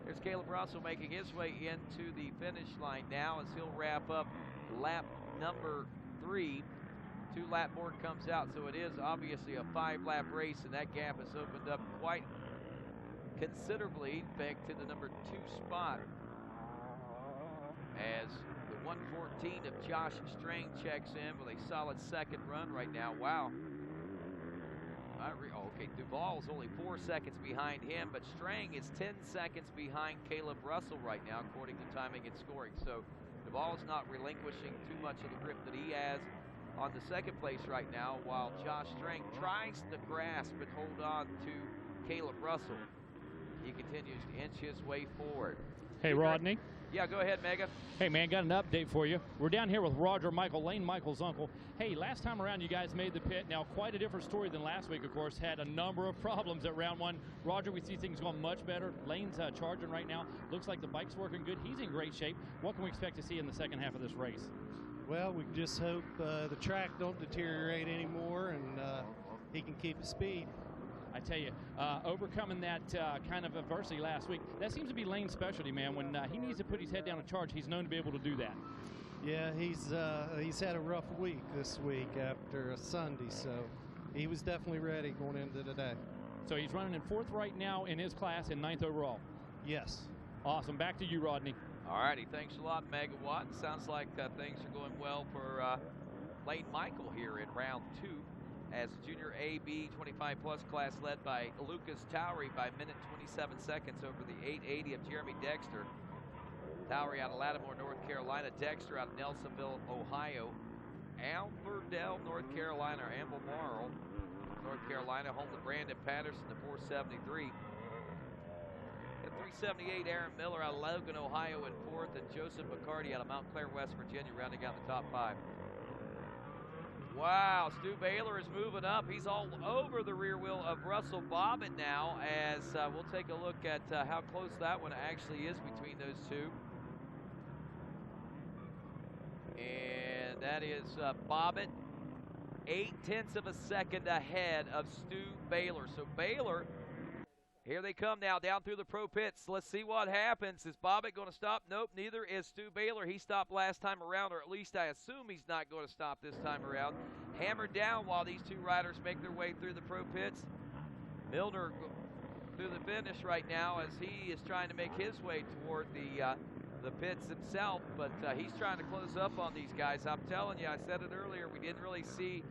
There's Caleb Russell making his way into the finish line now as he'll wrap up lap number 3. 2-lap board comes out, so it is obviously a 5-lap race, and that gap has opened up quite considerably back to the number 2 spot as the 114 of Josh Strang checks in with a solid second run right now. Wow. Okay, Duvall's only 4 seconds behind him, but Strang is 10 seconds behind Caleb Russell right now, according to timing and scoring. So Duvall's not relinquishing too much of the grip that he has on the second place right now, while Josh Strang tries to grasp and hold on to Caleb Russell. He continues to inch his way forward. Hey, Rodney. Yeah, go ahead, Mega. Hey, man, got an update for you. We're down here with Roger Michael, Lane Michael's uncle. Hey, last time around you guys made the pit. Now, quite a different story than last week, of course. Had a number of problems at round 1. Roger, we see things going much better. Lane's charging right now. Looks like the bike's working good. He's in great shape. What can we expect to see in the second half of this race? Well, we just hope the track don't deteriorate anymore and he can keep the speed. I tell you, overcoming that kind of adversity last week, that seems to be Lane's specialty, man. When he needs to put his head down and charge, he's known to be able to do that. Yeah, he's had a rough week this week after a Sunday, so he was definitely ready going into today. So he's running in 4th right now in his class and 9th overall? Yes. Awesome. Back to you, Rodney. All righty, thanks a lot, Megawatt. Sounds like things are going well for Lane Michael here in round 2 as Junior AB 25-plus class led by Lucas Towery by a minute 27 seconds over the 880 of Jeremy Dexter. Towery out of Lattimore, North Carolina. Dexter out of Nelsonville, Ohio. Alverdale, North Carolina, or Albemarle, North Carolina, home to Brandon Patterson, the 473. At 378, Aaron Miller out of Logan, Ohio in 4th, and Joseph McCarty out of Mount Clair, West Virginia, rounding out the top 5. Wow, Stu Baylor is moving up. He's all over the rear wheel of Russell Bobbitt now, as we'll take a look at how close that one actually is between those two. And that is Bobbitt 0.8 of a second ahead of Stu Baylor. So Baylor, here they come now down through the pro pits. Let's see what happens. Is Bobbitt going to stop? Nope, neither is Stu Baylor. He stopped last time around, or at least I assume he's not going to stop this time around. Hammered down while these two riders make their way through the pro pits. Milner through the finish right now as he is trying to make his way toward the pits himself, but he's trying to close up on these guys. I'm telling you, I said it earlier, we didn't really see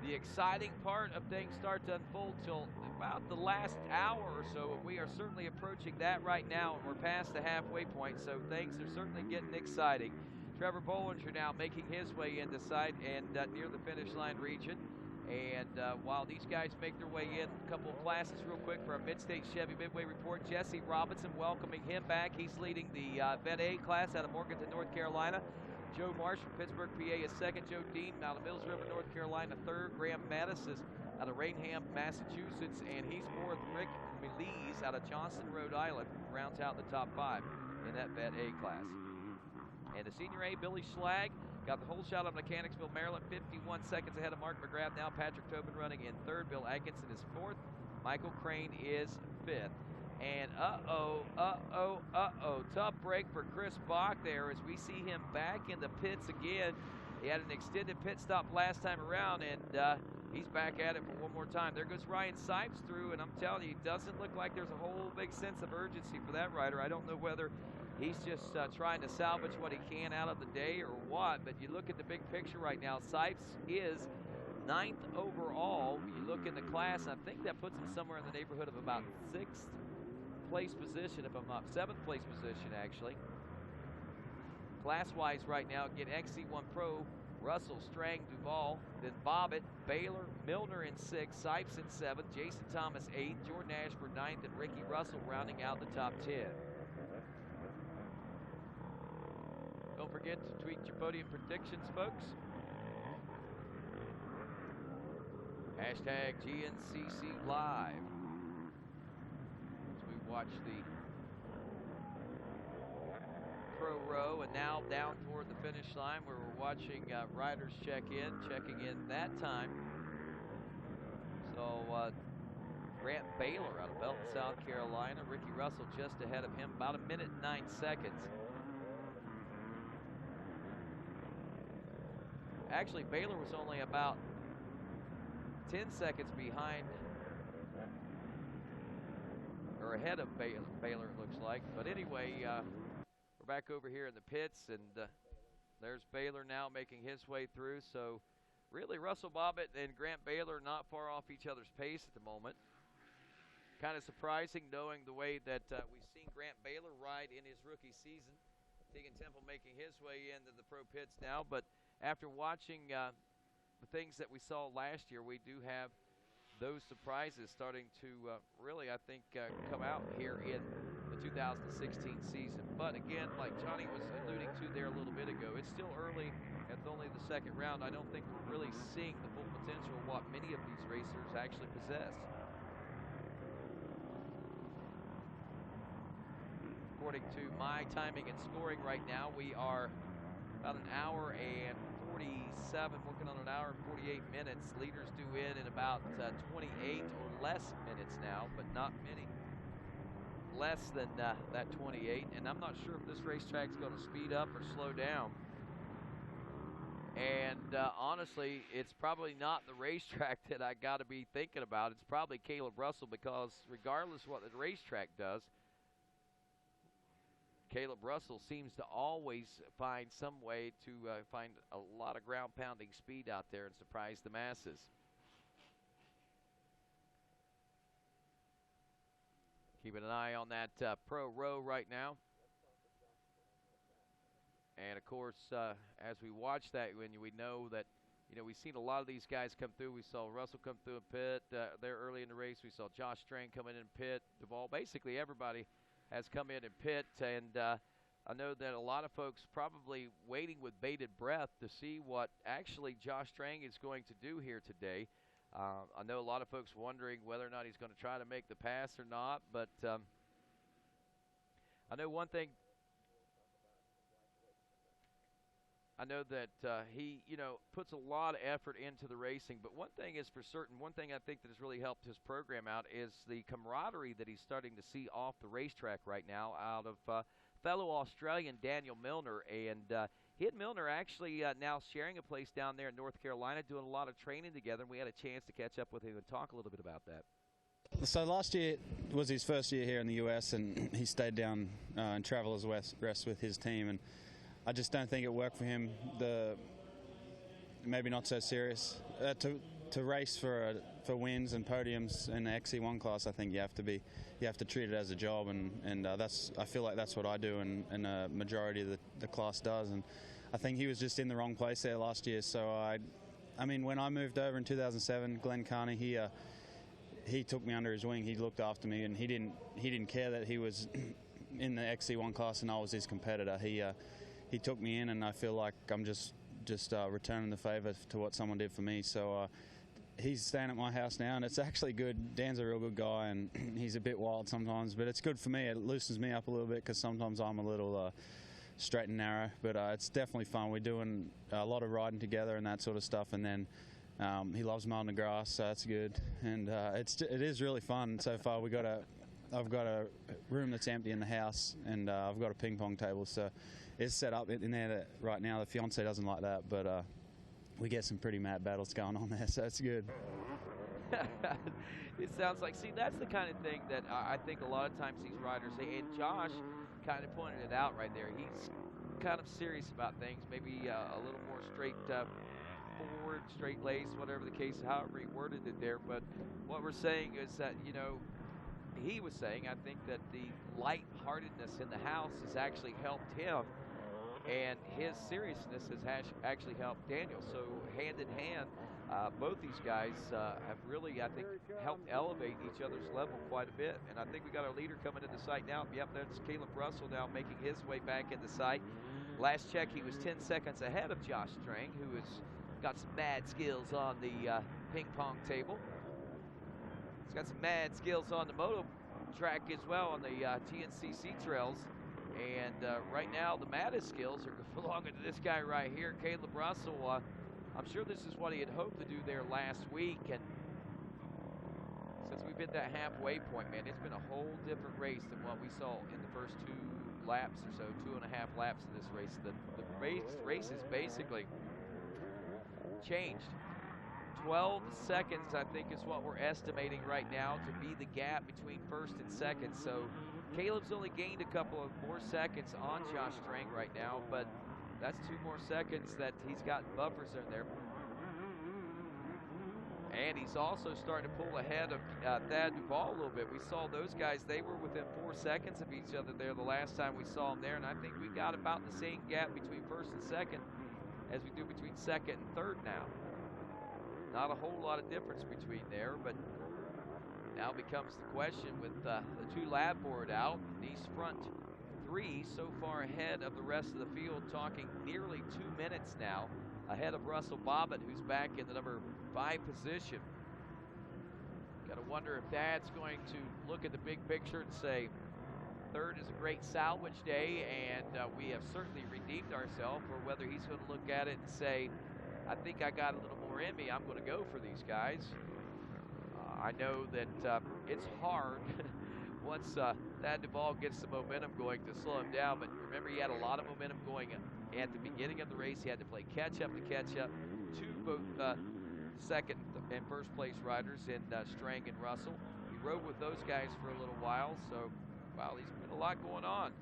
the exciting part of things start to unfold till about the last hour or so. We are certainly approaching that right now, and we're past the halfway point, so things are certainly getting exciting. Trevor Bollinger now making his way into sight and near the finish line region. And while these guys make their way in, a couple of classes real quick for our Mid-State Chevy Midway Report. Jesse Robinson welcoming him back. He's leading the Vet A class out of Morganton, North Carolina. Joe Marsh from Pittsburgh, PA is second. Joe Dean out of Mills River, North Carolina, third. Graham Mattis is out of Rainham, Massachusetts, and he's fourth. Rick Melise out of Johnston, Rhode Island, rounds out the top 5. in that Vet A class. And the Senior A, Billy Schlag, got the whole shot on Mechanicsville, Maryland, 51 seconds ahead of Mark McGrath. Now Patrick Tobin running in third. Bill Atkinson is fourth. Michael Crane is fifth. And tough break for Chris Bach there as we see him back in the pits again. He had an extended pit stop last time around, and he's back at it for one more time. There goes Ryan Sipes through, and I'm telling you, it doesn't look like there's a whole big sense of urgency for that rider. I don't know whether he's just trying to salvage what he can out of the day or what, but you look at the big picture right now, Sipes is 9th overall. You look in the class, I think that puts him somewhere in the neighborhood of about 6th place position, if I'm not, 7th place position actually. Class-wise right now, get XC1 Pro, Russell, Strang, Duval, then Bobbitt, Baylor, Milner in 6th, Sipes in 7th, Jason Thomas 8th, Jordan Ashford 9th, and Ricky Russell rounding out the top 10. Don't forget to tweet your podium predictions, folks. Hashtag GNCC Live. As we watch the Pro Row, and now down toward the finish line where we're watching riders checking in that time. So Grant Baylor out of Belton, South Carolina. Ricky Russell just ahead of him, about 1 minute and 9 seconds. Actually, Baylor was only about 10 seconds behind, or ahead of Baylor, it looks like. But anyway, we're back over here in the pits, and there's Baylor now making his way through. So really, Russell Bobbitt and Grant Baylor not far off each other's pace at the moment. Kind of surprising knowing the way that we've seen Grant Baylor ride in his rookie season. Tegan Temple making his way into the pro pits now, but after watching the things that we saw last year, we do have those surprises starting to really, I think, come out here in the 2016 season. But again, like Johnny was alluding to there a little bit ago, it's still early. It's only the second round. I don't think we're really seeing the full potential of what many of these racers actually possess. According to my timing and scoring right now, we are about an hour and 47, working on an hour and 48 minutes. Leaders due in about 28 or less minutes now, but not many less than that 28. And I'm not sure if this racetrack's going to speed up or slow down. And honestly, it's probably not the racetrack that I got to be thinking about. It's probably Caleb Russell, because regardless what the racetrack does, Caleb Russell seems to always find some way to find a lot of ground-pounding speed out there and surprise the masses. Keeping an eye on that pro row right now. And, of course, as we watch that, when we know that, we've seen a lot of these guys come through. We saw Russell come through in pit there early in the race. We saw Josh Strang come in pit. Duval, basically everybody has come in pit, and I know that a lot of folks probably waiting with bated breath to see what actually Josh Strang is going to do here today. I know a lot of folks wondering whether or not he's going to try to make the pass or not, but I know one thing. I know that he, puts a lot of effort into the racing, but one thing is for certain, one thing I think that has really helped his program out is the camaraderie that he's starting to see off the racetrack right now out of fellow Australian Daniel Milner. And he and Milner actually now sharing a place down there in North Carolina, doing a lot of training together, and we had a chance to catch up with him and talk a little bit about that. So last year was his first year here in the US, and he stayed down in Travelers Rest with his team, and I just don't think it worked for him. Maybe not so serious to race for wins and podiums in the XC1 class. I think you have to treat it as a job, and I feel like that's what I do, and a majority of the class does. And I think he was just in the wrong place there last year. So I mean, when I moved over in 2007, Glenn Carney, he took me under his wing. He looked after me, and he didn't care that he was in the XC1 class and I was his competitor. He took me in, and I feel like I'm just returning the favor to what someone did for me. So he's staying at my house now, and it's actually good. Dan's a real good guy, and he's a bit wild sometimes, but it's good for me. It loosens me up a little bit because sometimes I'm a little straight and narrow, but it's definitely fun. We're doing a lot of riding together and that sort of stuff, and then he loves mowing the grass, so that's good. And it is really fun so far. I've got a room that's empty in the house, and I've got a ping pong table, so it's set up in there right now. The fiance doesn't like that, but we get some pretty mad battles going on there, so it's good. It sounds like, see, that's the kind of thing that I think a lot of times these riders, and Josh kind of pointed it out right there. He's kind of serious about things, maybe a little more straight forward, straight lace, whatever the case, however he worded it there. But what we're saying is that, you know, he was saying, I think that the lightheartedness in the house has actually helped him, and his seriousness has actually helped Daniel. So hand in hand, both these guys have really, I think, helped elevate each other's level quite a bit. And I think we got our leader coming into sight now. Yep, there's Caleb Russell now making his way back into sight. Last check, he was 10 seconds ahead of Josh Strang, who has got some mad skills on the ping pong table. He's got some mad skills on the moto track as well on the GNCC trails. And right now, the maddest skills are belonging to this guy right here, Caleb Russell. I'm sure this is what he had hoped to do there last week. And since we've hit that halfway point, man, it's been a whole different race than what we saw in the first 2 laps or so, 2.5 laps in this race. The race is basically changed. 12 seconds, I think, is what we're estimating right now to be the gap between first and second. So Caleb's only gained a couple of more seconds on Josh Strang right now, but that's 2 more seconds that he's got buffers in there. And he's also starting to pull ahead of Thad Duvall a little bit. We saw those guys, they were within 4 seconds of each other there the last time we saw them there, and I think we got about the same gap between first and second as we do between second and third now. Not a whole lot of difference between there, but now becomes the question with the 2 lap board out, these front 3 so far ahead of the rest of the field, talking nearly 2 minutes now ahead of Russell Bobbitt, who's back in the number 5 position. Got to wonder if Dad's going to look at the big picture and say, third is a great salvage day, and we have certainly redeemed ourselves, or whether he's going to look at it and say, I think I got a little more in me, I'm going to go for these guys. I know that it's hard once Thad Duvall gets the momentum going to slow him down, but remember he had a lot of momentum going at the beginning of the race. He had to play catch-up to both second and first place riders in Strang and Russell. He rode with those guys for a little while, so wow, there's been a lot going on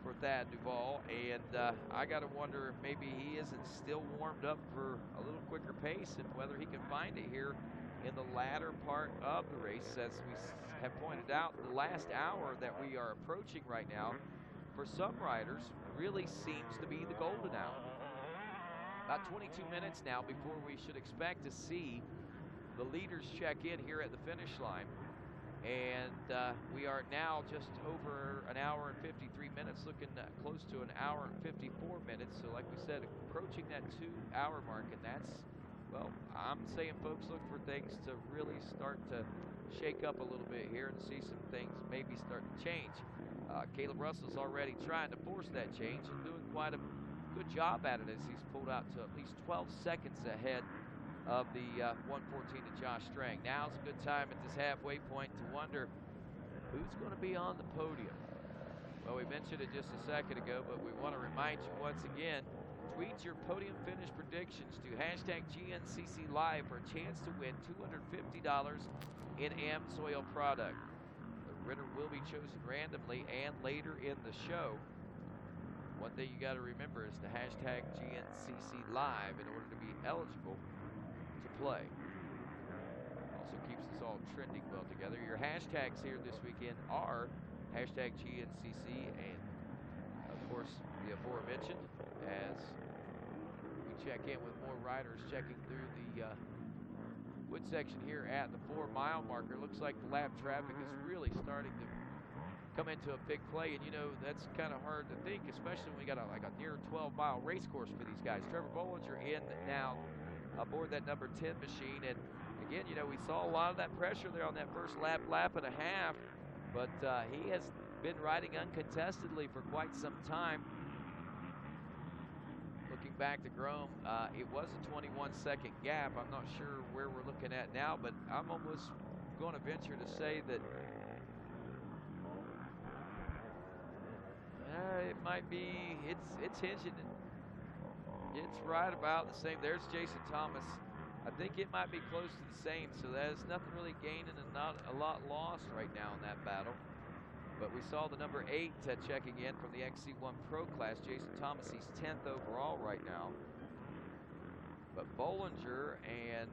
for Thad Duvall, and I got to wonder if maybe he isn't still warmed up for a little quicker pace, and whether he can find it here in the latter part of the race. As we have pointed out, the last hour that we are approaching right now, for some riders, really seems to be the golden hour. About 22 minutes now before we should expect to see the leaders check in here at the finish line. And we are now just over an hour and 53 minutes, looking close to an hour and 54 minutes. So like we said, approaching that 2-hour mark, and that's, well, I'm saying folks look for things to really start to shake up a little bit here and see some things maybe start to change. Caleb Russell's already trying to force that change and doing quite a good job at it, as he's pulled out to at least 12 seconds ahead of the 114 to Josh Strang. Now's a good time at this halfway point to wonder who's going to be on the podium. Well, we mentioned it just a second ago, but we want to remind you once again, tweet your podium finish predictions to hashtag GNCC Live for a chance to win $250 in AmSoil product. The winner will be chosen randomly and later in the show. One thing you got to remember is to hashtag GNCC Live in order to be eligible to play. Also keeps us all trending well together. Your hashtags here this weekend are hashtag GNCC and, of course, the aforementioned, as we check in with more riders checking through the wood section here at the 4-mile marker. Looks like the lap traffic is really starting to come into a big play, and you know that's kind of hard to think, especially when we got like a near 12-mile race course for these guys. Trevor Bollinger in now aboard that number 10 machine. And again, you know, we saw a lot of that pressure there on that first lap and a half, but he has been riding uncontestedly for quite some time. Looking back to Grome, it was a 21-second gap. I'm not sure where we're looking at now, but I'm almost going to venture to say that it might be, it's hinging. It's right about the same. There's Jason Thomas. I think it might be close to the same, so there's nothing really gaining and not a lot lost right now in that battle. But we saw the number 8 checking in from the XC1 Pro class, Jason Thomas. He's 10th overall right now. But Bollinger and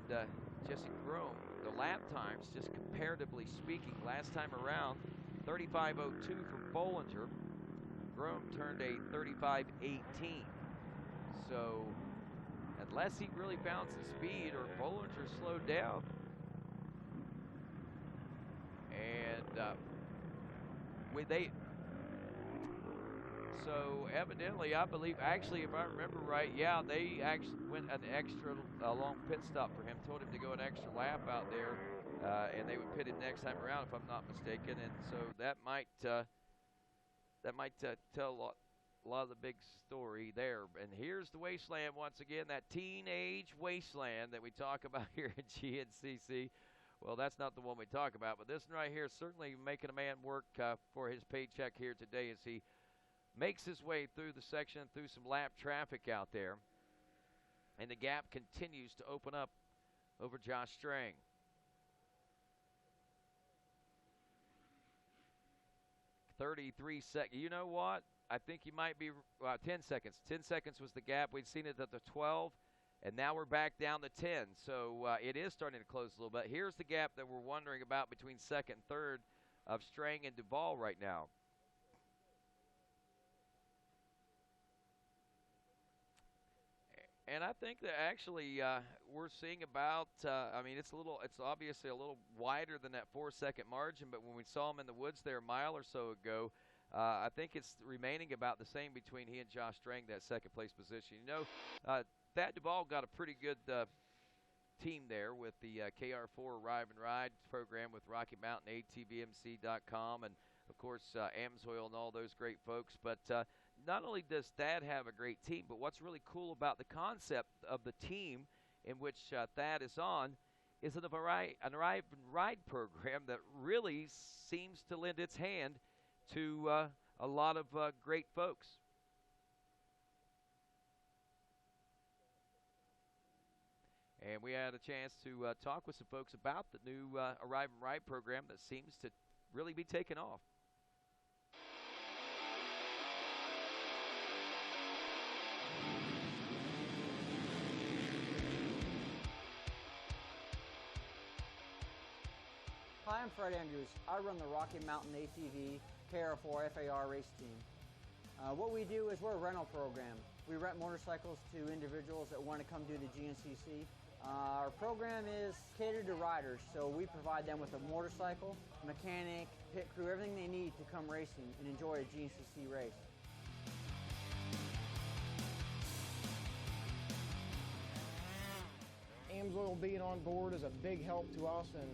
Jesse Grome, the lap times, just comparatively speaking, last time around, 35:02 for Bollinger. Grome turned a 35:18. So unless he really found some speed or Bollinger slowed down. And so evidently, I believe, actually, if I remember right, yeah, they actually went an extra long pit stop for him, told him to go an extra lap out there, and they would pit him next time around, if I'm not mistaken. And so that might tell a lot of the big story there. And here's the wasteland once again, that teenage wasteland that we talk about here at GNCC. Well, that's not the one we talk about, but this one right here is certainly making a man work for his paycheck here today as he makes his way through the section, through some lap traffic out there. And the gap continues to open up over Josh Strang. $33 seconds. You know what? I think you might be 10 seconds. 10 seconds was the gap. We'd seen it at the 12. And now we're back down to 10, so it is starting to close a little bit. Here's the gap that we're wondering about between second and third of Strang and Duvall right now. And I think that actually we're seeing about, I mean, it's obviously a little wider than that 4-second margin, but when we saw him in the woods there a mile or so ago, I think it's remaining about the same between he and Josh Strang, that second place position. You know, Thad Duvall got a pretty good team there with the KR4 Arrive and Ride program with Rocky Mountain, ATVMC.com, and, of course, Amsoil and all those great folks. But not only does Thad have a great team, but what's really cool about the concept of the team in which Thad is on is an Arrive and Ride program that really seems to lend its hand to a lot of great folks. And we had a chance to talk with some folks about the new Arrive and Ride program that seems to really be taking off. Hi, I'm Fred Andrews. I run the Rocky Mountain ATV KR4 FAR race team. What we do is we're a rental program. We rent motorcycles to individuals that want to come do the GNCC. Our program is catered to riders, so we provide them with a motorcycle, mechanic, pit crew, everything they need to come racing and enjoy a GNCC race. Amsoil being on board is a big help to us, and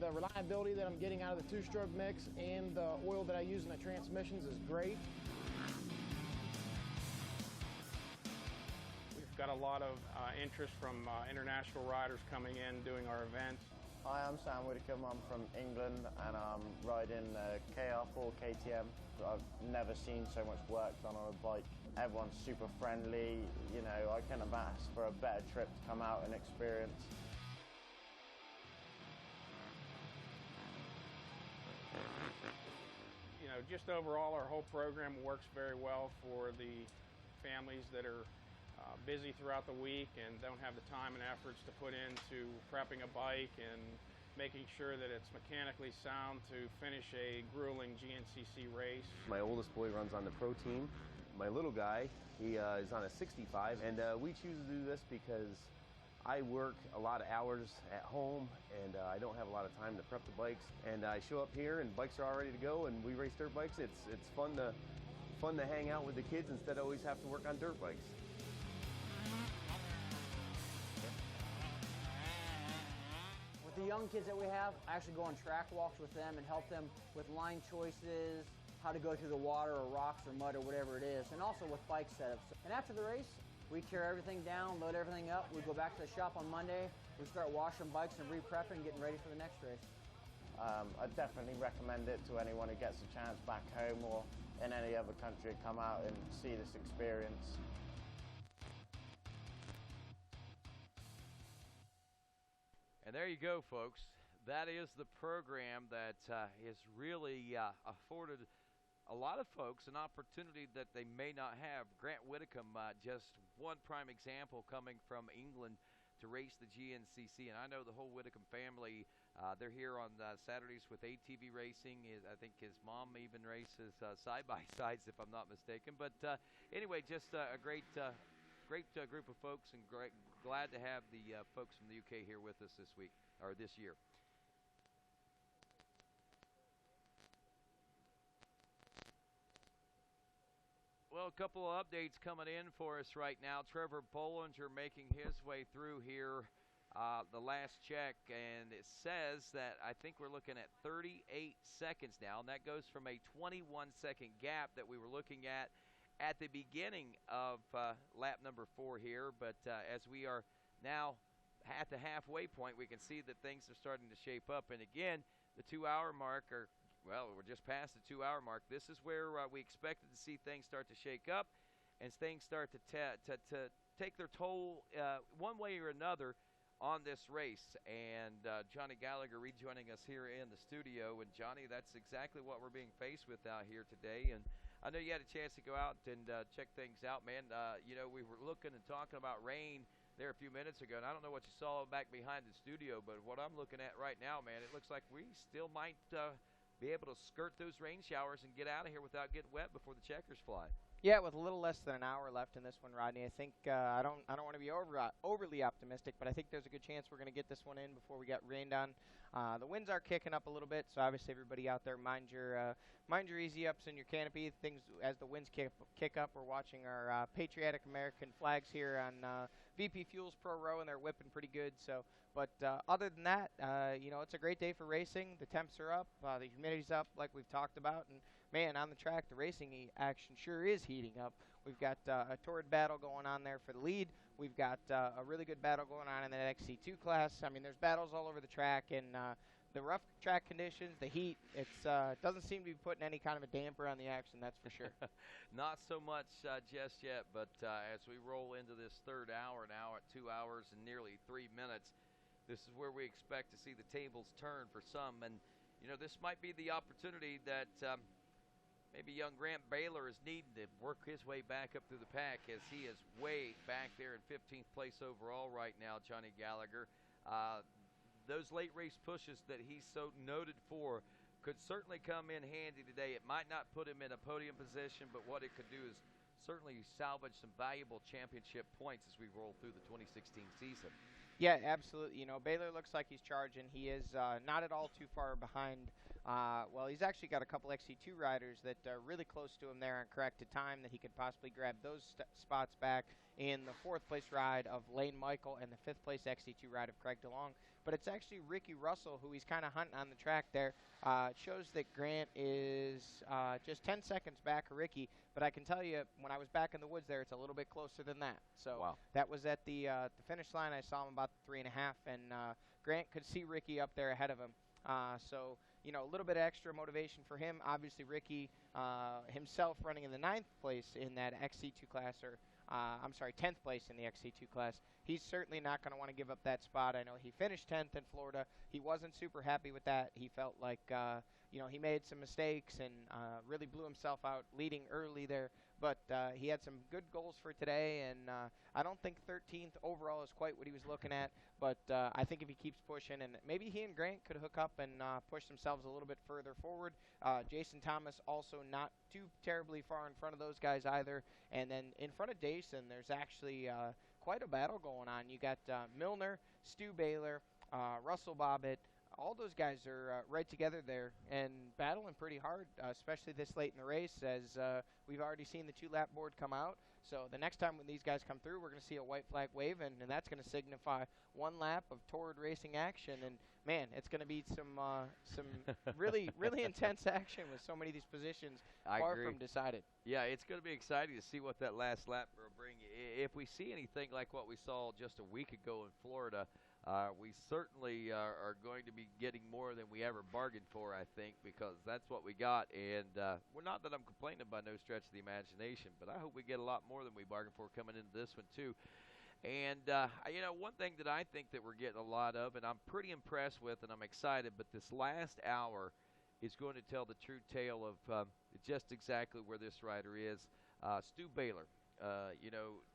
the reliability that I'm getting out of the two-stroke mix and the oil that I use in the transmissions is great. We've got a lot of interest from international riders coming in, doing our events. Hi, I'm Sam Whittaker. I'm from England and I'm riding KR4 KTM. I've never seen so much work done on a bike. Everyone's super friendly. You know, I couldn't have asked for a better trip to come out and experience. You know, just overall, our whole program works very well for the families that are busy throughout the week and don't have the time and efforts to put into prepping a bike and making sure that it's mechanically sound to finish a grueling GNCC race. My oldest boy runs on the pro team. My little guy, he is on a 65, and we choose to do this because I work a lot of hours at home and I don't have a lot of time to prep the bikes, and I show up here and bikes are all ready to go and we race dirt bikes. It's fun to hang out with the kids instead of always have to work on dirt bikes. young kids that we have, I actually go on track walks with them and help them with line choices, how to go through the water or rocks or mud or whatever it is, and also with bike setups. And after the race, we tear everything down, load everything up. We go back to the shop on Monday. We start washing bikes and re-prepping, getting ready for the next race. I definitely recommend it to anyone who gets a chance back home or in any other country to come out and see this experience. And there you go, folks. That is the program that has really afforded a lot of folks an opportunity that they may not have. Grant Whitcomb, just one prime example, coming from England to race the GNCC. And I know the whole Whitcomb family, they're here on Saturdays with ATV racing. I think his mom even races side-by-sides, if I'm not mistaken. But anyway, just a great group of folks, and glad to have the folks from the UK here with us this week, or this year. Well, a couple of updates coming in for us right now. Trevor Bollinger making his way through here, the last check, and it says that I think we're looking at 38 seconds now, and that goes from a 21-second gap that we were looking at the beginning of lap number 4 here. But as we are now at the halfway point, we can see that things are starting to shape up. And again, the 2-hour mark, well, we're just past the 2-hour mark. This is where we expected to see things start to shake up and things start to take their toll one way or another on this race. And Johnny Gallagher rejoining us here in the studio. And Johnny, that's exactly what we're being faced with out here today. And I know you had a chance to go out and check things out, man. You know, we were looking and talking about rain there a few minutes ago, and I don't know what you saw back behind the studio, but what I'm looking at right now, man, it looks like we still might be able to skirt those rain showers and get out of here without getting wet before the checkers fly. Yeah, with a little less than an hour left in this one, Rodney, I think I don't want to be overly optimistic, but I think there's a good chance we're going to get this one in before we get rained on. The winds are kicking up a little bit, so obviously everybody out there, mind your easy ups in your canopy. Things as the winds kick up. We're watching our patriotic American flags here on VP Fuels Pro Row, and they're whipping pretty good. So, but other than that, you know, it's a great day for racing. The temps are up, the humidity's up, like we've talked about, and man, on the track, the racing action sure is heating up. We've got a torrid battle going on there for the lead. We've got a really good battle going on in that XC2 class. I mean, there's battles all over the track, and the rough track conditions, the heat, it doesn't seem to be putting any kind of a damper on the action, that's for sure. Not so much just yet, but as we roll into this third hour now at 2 hours and nearly 3 minutes, this is where we expect to see the tables turn for some. And, you know, this might be the opportunity that maybe young Grant Baylor is needing to work his way back up through the pack, as he is way back there in 15th place overall right now, Johnny Gallagher. Those late race pushes that he's so noted for could certainly come in handy today. It might not put him in a podium position, but what it could do is certainly salvage some valuable championship points as we roll through the 2016 season. Yeah, absolutely. You know, Baylor looks like he's charging. He is not at all too far behind. Well, he's actually got a couple XC2 riders that are really close to him there on corrected time that he could possibly grab those spots back in the 4th place ride of Lane Michael and the 5th place XC2 ride of Craig DeLong. But it's actually Ricky Russell who he's kind of hunting on the track there. It shows that Grant is just 10 seconds back of Ricky, but I can tell you when I was back in the woods there, it's a little bit closer than that. So wow. That was at the finish line. I saw him about 3.5, and Grant could see Ricky up there ahead of him. So, you know, a little bit of extra motivation for him. Obviously, Ricky himself running in the 9th place in that XC2 class, or 10th place in the XC2 class. He's certainly not going to want to give up that spot. I know he finished 10th in Florida. He wasn't super happy with that. He felt like, you know, he made some mistakes and really blew himself out leading early there. But he had some good goals for today, and I don't think 13th overall is quite what he was looking at. But I think if he keeps pushing, and maybe he and Grant could hook up and push themselves a little bit further forward. Jason Thomas also not too terribly far in front of those guys either. And then in front of Jason, there's actually quite a battle going on. You got Milner, Stu Baylor, Russell Bobbitt. All those guys are right together there and battling pretty hard, especially this late in the race, as we've already seen the 2-lap board come out. So the next time when these guys come through, we're going to see a white flag wave, and that's going to signify one lap of torrid racing action. And man, it's going to be some really intense action with so many of these positions far from decided. Yeah, it's going to be exciting to see what that last lap will bring. If we see anything like what we saw just a week ago in Florida, we certainly are going to be getting more than we ever bargained for, I think, because that's what we got. And we're not that I'm complaining by no stretch of the imagination, but I hope we get a lot more than we bargained for coming into this one, too. And, one thing that I think that we're getting a lot of, and I'm pretty impressed with, and I'm excited, but this last hour is going to tell the true tale of just exactly where this rider is. Stu Baylor,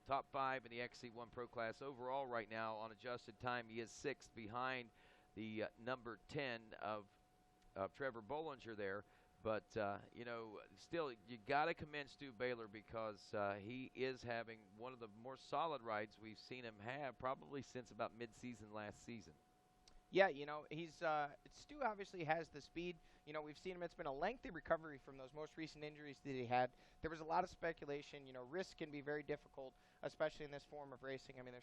top 5 in the XC1 Pro Class overall right now on adjusted time. He is 6th behind the number 10 of Trevor Bollinger there. But, still, you got to commend Stu Baylor because he is having one of the more solid rides we've seen him have probably since about mid-season last season. Yeah, he's Stu obviously has the speed. We've seen him. It's been a lengthy recovery from those most recent injuries that he had. There was a lot of speculation. Risks can be very difficult, especially in this form of racing. I mean,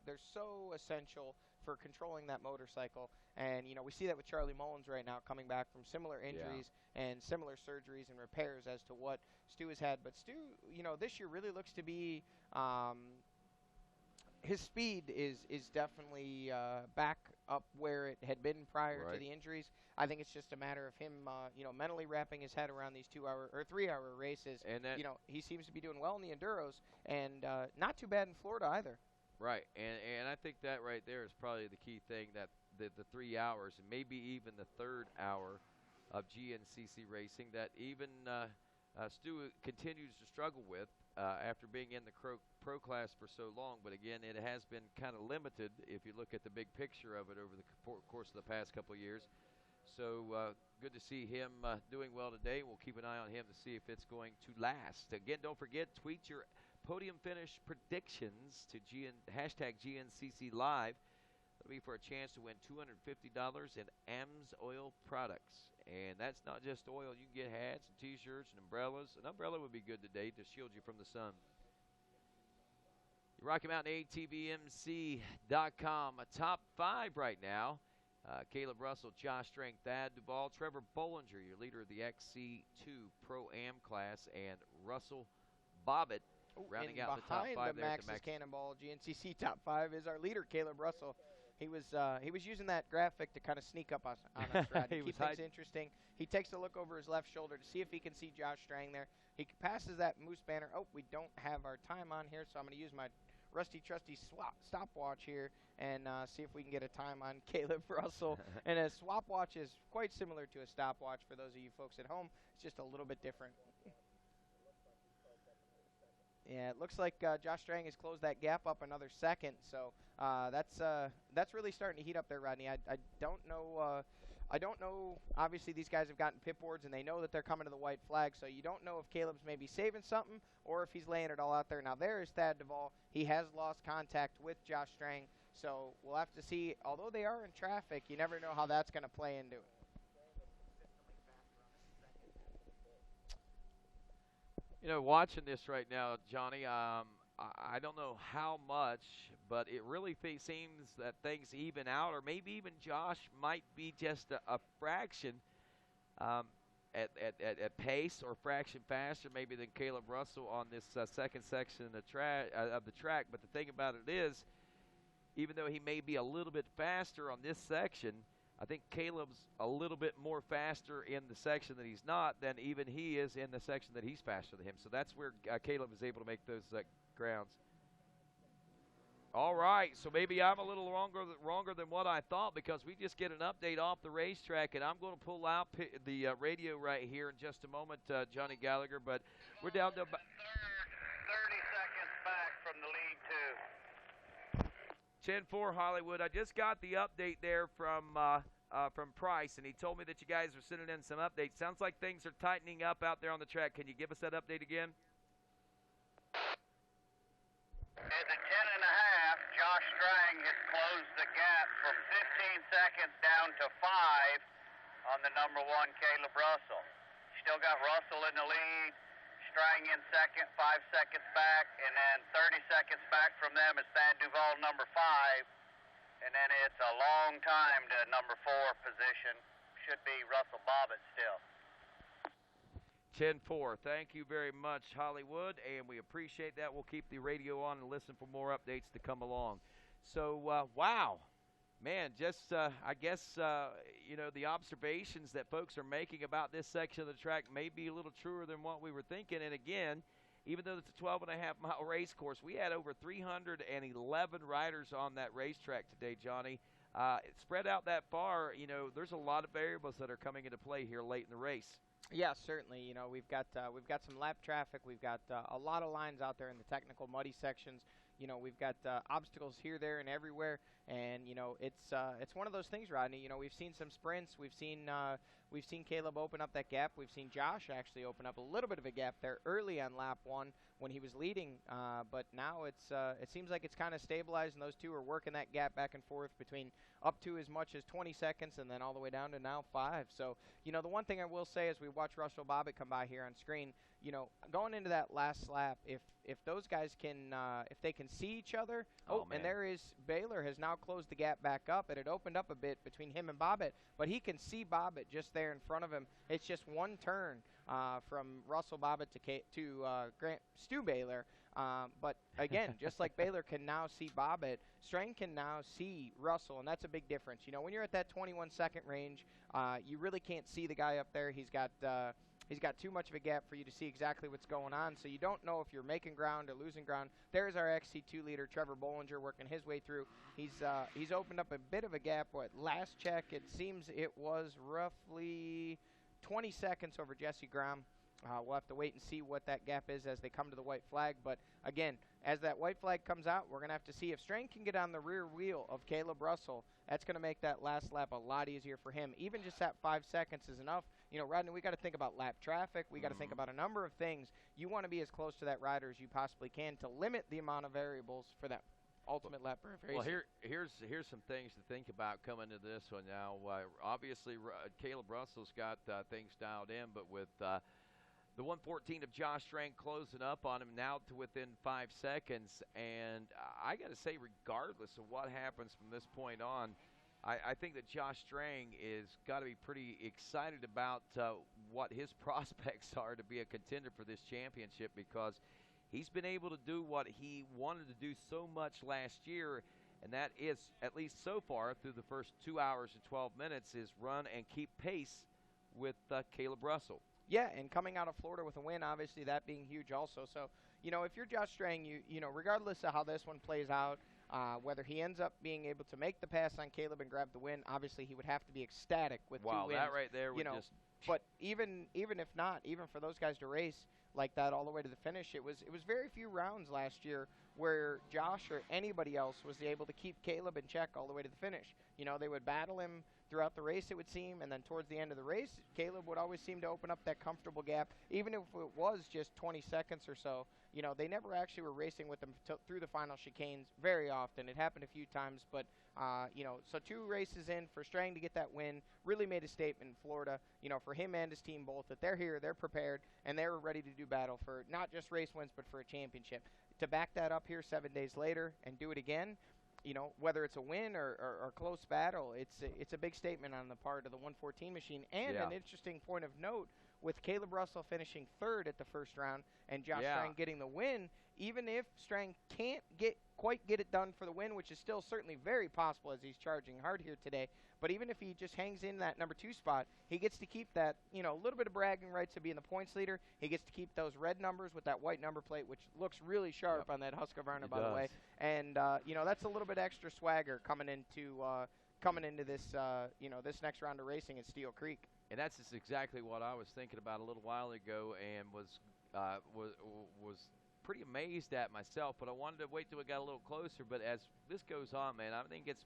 they're so essential for controlling that motorcycle. And, we see that with Charlie Mullins right now coming back from similar injuries and similar surgeries and repairs as to what Stu has had. But Stu, this year really looks to be his speed is definitely back up where it had been prior to the injuries. I think it's just a matter of him, mentally wrapping his head around these 2-hour or 3-hour races. And that, he seems to be doing well in the enduros, and not too bad in Florida either. Right, and I think that right there is probably the key thing, that the 3 hours, and maybe even the 3rd hour of GNCC racing, that even Stu continues to struggle with after being in the pro class for so long. But again, it has been kind of limited if you look at the big picture of it over the course of the past couple of years. So good to see him doing well today. We'll keep an eye on him to see if it's going to last. Again, don't forget, tweet your podium finish predictions to hashtag GNCC Live. That'll be for a chance to win $250 in AMS oil products. And that's not just oil. You can get hats and T-shirts and umbrellas. An umbrella would be good today to shield you from the sun. Rocky Mountain ATVMC.com. A top 5 right now. Caleb Russell, Josh Strang, Thad Duvall, Trevor Bollinger, your leader of the XC2 Pro-Am class, and Russell Bobbitt rounding out the top 5 behind the there. Maxxis Cannonball GNCC top 5 is our leader, Caleb Russell. He was using that graphic to kind of sneak up on us, Rod, to keep things interesting. He takes a look over his left shoulder to see if he can see Josh Strang there. He passes that moose banner. Oh, we don't have our time on here, so I'm going to use my rusty trusty stopwatch here and see if we can get a time on Caleb Russell. And a stopwatch is quite similar to a stopwatch for those of you folks at home. It's just a little bit different. Yeah, it looks like Josh Strang has closed that gap up another second, so that's really starting to heat up there, Rodney. I don't know. I don't know. Obviously, these guys have gotten pit boards, and they know that they're coming to the white flag, so you don't know if Caleb's maybe saving something or if he's laying it all out there. Now, there is Thad Duvall. He has lost contact with Josh Strang, so we'll have to see. Although they are in traffic, you never know how that's going to play into it. Watching this right now, Johnny, I don't know how much, but it really seems that things even out, or maybe even Josh might be just a fraction at pace or fraction faster maybe than Caleb Russell on this second section of the track. But the thing about it is, even though he may be a little bit faster on this section, I think Caleb's a little bit more faster in the section that he's not than even he is in the section that he's faster than him. So that's where Caleb is able to make those grounds. All right, so maybe I'm a little wronger than what I thought, because we just get an update off the racetrack, and I'm going to pull out the radio right here in just a moment, Johnny Gallagher. But we're down to about 30 seconds back from the lead 10-4 Hollywood. I just got the update there from Price, and he told me that you guys are sending in some updates. Sounds like things are tightening up out there on the track. Can you give us that update again? At the 10.5, Josh Strang has closed the gap from 15 seconds down to 5 on the number 1 Caleb Russell. Still got Russell in the lead. Strang in second, 5 seconds back, and then 30 seconds back from them is Thad Duval, number 5. And then it's a long time to number 4 position. Should be Russell Bobbitt still. 10-4. Thank you very much, Hollywood, and we appreciate that. We'll keep the radio on and listen for more updates to come along. So, wow. Man, just, I guess, you know, the observations that folks are making about this section of the track may be a little truer than what we were thinking. And again, even though it's a 12.5-mile race course, we had over 311 riders on that racetrack today, Johnny. Spread out that far, you know, there's a lot of variables that are coming into play here late in the race. Yeah, certainly. You know, we've got some lap traffic. We've got a lot of lines out there in the technical muddy sections. You know, we've got obstacles here, there, and everywhere. And you know, it's one of those things, Rodney. You know, we've seen some sprints. We've seen Caleb open up that gap. We've seen Josh actually open up a little bit of a gap there early on lap 1 when he was leading. But now it seems like it's kind of stabilized, and those two are working that gap back and forth between up to as much as 20 seconds and then all the way down to now 5. So, you know, the one thing I will say as we watch Russell Bobbitt come by here on screen, you know, going into that last lap, if those guys can, if they can see each other, and there is, Baylor has now closed the gap back up, and it opened up a bit between him and Bobbitt, but he can see Bobbitt just there in front of him. It's just one turn from Russell Bobbitt to Stu Baylor. But again, just like Baylor can now see Bobbitt, Strang can now see Russell, and that's a big difference. You know, when you're at that 21-second range, you really can't see the guy up there. He's got too much of a gap for you to see exactly what's going on, so you don't know if you're making ground or losing ground. There's our XC2 leader, Trevor Bollinger, working his way through. He's opened up a bit of a gap. Last check, it seems it was roughly 20 seconds over Jesse Graham. We'll have to wait and see what that gap is as they come to the white flag. But, again, as that white flag comes out, we're going to have to see if Strang can get on the rear wheel of Caleb Russell. That's going to make that last lap a lot easier for him. Even just that 5 seconds is enough. You know, Rodney, we got to think about lap traffic. We got to think about a number of things. You want to be as close to that rider as you possibly can to limit the amount of variables for that ultimate lap racing. Well, here's some things to think about coming to this one now. Obviously, Caleb Russell's got things dialed in, but with the 114 of Josh Strang closing up on him now to within 5 seconds. And I got to say, regardless of what happens from this point on, I think that Josh Strang is got to be pretty excited about what his prospects are to be a contender for this championship, because he's been able to do what he wanted to do so much last year, and that is, at least so far, through the first 2 hours and 12 minutes, is run and keep pace with Caleb Russell. Yeah, and coming out of Florida with a win, obviously that being huge also. So, you know, if you're Josh Strang, you know, regardless of how this one plays out, whether he ends up being able to make the pass on Caleb and grab the win, obviously he would have to be ecstatic with 2 wins. Wow, that right there would just... But even if not, even for those guys to race like that all the way to the finish, it was very few rounds last year where Josh or anybody else was able to keep Caleb in check all the way to the finish. You know, they would battle him throughout the race, it would seem, and then towards the end of the race, Caleb would always seem to open up that comfortable gap, even if it was just 20 seconds or so. You know, they never actually were racing with him through the final chicanes very often. It happened a few times, but, you know, so 2 races in for Strang to get that win really made a statement in Florida, you know, for him and his team both, that they're here, they're prepared, and they're ready to do battle for not just race wins, but for a championship. To back that up here 7 days later and do it again, you know, whether it's a win or close battle, it's a big statement on the part of the 114 machine. And an interesting point of note, with Caleb Russell finishing 3rd at the first round and Josh Strang getting the win, even if Strang can't quite get it done for the win, which is still certainly very possible as he's charging hard here today, but even if he just hangs in that number 2 spot, he gets to keep that, you know, a little bit of bragging rights to being the points leader. He gets to keep those red numbers with that white number plate, which looks really sharp on that Husqvarna, by the way. And, you know, that's a little bit extra swagger coming into this, you know, this next round of racing at Steel Creek. And that's just exactly what I was thinking about a little while ago, and was pretty amazed at myself. But I wanted to wait till it got a little closer. But as this goes on, man, I think it's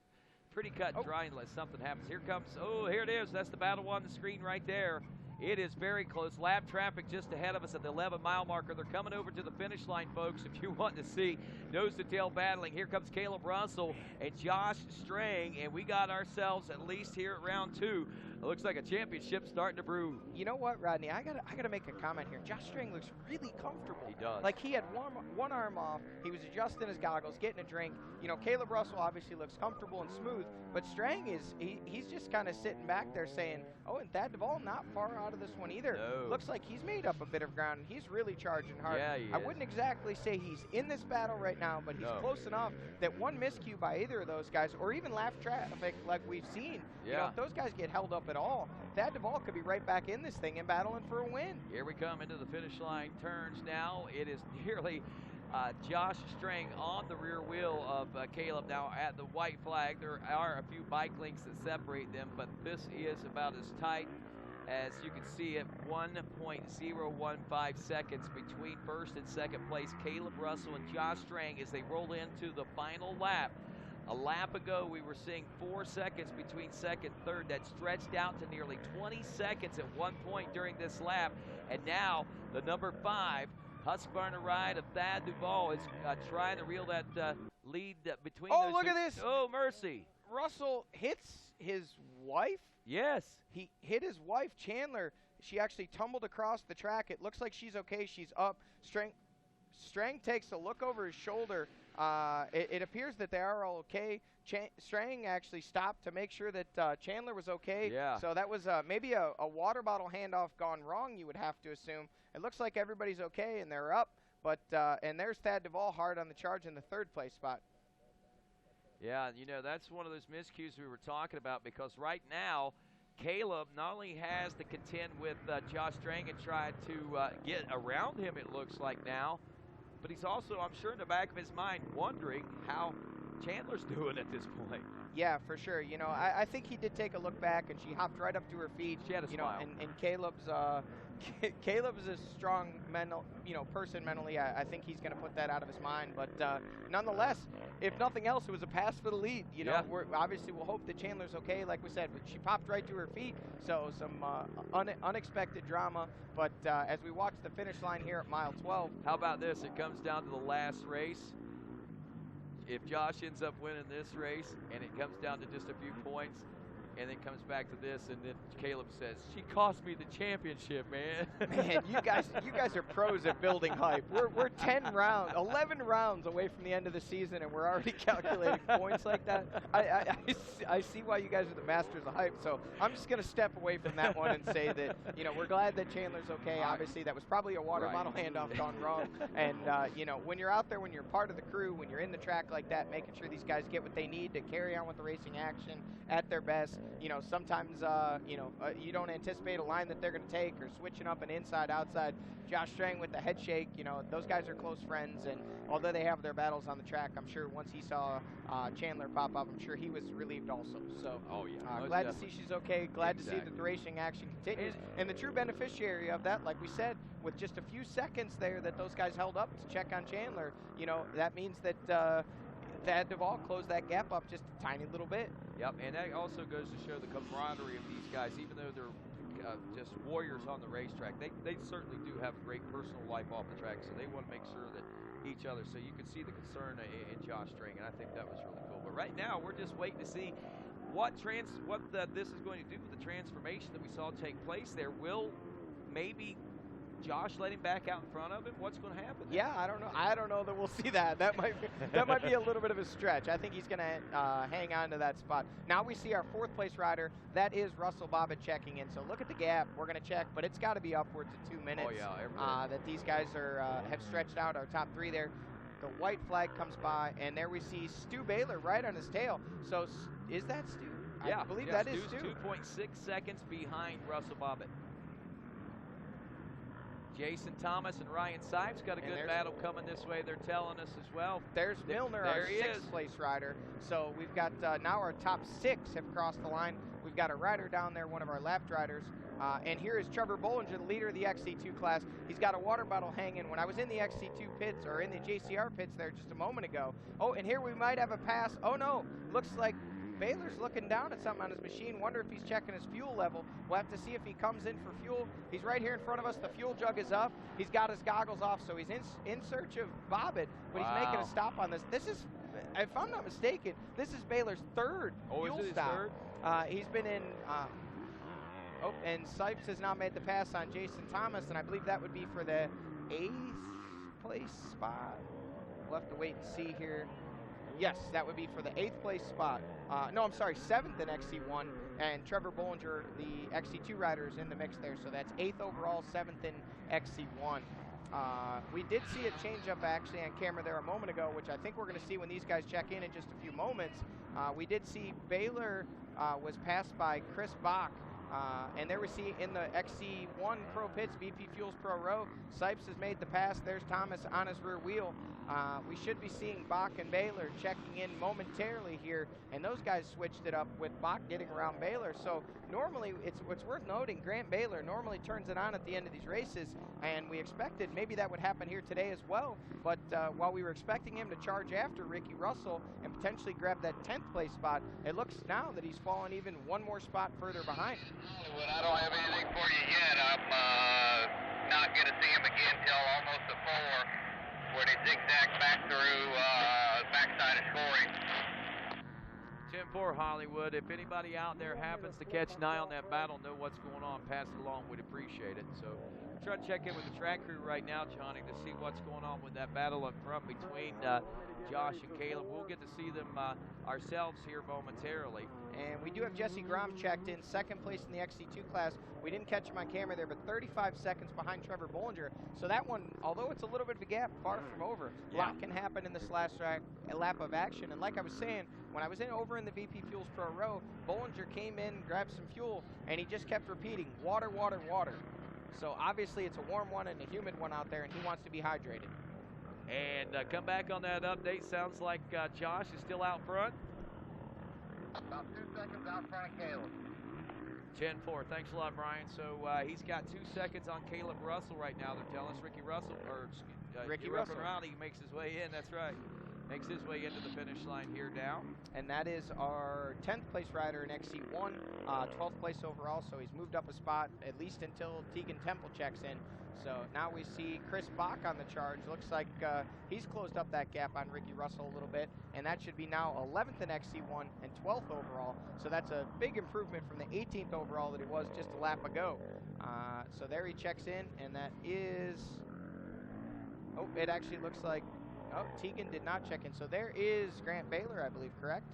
pretty cut and dry unless something happens. Here it is. That's the battle on the screen right there. It is very close. Lap traffic just ahead of us at the 11-mile marker. They're coming over to the finish line, folks, if you want to see nose-to-tail battling. Here comes Caleb Russell and Josh Strang, and we got ourselves, at least here at round 2, It looks like a championship starting to brew. You know what, Rodney? I gotta make a comment here. Josh Strang looks really comfortable. He does. Like he had one arm off. He was adjusting his goggles, getting a drink. You know, Caleb Russell obviously looks comfortable and smooth, but Strang he's just kind of sitting back there saying, oh, and Thad Duvall not far out of this one either. No. Looks like he's made up a bit of ground. He's really charging hard. Yeah, he I is. wouldn't exactly say he's in this battle right now, but he's close enough that one miscue by either of those guys, or even lap traffic like we've seen, you know, if those guys get held up at all, Thad Duvall could be right back in this thing and battling for a win. Here we come into the finish line turns now. It is nearly Josh Strang on the rear wheel of Caleb now at the white flag. There are a few bike links that separate them, but this is about as tight as you can see it. 1.015 seconds between first and second place. Caleb Russell and Josh Strang as they roll into the final lap. A lap ago, we were seeing 4 seconds between second and third. That stretched out to nearly 20 seconds at one point during this lap. And now, the number 5 Husqvarna ride of Thad Duvall is trying to reel that lead between those look two. at this. Oh, mercy. Russell hits his wife? Yes. He hit his wife, Chandler. She actually tumbled across the track. It looks like she's okay. She's up. Strang takes a look over his shoulder. It appears that they are all okay. Strang actually stopped to make sure that Chandler was okay. Yeah. So that was maybe a water bottle handoff gone wrong, you would have to assume. It looks like everybody's okay, and they're up. But and there's Thad Duvall hard on the charge in the third place spot. Yeah, you know, that's one of those miscues we were talking about, because right now, Caleb not only has to contend with Josh Strang and try to get around him, it looks like now, but he's also, I'm sure in the back of his mind, wondering how Chandler's doing at this point. Yeah, for sure. You know, I think he did take a look back, and she hopped right up to her feet. She had a smile. And Caleb's Caleb's a strong person mentally. I think he's going to put that out of his mind. But nonetheless, if nothing else, it was a pass for the lead. You know, obviously we'll hope that Chandler's okay. Like we said, she popped right to her feet, so some unexpected drama. But as we watch the finish line here at mile 12, how about this? It comes down to the last race. If Josh ends up winning this race and it comes down to just a few points, and then comes back to this, and then Caleb says, "She cost me the championship, man." Man, you guys are pros at building hype. We're 11 rounds away from the end of the season, and we're already calculating points like that. I see why you guys are the masters of hype. So I'm just gonna step away from that one and say that we're glad that Chandler's okay. Obviously, that was probably a water bottle handoff gone wrong. And when you're out there, when you're part of the crew, when you're in the track like that, making sure these guys get what they need to carry on with the racing action at their best. Sometimes, you don't anticipate a line that they're going to take, or switching up an inside-outside. Josh Strang with the head shake, those guys are close friends, and although they have their battles on the track, I'm sure once he saw Chandler pop up, I'm sure he was relieved also. So, glad to see she's okay, glad to see that the racing action continues, and the true beneficiary of that, like we said, with just a few seconds there that those guys held up to check on Chandler, that means that Thad Duvall closed that gap up just a tiny little bit. Yep, and that also goes to show the camaraderie of these guys. Even though they're just warriors on the racetrack, they certainly do have a great personal life off the track, so they want to make sure that each other, so you can see the concern in Josh Strang, and I think that was really cool. But right now, we're just waiting to see what this is going to do with the transformation that we saw take place there. Will maybe Josh let him back out in front of him? What's going to happen there? Yeah, I don't know. I don't know that we'll see that. That might be a little bit of a stretch. I think he's going to hang on to that spot. Now we see our fourth place rider. That is Russell Bobbitt checking in. So look at the gap. We're going to check, but it's got to be upwards of 2 minutes. Oh yeah, that these guys have stretched out. Our top three there. The white flag comes by, and there we see Stu Baylor right on his tail. So is that Stu? Yeah, I believe that is Stu's Stu. 2.6 seconds behind Russell Bobbitt. Jason Thomas and Ryan Sipes got a good battle coming this way, they're telling us as well. There's Milner, our sixth place rider. So we've got now our top 6 have crossed the line. We've got a rider down there, one of our lap riders. And here is Trevor Bollinger, the leader of the XC2 class. He's got a water bottle hanging. When I was in the XC2 pits, or in the JCR pits there just a moment ago. Oh, and here we might have a pass. Oh no, looks like Baylor's looking down at something on his machine. Wonder if he's checking his fuel level. We'll have to see if he comes in for fuel. He's right here in front of us. The fuel jug is up. He's got his goggles off, so he's in search of Bobbitt, but he's making a stop on this. This is, if I'm not mistaken, this is Baylor's third fuel is it his stop. third? He's been in Oh, and Sipes has now made the pass on Jason Thomas, and I believe that would be for the 8th place spot. We'll have to wait and see here. Yes, that would be for the 8th place spot. No, I'm sorry, 7th in XC1, and Trevor Bollinger, the XC2 rider, is in the mix there. So that's 8th overall, 7th in XC1. We did see a change up actually on camera there a moment ago, which I think we're going to see when these guys check in just a few moments. We did see Baylor was passed by Chris Bach. And there we see in the XC1 Pro Pits, BP Fuels Pro Row, Sipes has made the pass. There's Thomas on his rear wheel. We should be seeing Bach and Baylor checking in momentarily here, and those guys switched it up with Bach getting around Baylor. So normally, it's worth noting, Grant Baylor normally turns it on at the end of these races, and we expected maybe that would happen here today as well. But while we were expecting him to charge after Ricky Russell and potentially grab that 10th place spot, it looks now that he's fallen even one more spot further behind. Hollywood, I don't have anything for you yet. I'm not going to see him again till almost the 4, where they zigzag back through backside of scoring. 10-4 Hollywood. If anybody out there happens to catch an eye on that battle, know what's going on, pass it along. We'd appreciate it. So we're trying to check in with the track crew right now, Johnny, to see what's going on with that battle up front between Josh and Caleb. We'll get to see them ourselves here momentarily. And we do have Jesse Grom checked in, 2nd place in the XC2 class. We didn't catch him on camera there, but 35 seconds behind Trevor Bollinger. So that one, although it's a little bit of a gap, far from over. A lot can happen in this last lap of action. And like I was saying, when I was over in the VP Fuels Pro Row, Bollinger came in, grabbed some fuel, and he just kept repeating, water, water, water. So obviously it's a warm one and a humid one out there, and he wants to be hydrated. And come back on that update. Sounds like Josh is still out front. About 2 seconds out front of Caleb. 10-4. Thanks a lot, Brian. So he's got 2 seconds on Caleb Russell right now. They're telling us Ricky Russell, or Ricky Russell. Around, he makes his way in. That's right. Makes his way into the finish line here now. And that is our 10th place rider in XC1, 12th place overall. So he's moved up a spot at least until Tegan Temple checks in. So now we see Chris Bach on the charge. Looks like he's closed up that gap on Ricky Russell a little bit, and that should be now 11th in XC1 and 12th overall. So that's a big improvement from the 18th overall that he was just a lap ago. So there he checks in, and that is, oh, it actually looks like, oh, Tegan did not check in. So there is Grant Baylor, I believe, correct?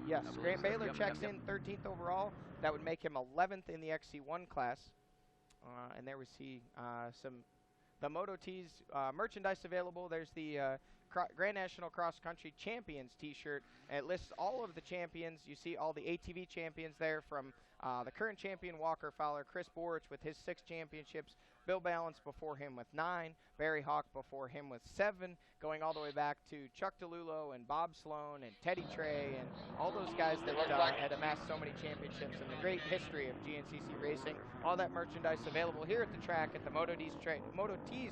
Yes, Grant Baylor checks in 13th overall. That would make him 11th in the XC1 class. And there we see the Moto Tees merchandise available. There's the Grand National Cross Country Champions t-shirt. It lists all of the champions. You see all the ATV champions there, from the current champion Walker Fowler, Chris Borich with his 6 championships, Bill Balance before him with 9, Barry Hawk before him with 7, going all the way back to Chuck DeLulo and Bob Sloan and Teddy Trey and all those guys that had amassed so many championships in the great history of GNCC racing. All that merchandise available here at the track at the Moto Tees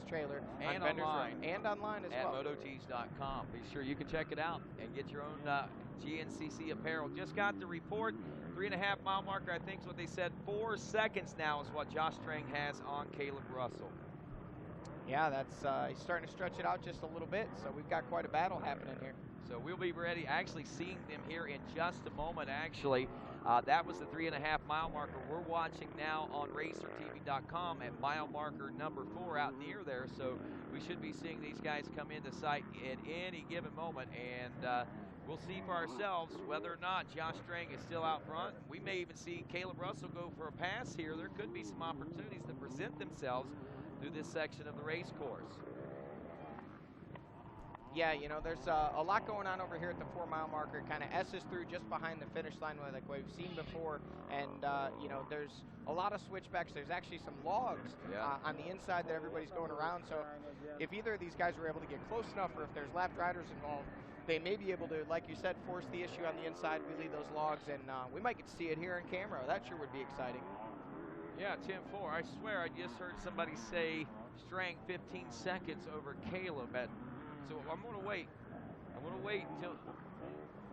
trailer and on Vendors online. Row. And online as well. At mototees.com. Be sure you can check it out and get your own GNCC apparel. Just got the report. 3.5 mile marker, I think is what they said. 4 seconds now is what Josh Strang has on Caleb Russell. Yeah, that's he's starting to stretch it out just a little bit, so we've got quite a battle happening here. So we'll be ready, actually seeing them here in just a moment, actually. That was the 3.5 mile marker. We're watching now on RacerTV.com at mile marker number 4 out near there, so we should be seeing these guys come into sight at any given moment, and we'll see for ourselves whether or not Josh Strang is still out front. We may even see Caleb Russell go for a pass here. There could be some opportunities that present themselves through this section of the race course. Yeah, you know, there's a lot going on over here at the 4 mile marker. Kind of S's through just behind the finish line, like we've seen before. And, you know, there's a lot of switchbacks. There's actually some logs on the inside that everybody's going around. So if either of these guys were able to get close enough, or if there's lap riders involved, they may be able to, like you said, force the issue on the inside, wheelie those logs, and we might get to see it here on camera. That sure would be exciting. Yeah, 10-4. I swear I just heard somebody say Strang 15 seconds over Caleb. So I'm going to wait. I'm going to wait until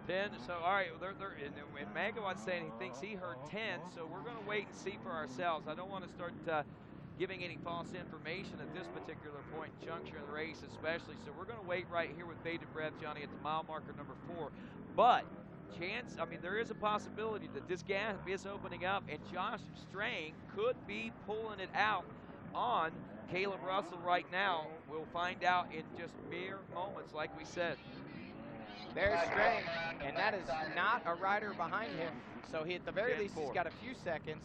10. So, all right, and Magawatt's saying he thinks he heard 10, so we're going to wait and see for ourselves. I don't want to start giving any false information at this particular point in juncture in the race especially. So we're going to wait right here with bated breath, Johnny, at the mile marker number 4. But chance, I mean, there is a possibility that this gap is opening up, and Josh Strang could be pulling it out on Caleb Russell right now. We'll find out in just mere moments, like we said. There's Strang, and that is not a rider behind him. So he, at the very least, he's got a few seconds.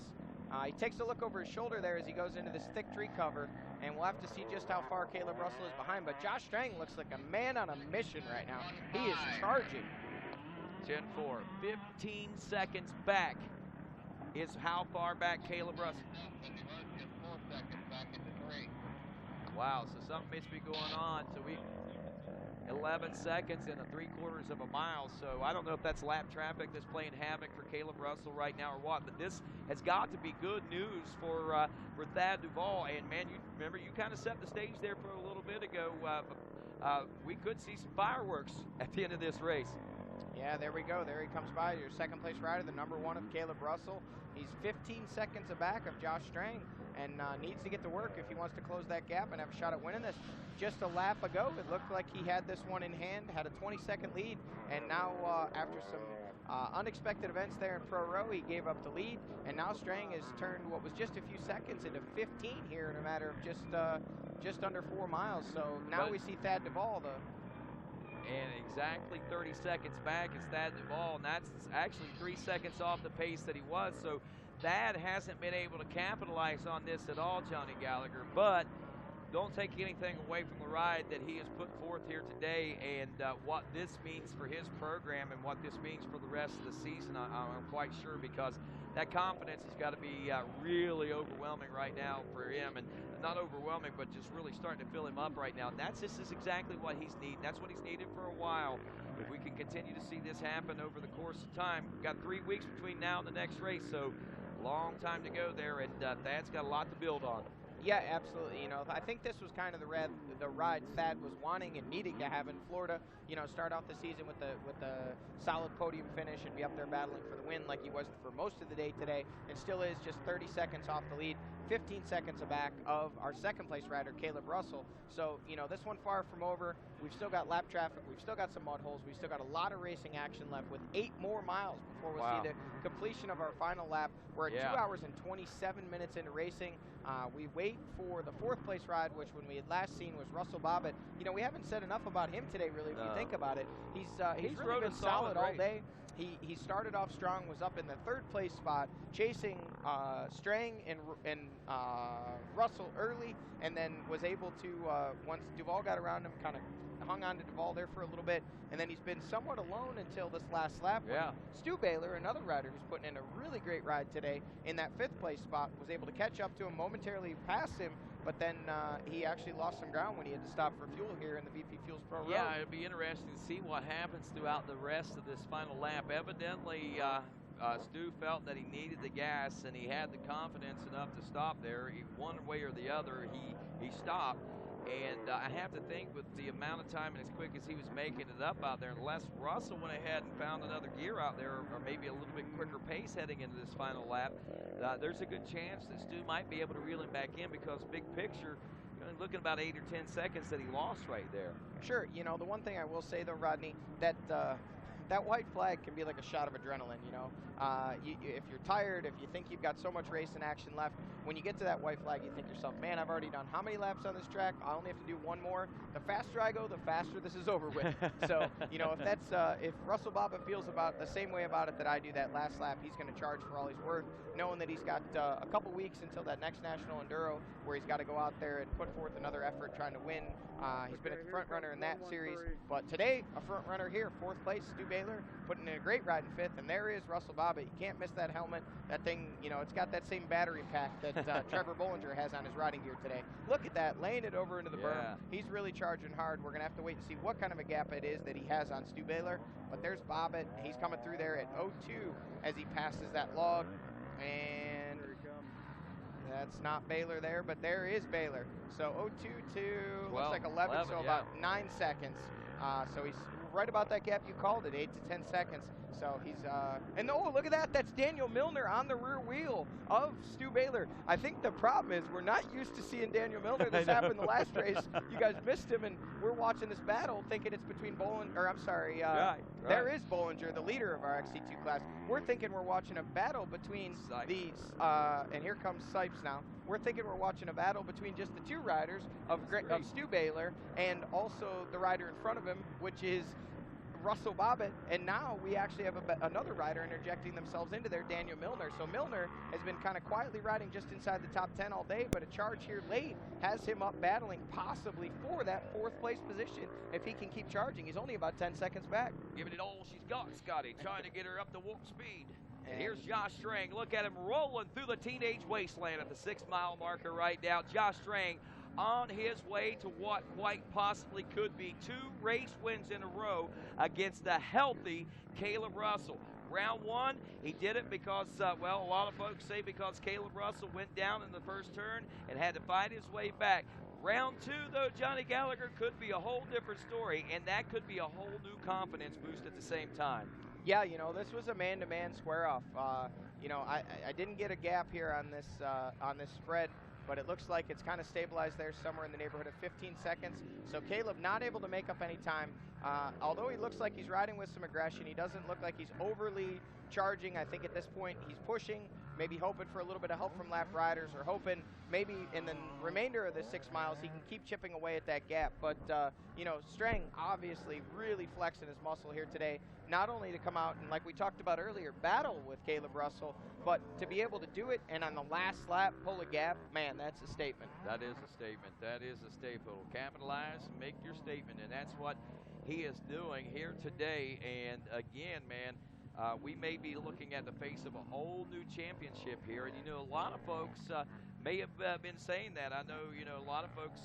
He takes a look over his shoulder there as he goes into this thick tree cover, and we'll have to see just how far Caleb Russell is behind. But Josh Strang looks like a man on a mission right now. He is charging. 10-4, 15 seconds back is how far back Caleb Russell. Wow, so something must be going on. So 11 seconds and a 3/4 of a mile. So I don't know if that's lap traffic that's playing havoc for Caleb Russell right now or what, but this has got to be good news for Thad Duvall. And man, you remember you kind of set the stage there for a little bit ago. We could see some fireworks at the end of this race. Yeah, there we go. There he comes by, your second place rider, the number 1 of Caleb Russell. He's 15 seconds aback of Josh Strang and needs to get to work if he wants to close that gap and have a shot at winning this. Just a lap ago, it looked like he had this one in hand, had a 20-second lead, and now after some unexpected events there in Pro Row, he gave up the lead, and now Strang has turned what was just a few seconds into 15 here in a matter of just under 4 miles. So now we see Thad Duvall, and exactly 30 seconds back is Thad Duvall, and that's actually 3 seconds off the pace that he was. So Thad hasn't been able to capitalize on this at all, Johnny Gallagher, but don't take anything away from the ride that he has put forth here today, and what this means for his program and what this means for the rest of the season. I'm quite sure, because that confidence has got to be really overwhelming right now for him, and not overwhelming, but just really starting to fill him up right now. And this is exactly what he's needing. That's what he's needed for a while. If we can continue to see this happen over the course of time, we've got 3 weeks between now and the next race, so long time to go there, and Thad's got a lot to build on. Yeah, absolutely. You know, I think this was kind of the ride Thad was wanting and needing to have in Florida. You know, start out the season with the solid podium finish and be up there battling for the win like he was for most of the day today, and still is just 30 seconds off the lead, 15 seconds aback of our second place rider, Caleb Russell. So, you know, this one far from over. We've still got lap traffic. We've still got some mud holes. We've still got a lot of racing action left with 8 more miles before we'll see the completion of our final lap. We're at 2 hours and 27 minutes into racing. We wait for the fourth place ride, which when we had last seen was Russell Bobbitt. You know, we haven't said enough about him today, really, if you think about it. He's really been solid all day. He started off strong, was up in the 3rd place spot, chasing Strang and Russell early, and then was able to, once Duvall got around him, kind of hung on to Duvall there for a little bit, and then he's been somewhat alone until this last lap. Yeah. Stu Baylor, another rider who's putting in a really great ride today, in that 5th place spot, was able to catch up to him, momentarily pass him, but then he actually lost some ground when he had to stop for fuel here in the VP Fuels Pro Road. Yeah, it'll be interesting to see what happens throughout the rest of this final lap. Evidently, Stu felt that he needed the gas, and he had the confidence enough to stop there. One way or the other, he stopped. And I have to think, with the amount of time and as quick as he was making it up out there, unless Russell went ahead and found another gear out there, or maybe a little bit quicker pace heading into this final lap, there's a good chance that Stu might be able to reel him back in, because big picture, looking about 8 or 10 seconds that he lost right there. Sure. You know, the one thing I will say, though, Rodney, that that white flag can be like a shot of adrenaline, you know. If you're tired, if you think you've got so much racing action left, when you get to that white flag, you think to yourself, man, I've already done how many laps on this track? I only have to do 1 more. The faster I go, the faster this is over with. So, you know, if Russell Bobbitt feels about the same way about it that I do that last lap, he's going to charge for all he's worth, knowing that he's got a couple weeks until that next National Enduro, where he's got to go out there and put forth another effort trying to win. He's been a front runner in that series, but today, a front runner here, 4th place, Stu Baylor, putting in a great ride in 5th, and there is Russell Bobbitt. You can't miss that helmet. That thing, you know, it's got that same battery pack that Trevor Bollinger has on his riding gear today. Look at that, laying it over into the berm. He's really charging hard. We're going to have to wait and see what kind of a gap it is that he has on Stu Baylor, but there's Bobbitt. He's coming through there at 0.2 as he passes that log, and that's not Baylor there, but there is Baylor. So 0.2 to, looks like 11, so about 9 seconds. So he's right about that gap you called it, 8 to 10 seconds. So he's, and oh, look at that. That's Daniel Milner on the rear wheel of Stu Baylor. I think the problem is we're not used to seeing Daniel Milner. This happened the last race. You guys missed him, and we're watching this battle thinking it's between there is Bollinger, the leader of our XC2 class. We're thinking we're watching a battle between these, and here comes Sipes now. We're thinking we're watching a battle between just the two riders of Stu Baylor and also the rider in front of him, which is Russell Bobbitt, and now we actually have another rider interjecting themselves into there, Daniel Milner. So Milner has been kind of quietly riding just inside the top 10 all day, but a charge here late has him up battling possibly for that 4th place position if he can keep charging. He's only about 10 seconds back. Giving it all she's got, Scotty, trying to get her up to warp speed. And here's Josh Strang. Look at him rolling through the teenage wasteland at the 6-mile marker right now. Josh Strang on his way to what quite possibly could be 2 race wins in a row against the healthy Caleb Russell. Round 1, he did it because, well, a lot of folks say because Caleb Russell went down in the first turn and had to fight his way back. Round 2, though, Johnny Gallagher, could be a whole different story, and that could be a whole new confidence boost at the same time. Yeah, you know, this was a man-to-man square-off. You know, I didn't get a gap here on this spread, but it looks like it's kind of stabilized there somewhere in the neighborhood of 15 seconds. So Caleb not able to make up any time. Although he looks like he's riding with some aggression, he doesn't look like he's overly charging. I think at this point he's pushing, maybe hoping for a little bit of help from lap riders, or hoping maybe in the remainder of the 6 miles he can keep chipping away at that gap. But, you know, Strang obviously really flexing his muscle here today, not only to come out and, like we talked about earlier, battle with Caleb Russell, but to be able to do it and on the last lap pull a gap, man, that's a statement. That is a statement. That is a staple. Capitalize, make your statement, and that's what he is doing here today. And again, man, we may be looking at the face of a whole new championship here. And, you know, a lot of folks may have been saying that. I know, you know, a lot of folks,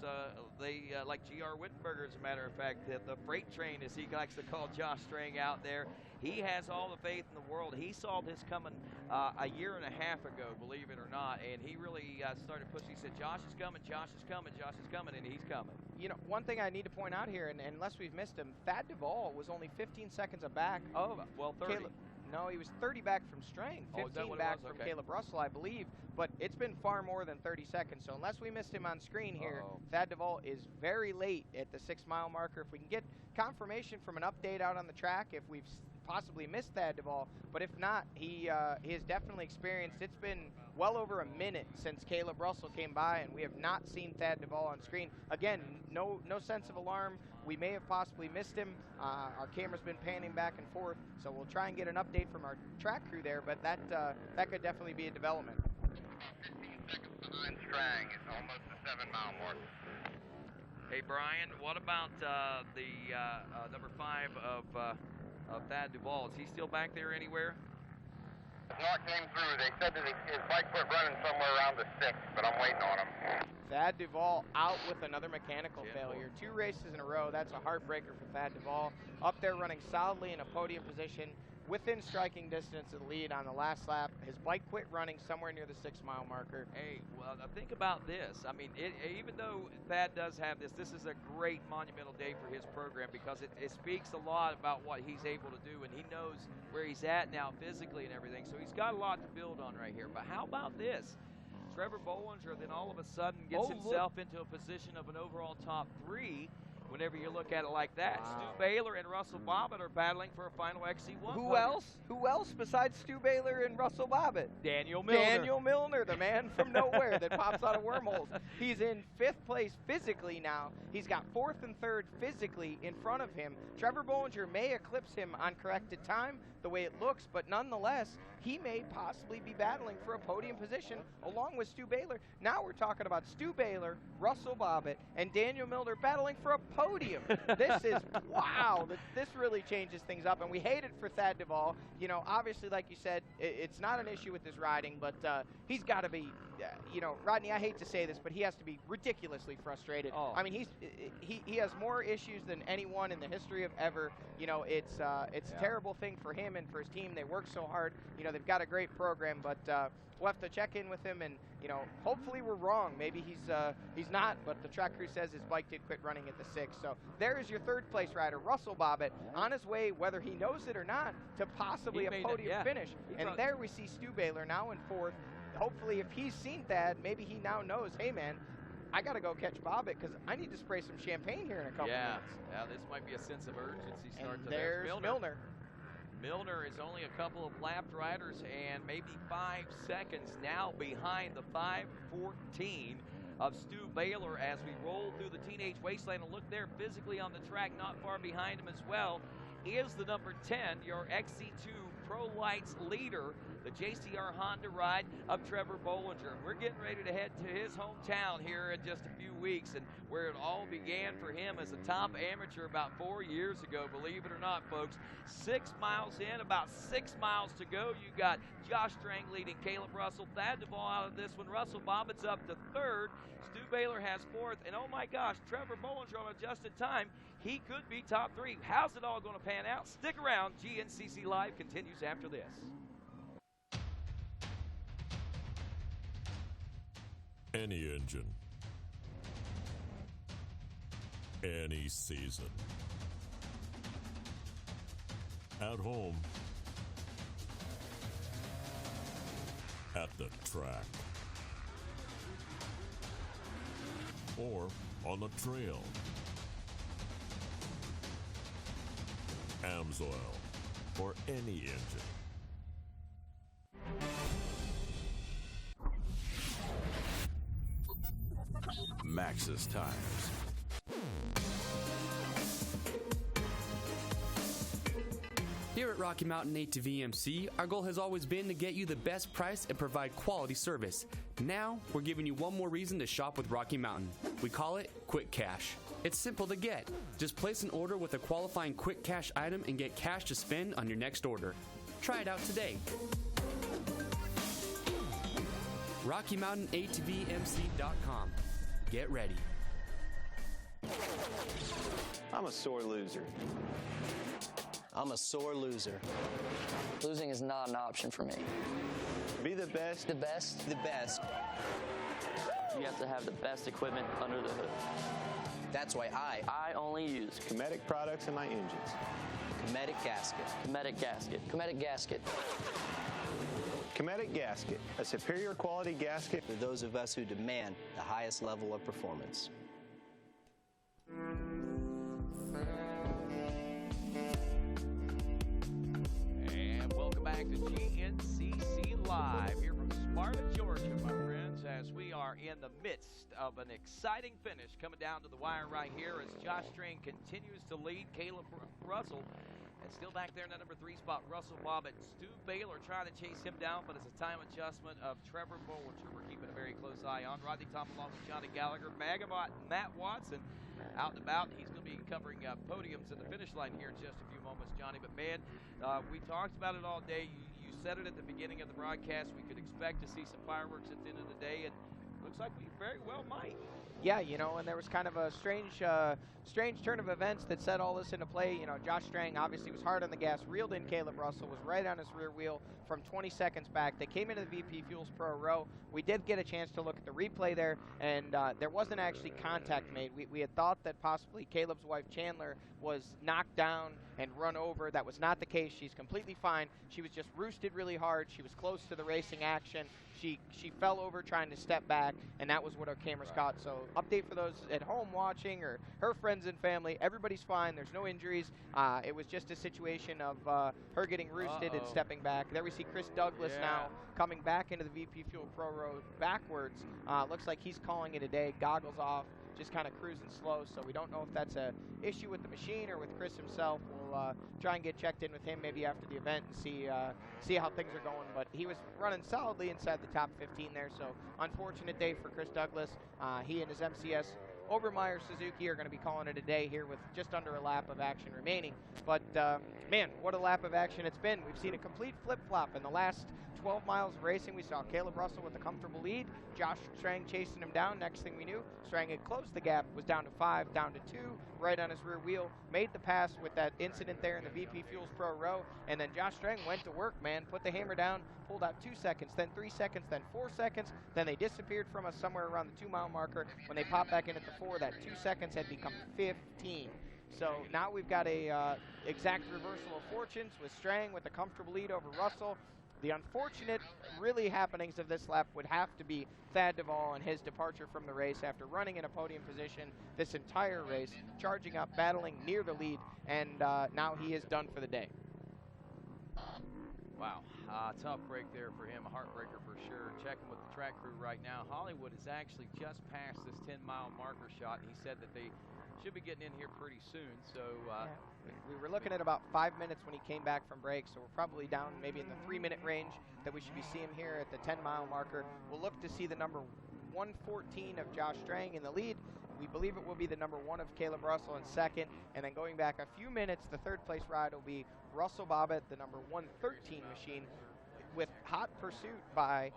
they like G.R. Wittenberger, as a matter of fact, the freight train, as he likes to call Josh Strang out there. He has all the faith in the world. He saw this coming a year and a half ago, believe it or not, and he really started pushing. He said, Josh is coming, Josh is coming, Josh is coming, and he's coming. You know, one thing I need to point out here, and unless we've missed him, Thad Duvall was only 15 seconds back. Oh, well, 30. No, he was 30 back from Strang, 15 back from Caleb Russell, I believe. But it's been far more than 30 seconds. So unless we missed him on screen here, Thad Duvall is very late at the 6-mile marker. If we can get confirmation from an update out on the track, if we've possibly missed Thad Duvall, but if not, he has definitely experienced. It's been well over a minute since Caleb Russell came by, and we have not seen Thad Duvall on screen. Again, no sense of alarm. We may have possibly missed him. Our camera's been panning back and forth, so we'll try and get an update from our track crew there, but that could definitely be a development. 15 seconds behind Strang. It's almost the 7-mile mark. Hey, Brian, what about the number 5 of Thad Duvall? Is he still back there anywhere? His mark came through. They said that his bike quit running somewhere around the 6th, but I'm waiting on him. Thad Duvall out with another mechanical failure. 2 races in a row. That's a heartbreaker for Thad Duvall. Up there running solidly in a podium position, within striking distance of the lead on the last lap. His bike quit running somewhere near the 6-mile marker. Hey, well, now think about this. I mean, even though Thad does have this is a great monumental day for his program, because it speaks a lot about what he's able to do, and he knows where he's at now physically and everything. So he's got a lot to build on right here. But how about this? Trevor Bollinger then all of a sudden gets himself into a position of an overall top 3. Whenever you look at it like that, Stu Baylor and Russell Bobbitt are battling for a final XC1. Who else? Who else besides Stu Baylor and Russell Bobbitt? Daniel Milner. Daniel Milner, the man from nowhere that pops out of wormholes. He's in 5th place physically now. He's got 4th and 3rd physically in front of him. Trevor Bollinger may eclipse him on corrected time, the way it looks, but nonetheless, he may possibly be battling for a podium position along with Stu Baylor. Now we're talking about Stu Baylor, Russell Bobbitt, and Daniel Milner battling for a podium. This is, wow, this really changes things up, and we hate it for Thad Duvall. You know, obviously, like you said, it's not an issue with his riding, but he's got to be, you know, Rodney, I hate to say this, but he has to be ridiculously frustrated. I mean, he has more issues than anyone in the history of ever. You know, it's a terrible thing for him and for his team. They work so hard. You know, they've got a great program, but we'll have to check in with him, and hopefully we're wrong. Maybe he's not, but the track crew says his bike did quit running at the 6. So there is your third place rider, Russell Bobbitt, on his way, whether he knows it or not, to possibly a podium finish. And there we see Stu Baylor now in 4th. Hopefully, if he's seen Thad, maybe he now knows, hey man, I got to go catch Bobbitt because I need to spray some champagne here in a couple minutes. Yeah, this might be a sense of urgency start and to there's Milner. Milner is only a couple of lapped riders and maybe 5 seconds now behind the 5:14 of Stu Baylor as we roll through the Teenage Wasteland. And look there physically on the track, not far behind him as well, is the number 10, your XC2 Pro Lights leader, the JCR Honda ride of Trevor Bollinger. We're getting ready to head to his hometown here in just a few weeks, and where it all began for him as a top amateur about 4 years ago, believe it or not, folks. 6 miles in, about 6 miles to go. You got Josh Strang leading Caleb Russell. Thad Duvall out of this one. Russell Bobbitt's up to 3rd. Stu Baylor has 4th, and oh my gosh, Trevor Bollinger on adjusted time. He could be top 3. How's it all going to pan out? Stick around. GNCC Live continues after this. Any engine, any season, at home, at the track, or on the trail. AMSOIL for any engine. Maxxis Tires. Here at Rocky Mountain ATV MC, our goal has always been to get you the best price and provide quality service. Now, we're giving you one more reason to shop with Rocky Mountain. We call it Quick Cash. It's simple to get. Just place an order with a qualifying Quick Cash item and get cash to spend on your next order. Try it out today. RockyMountainATVMC.com. Get ready. I'm a sore loser. I'm a sore loser. Losing is not an option for me. Be the best. The best. The best. You have to have the best equipment under the hood. That's why I only use Cometic products in my engines. Cometic gasket. Cometic gasket. Cometic gasket. Cometic gasket, a superior quality gasket for those of us who demand the highest level of performance. And welcome back to GNCC Live here from Sparta, Georgia, my friends, as we are in the midst of an exciting finish coming down to the wire right here as Josh Strang continues to lead Caleb Russell. And still back there in that number 3 spot, Russell Bobbitt. Stu Baylor trying to chase him down, but it's a time adjustment of Trevor Bollinger. We're keeping a very close eye on Rodney Tom along with Johnny Gallagher. Magamot, Matt Watson out and about. He's going to be covering podiums at the finish line here in just a few moments, Johnny. But, man, we talked about it all day. You said it at the beginning of the broadcast. We could expect to see some fireworks at the end of the day, and looks like we very well might. Yeah, and there was kind of a strange turn of events that set all this into play. Josh Strang obviously was hard on the gas, reeled in Caleb Russell, was right on his rear wheel from 20 seconds back. They came into the VP Fuels Pro row. We did get a chance to look at the replay there, and there wasn't actually contact made. We had thought that possibly Caleb's wife, Chandler, was knocked down and run over. That was not the case. She's completely fine. She was just roosted really hard. She was close to the racing action. She fell over trying to step back, and that was what our cameras caught. So update for those at home watching or her friends and family, everybody's fine. There's no injuries. It was just a situation of her getting roosted and stepping back. There we see Chris Douglas now coming back into the VP Fuel Pro Road backwards. Looks like he's calling it a day, goggles off, just kind of cruising slow. So we don't know if that's a issue with the machine or with Chris himself. We'll try and get checked in with him maybe after the event and see how things are going. But he was running solidly inside the top 15 there. So unfortunate day for Chris Douglas. He and his MCS Obermeyer Suzuki are going to be calling it a day here with just under a lap of action remaining. But, man, what a lap of action it's been. We've seen a complete flip-flop in the last 12 miles of racing. We saw Caleb Russell with a comfortable lead, Josh Strang chasing him down. Next thing we knew, Strang had closed the gap, was down to 5, down to 2, right on his rear wheel, made the pass with that incident there in the VP Fuels Pro row, and then Josh Strang went to work, man, put the hammer down, pulled out 2 seconds, then 3 seconds, then 4 seconds, then they disappeared from us somewhere around the 2-mile marker. When they popped back in at the 4, that 2 seconds had become 15. So now we've got a exact reversal of fortunes with Strang with a comfortable lead over Russell. The unfortunate really happenings of this lap would have to be Thad Duvall and his departure from the race after running in a podium position this entire race, charging up, battling near the lead, and now he is done for the day. Wow, tough break there for him, a heartbreaker for sure. Checking with the track crew right now. Hollywood is actually just past this 10-mile marker shot, and he said that they should be getting in here pretty soon. So we were looking at about 5 minutes when he came back from break, so we're probably down maybe in the 3-minute range that we should be seeing here at the 10-mile marker. We'll look to see the number 114 of Josh Strang in the lead. We believe it will be the number 1 of Caleb Russell in second, and then going back a few minutes, the third place ride will be Russell Bobbitt, the number 113 machine, with hot pursuit by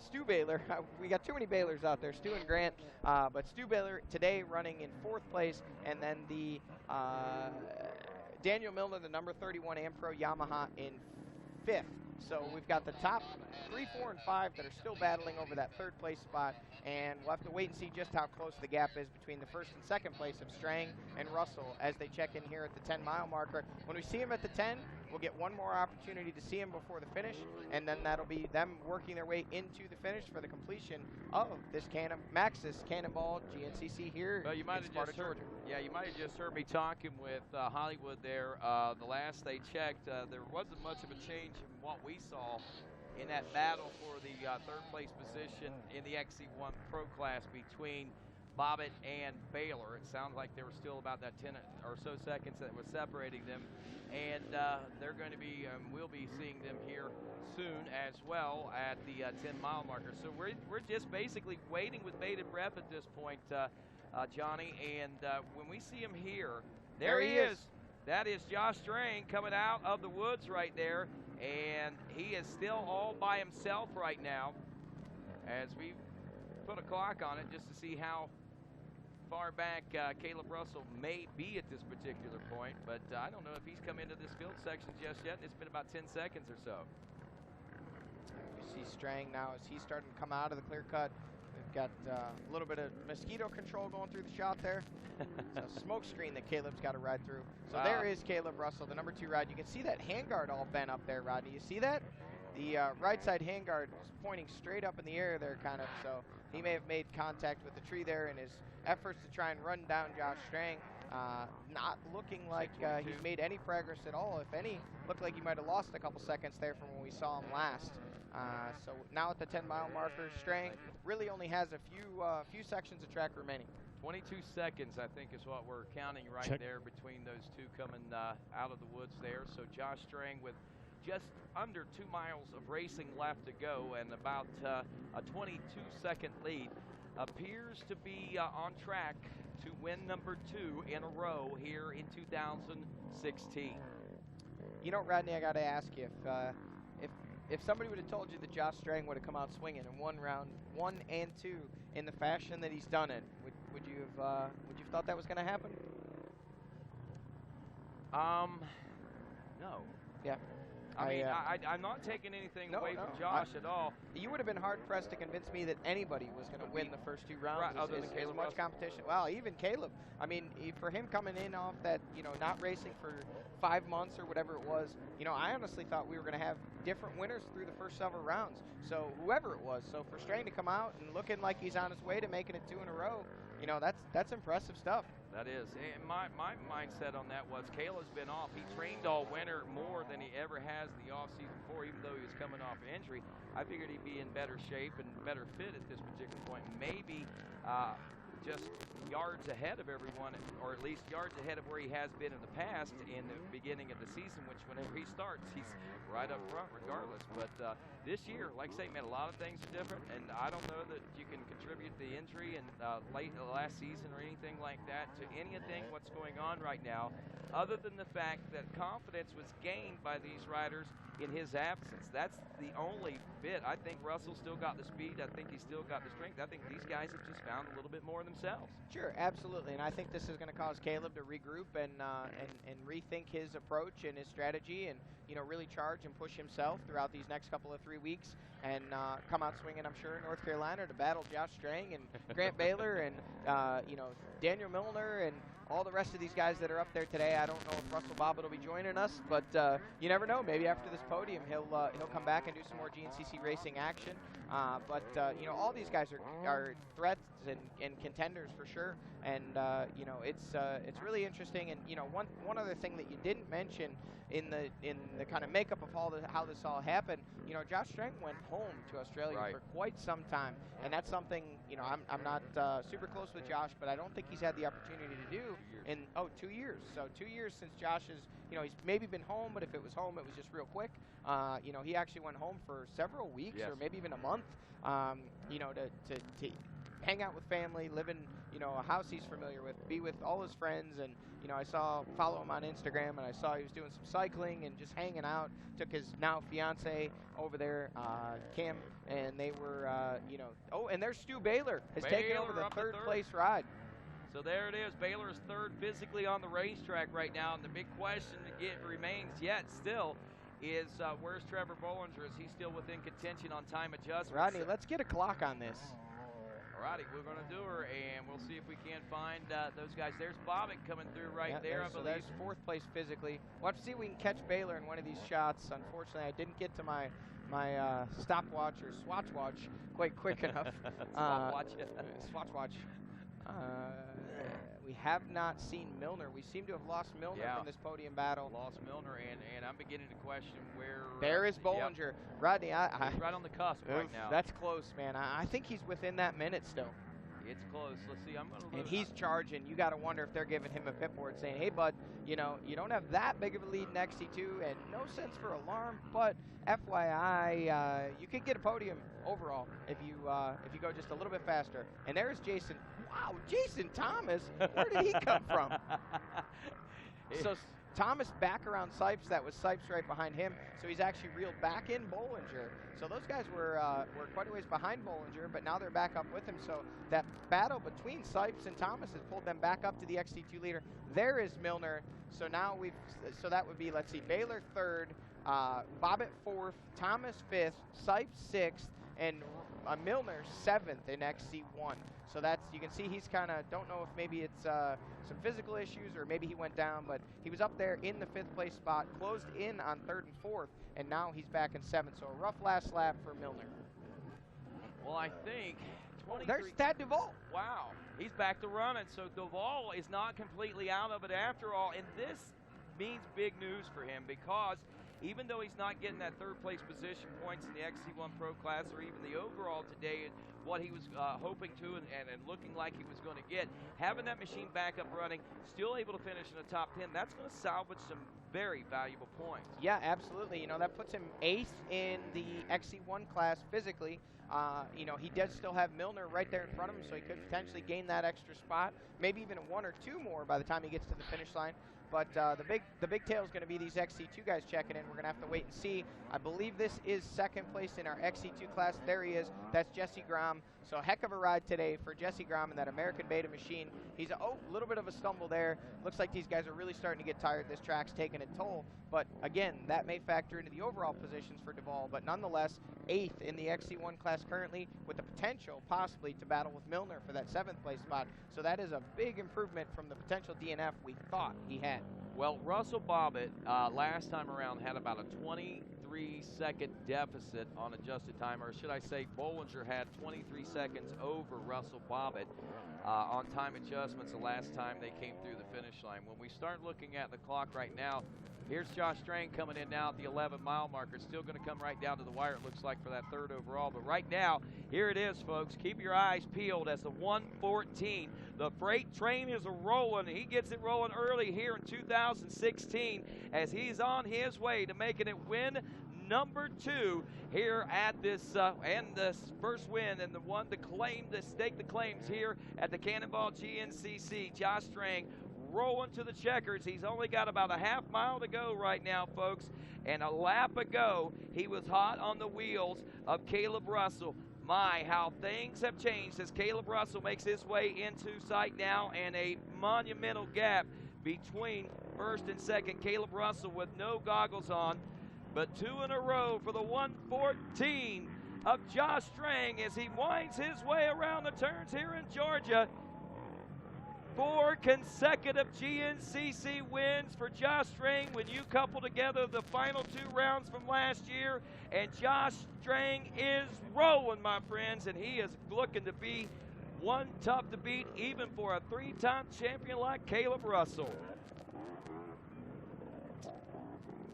Stu Baylor. We got too many Baylors out there, Stu and Grant, but Stu Baylor today running in 4th place, and then the Daniel Milner, the number 31 Ampro Yamaha, in 5th. So we've got the top 3, 4, and 5 that are still battling over that 3rd place spot, and we'll have to wait and see just how close the gap is between the 1st and 2nd place of Strang and Russell as they check in here at the 10-mile marker. When we see him at the 10, we'll get one more opportunity to see him before the finish, and then that'll be them working their way into the finish for the completion of this Maxxis Cannonball GNCC here well, you might in have Sparta, just heard, Georgia. Yeah, you might have just heard me talking with Hollywood there. The last they checked, there wasn't much of a change in what we saw in that battle for the 3rd place position in the XC1 Pro class between Bobbitt and Baylor. It sounds like there were still about that 10 or so seconds that was separating them, and they're going to be, we'll be seeing them here soon as well at the 10-mile marker. So we're just basically waiting with bated breath at this point, Johnny, and when we see him here, there he is. That is Josh Strang coming out of the woods right there, and he is still all by himself right now as we put a clock on it just to see how far back Caleb Russell may be at this particular point, but I don't know if he's come into this field section just yet. It's been about 10 seconds or so. You see Strang now as he's starting to come out of the clear cut. We've got a little bit of mosquito control going through the shot there. It's a smoke screen that Caleb's got to ride through. So there is Caleb Russell, the number 2 ride. You can see that handguard all bent up there, Rodney. You see that? The right side handguard is pointing straight up in the air there, kind of. So he may have made contact with the tree there in his efforts to try and run down Josh Strang. Not looking like he's made any progress at all. If any, looked like he might have lost a couple seconds there from when we saw him last. So now at the 10-mile marker, Strang really only has a few sections of track remaining. 22 seconds, I think, is what we're counting right there between those two coming out of the woods there. So Josh Strang with just under 2 miles of racing left to go and about a 22-second lead, appears to be on track to win number 2 in a row here in 2016. You know, Rodney, I got to ask you, if somebody would have told you that Josh Strang would have come out swinging in one round 1 and 2 in the fashion that he's done it, would you have thought that was going to happen? No. Yeah. I mean, I'm not taking anything away from Josh at all. You would have been hard-pressed to convince me that anybody was going to win the first 2 rounds. Right, other than Caleb much competition. Well, even Caleb. I mean, for him coming in off that, not racing for 5 months or whatever it was, I honestly thought we were going to have different winners through the first several rounds. So whoever it was. So for Strang to come out and looking like he's on his way to making it 2 in a row, that's impressive stuff. That is. And my mindset on that was Caleb's been off. He trained all winter more than he ever has in the offseason before, even though he was coming off injury. I figured he'd be in better shape and better fit at this particular point. Maybe just yards ahead of everyone, or at least yards ahead of where he has been in the past in the beginning of the season, which whenever he starts, he's right up front regardless. But this year, like I say, man, a lot of things are different, and I don't know that you can contribute the injury and late in the last season or anything like that to anything what's going on right now, other than the fact that confidence was gained by these riders in his absence. That's the only bit. I think Russell still got the speed. I think he's still got the strength. I think these guys have just found a little bit more themselves. Sure, absolutely, and I think this is going to cause Caleb to regroup and rethink his approach and his strategy, and really charge and push himself throughout these next couple of 3 weeks, and come out swinging, I'm sure, in North Carolina to battle Josh Strang and Grant Baylor and Daniel Milner and all the rest of these guys that are up there today. I don't know if Russell Bobbitt will be joining us, but you never know. Maybe after this podium, he'll come back and do some more GNCC racing action. But all these guys are threats and contenders for sure. And it's really interesting. And one other thing that you didn't mention in the kind of makeup of how this all happened, Josh Strang went home to Australia for quite some time, and that's something I'm not super close with Josh, but I don't think he's had the opportunity to do in 2 years. So 2 years since Josh has he's maybe been home, but if it was home, it was just real quick. He actually went home for several weeks or maybe even a month. To hang out with family, live in a house he's familiar with, be with all his friends, and I follow him on Instagram, and I saw he was doing some cycling and just hanging out. Took his now fiance over there, Kim, and they were and there's Stu Baylor has taken over the third place ride. So there it is. Baylor is third physically on the racetrack right now, and the big question remains yet still is where's Trevor Bollinger? Is he still within contention on time adjustments? Rodney, let's get a clock on this. Alrighty, we're going to do her, and we'll see if we can't find those guys. There's Bobbitt coming through there, I believe. So there's fourth place physically. We'll have to see if we can catch Baylor in one of these shots. Unfortunately, I didn't get to my stopwatch or swatch watch quite quick enough. Swatch watch. We have not seen Milner. We seem to have lost Milner from this podium battle. Lost Milner, and I'm beginning to question where... There is Bollinger. Rodney, he's right on the cusp right now. That's close, man. I think he's within that minute still. It's close. Let's see. I'm going to And he's charging. You got to wonder if they're giving him a pit board saying, hey, bud, you don't have that big of a lead in XC2 and no sense for alarm, but FYI, you could get a podium overall if you go just a little bit faster. And there's Jason. Wow, Jason Thomas. Where did he come from? So Thomas back around Sipes. That was Sipes right behind him. So he's actually reeled back in Bollinger. So those guys were quite a ways behind Bollinger, but now they're back up with him. So that battle between Sipes and Thomas has pulled them back up to the XC2 leader. There is Milner. So now so that would be, let's see, Baylor third, Bobbitt fourth, Thomas fifth, Sipes sixth, and Milner seventh in XC1. So you can see he's kind of, don't know if maybe it's some physical issues or maybe he went down, but he was up there in the fifth place spot, closed in on third and fourth, and now he's back in seventh. So a rough last lap for Milner. Well, I think 23. There's Thad Duvall. Wow, he's back to running. So Duvall is not completely out of it after all, and this means big news for him because even though he's not getting that third place position points in the XC1 Pro class or even the overall today, what he was hoping to and looking like he was going to get, having that machine back up running, still able to finish in the top 10, that's going to salvage some very valuable points. Yeah, absolutely. That puts him 8th in the XC1 class physically. He does still have Milner right there in front of him, so he could potentially gain that extra spot, maybe even one or two more by the time he gets to the finish line. But the big tail is going to be these XC2 guys checking in. We're going to have to wait and see. I believe this is second place in our XC2 class. There he is. That's Jesse Grom. So a heck of a ride today for Jesse Grom in that American Beta machine. He's a little bit of a stumble there. Looks like these guys are really starting to get tired. This track's taking a toll. But again, that may factor into the overall positions for Duvall. But nonetheless, 8th in the XC1 class currently, with the potential possibly to battle with Milner for that 7th place spot. So that is a big improvement from the potential DNF we thought he had. Well, Russell Bobbitt last time around had about a 23-second deficit on adjusted time, or should I say Bollinger had 23 seconds over Russell Bobbitt on time adjustments the last time they came through the finish line. When we start looking at the clock right now, Here's Josh Strang coming in now at the 11-mile marker. Still going to come right down to the wire, it looks like, for that third overall. But right now, here it is, folks. Keep your eyes peeled as the 114. The freight train is rolling. He gets it rolling early here in 2016 as he's on his way to making it win number 2 here at this, and this first win and the one to claim, to stake the claims here at the Cannonball GNCC. Josh Strang rolling to the checkers. He's only got about a half mile to go right now, folks, and a lap ago he was hot on the wheels of Caleb Russell. My, how things have changed as Caleb Russell makes his way into sight now, and a monumental gap between first and second. Caleb Russell with no goggles on, but 2 in a row for the 114 of Josh Strang as he winds his way around the turns here in Georgia. 4 consecutive GNCC wins for Josh Strang when you couple together the final 2 rounds from last year. And Josh Strang is rolling, my friends, and he is looking to be one tough to beat even for a 3-time champion like Caleb Russell.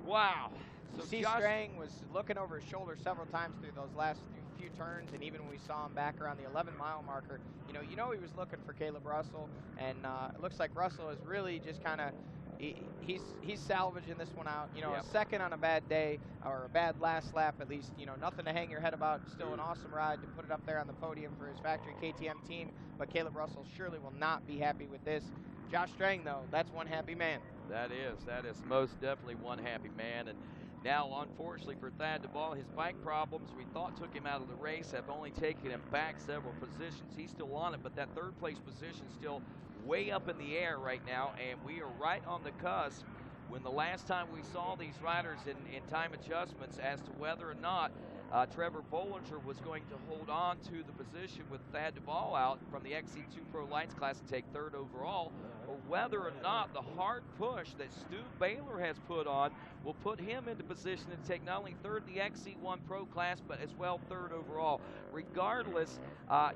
Wow. So Strang was looking over his shoulder several times through those last few turns, and even when we saw him back around the 11-mile marker, you know he was looking for Caleb Russell, and it looks like Russell is really just kind of he's salvaging this one out. You know, a second on a bad day or a bad last lap at least. You know, nothing to hang your head about. Still an awesome ride to put it up there on the podium for his factory KTM team, but Caleb Russell surely will not be happy with this. Josh Strang, though, that's one happy man. That is most definitely one happy man. And now, unfortunately for Thad Duvall, his bike problems we thought took him out of the race have only taken him back several positions. He's still on it, but that third place position is still way up in the air right now, and we are right on the cusp when the last time we saw these riders in time adjustments as to whether or not Trevor Bollinger was going to hold on to the position with Thad Duvall out from the XC2 Pro Lights class and take third overall, or whether or not the hard push that Stu Baylor has put on will put him into position to take not only third in the XC1 Pro class, but as well third overall. Regardless,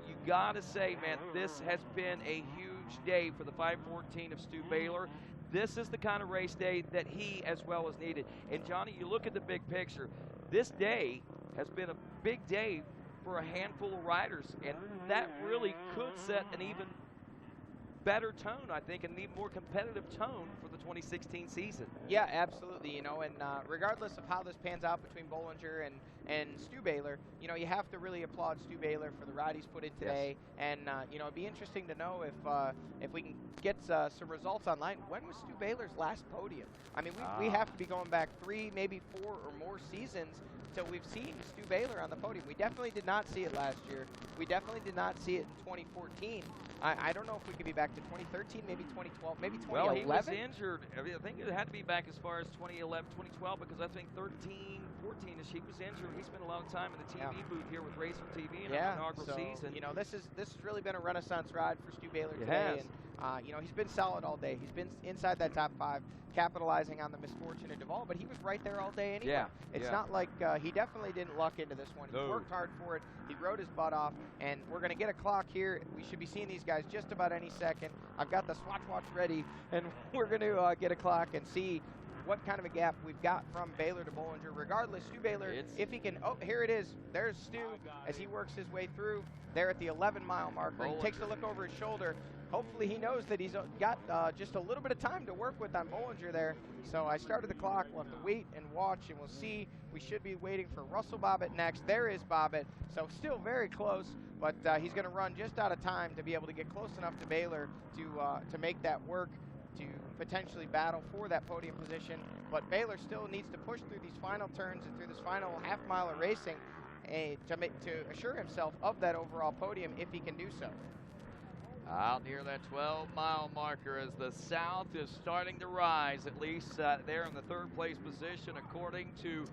you got to say, man, this has been a huge day for the 514 of Stu Baylor. This is the kind of race day that he as well as needed. And Johnny, you look at the big picture. This day has been a big day for a handful of riders, and that really could set an even better tone, I think, and an even more competitive tone for the 2016 season. Yeah, absolutely. You know, and regardless of how this pans out between Bollinger and Stu Baylor, you know, you have to really applaud Stu Baylor for the ride he's put in today. Yes. And you know, it'd be interesting to know if we can get some results online. When was Stu Baylor's last podium? I mean, we have to be going back 3, maybe 4 or more seasons until we've seen Stu Baylor on the podium. We definitely did not see it last year. We definitely did not see it in 2014. I don't know if we could be back to 2013, maybe 2012, maybe 2011. Well, he was injured. I think it had to be back as far as 2011, 2012, because I think 13, 14 ish he was injured. He spent a lot of time in the TV booth here with RacerTV in our inaugural season. You know, this has really been a renaissance ride for Stu Baylor today. And you know, he's been solid all day. He's been inside that top 5, capitalizing on the misfortune of Duvall, but he was right there all day anyway. It's not like he definitely didn't luck into this one. He worked hard for it. He rode his butt off, and we're going to get a clock here. We should be seeing these guys just about any second. I've got the Swatch Watch ready, and we're going to get a clock and see what kind of a gap we've got from Baylor to Bollinger. Regardless, Stu Baylor, if he can, here it is. There's Stu as he works his way through there at the 11-mile marker. He takes a look over his shoulder. Hopefully he knows that he's got just a little bit of time to work with on Bollinger there. So I started the clock. We'll have to wait and watch, and we'll see. We should be waiting for Russell Bobbitt next. There is Bobbitt. So still very close, but he's going to run just out of time to be able to get close enough to Baylor to make that work, to potentially battle for that podium position. But Baylor still needs to push through these final turns and through this final half mile of racing to assure himself of that overall podium if he can do so. Out near that 12-mile marker as the South is starting to rise, at least there in the third place position, according to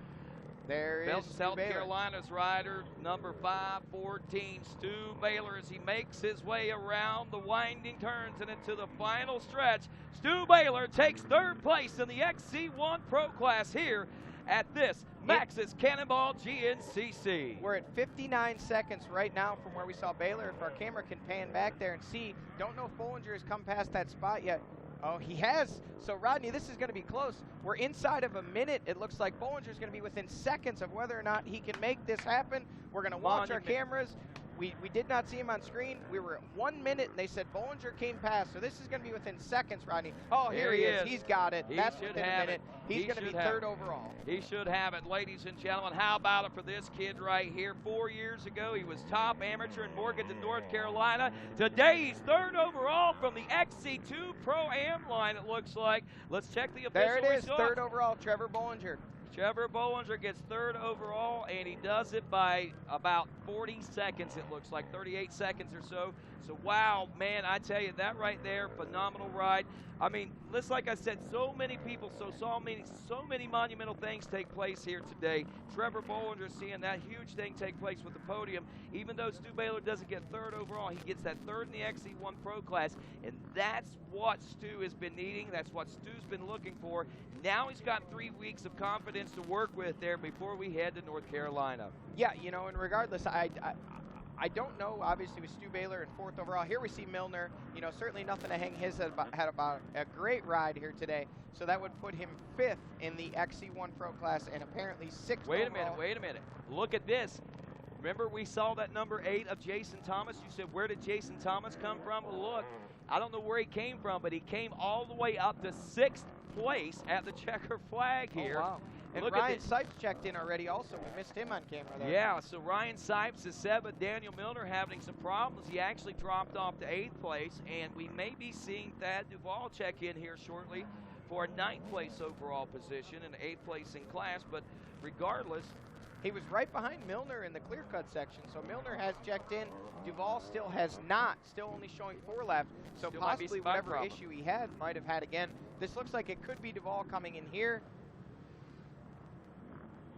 South Carolina's rider, number 514, Stu Baylor, as he makes his way around the winding turns and into the final stretch. Stu Baylor takes third place in the XC1 Pro class here at this Maxxis Cannonball GNCC. We're at 59 seconds right now from where we saw Baylor. If our camera can pan back there and see, don't know if Bollinger has come past that spot yet. Oh, he has. So, Rodney, this is going to be close. We're inside of a minute. It looks like Bollinger's going to be within seconds of whether or not he can make this happen. We're going to watch our cameras. We did not see him on screen. We were at 1 minute, and they said Bollinger came past. So this is going to be within seconds, Rodney. Oh, here he is. He's got it. That's within a minute. He's going to be third overall. He should have it, ladies and gentlemen. How about it for this kid right here? 4 years ago, he was top amateur in Morganton, North Carolina. Today, he's third overall from the XC2 Pro-Am line, it looks like. Let's check the official results. There it is, results. third overall, Trevor Bollinger. Trevor Bollinger gets third overall, and he does it by about 40 seconds, it looks like, 38 seconds or so. So, wow, man, I tell you, that right there, phenomenal ride. I mean, just like I said, so many people, so many monumental things take place here today. Trevor Bollinger seeing that huge thing take place with the podium. Even though Stu Baylor doesn't get third overall, he gets that third in the XC1 Pro class, and that's what Stu has been needing. That's what Stu's been looking for. Now he's got 3 weeks of confidence to work with there before we head to North Carolina. Yeah, you know, and regardless, I don't know, obviously, with Stu Baylor in fourth overall. Here we see Milner, you know, certainly nothing to hang his head about, had about a great ride here today. So that would put him fifth in the XC1 Pro class and apparently sixth overall. Wait a minute. Look at this. Remember we saw that number 8 of Jason Thomas? You said, where did Jason Thomas come from? Well, look, I don't know where he came from, but he came all the way up to 6th place at the checker flag here. Oh, wow. And Look Ryan Sipes checked in already also. We missed him on camera there. Yeah, so Ryan Sipes is 7th. Daniel Milner having some problems. He actually dropped off to 8th place, and we may be seeing Thad Duvall check in here shortly for a 9th place overall position and 8th place in class. But regardless, he was right behind Milner in the clear cut section. So Milner has checked in. Duvall still has not, still only showing 4 left. So still possibly whatever issue he had might have had again. This looks like it could be Duvall coming in here.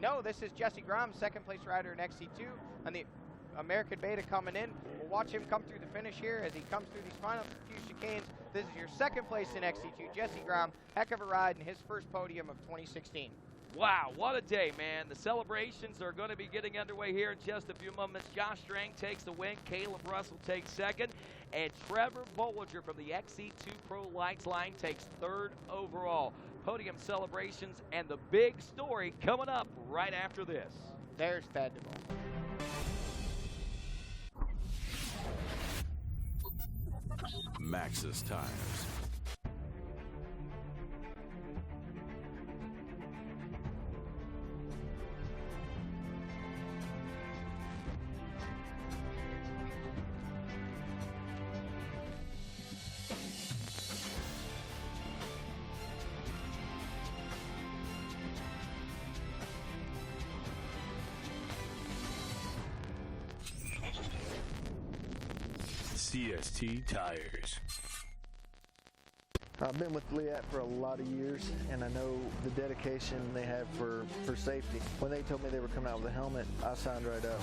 No, this is Jesse Grom, 2nd place rider in XC2 on the American Beta coming in. We'll watch him come through the finish here as he comes through these final few chicanes. This is your 2nd place in XC2, Jesse Grom. Heck of a ride in his first podium of 2016. Wow, what a day, man. The celebrations are going to be getting underway here in just a few moments. Josh Strang takes the win. Caleb Russell takes 2nd. And Trevor Bollinger from the XC2 Pro Lights line takes 3rd overall. Podium celebrations and the big story coming up right after this. There's Thad Duvall. Maxxis Tires. CST Tires. I've been with Liat for a lot of years, and I know the dedication they have for safety. When they told me they were coming out with a helmet, I signed right up.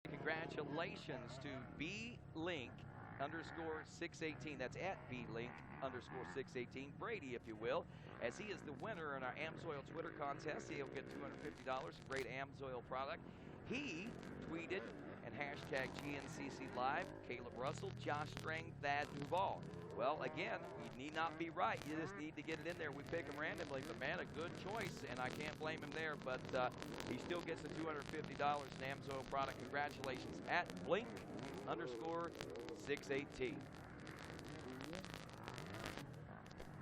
Congratulations to B-Link_618. That's at B-Link_618. Brady, if you will, as he is the winner in our AMSOIL Twitter contest. He'll get $250, great AMSOIL product. He tweeted and hashtag GNCC Live, Caleb Russell, Josh Strang, Thad Duvall. Well, again, you need not be right. You just need to get it in there. We pick him randomly, but man, a good choice, and I can't blame him there. But he still gets the $250 in AMSOIL product. Congratulations at Blink_618.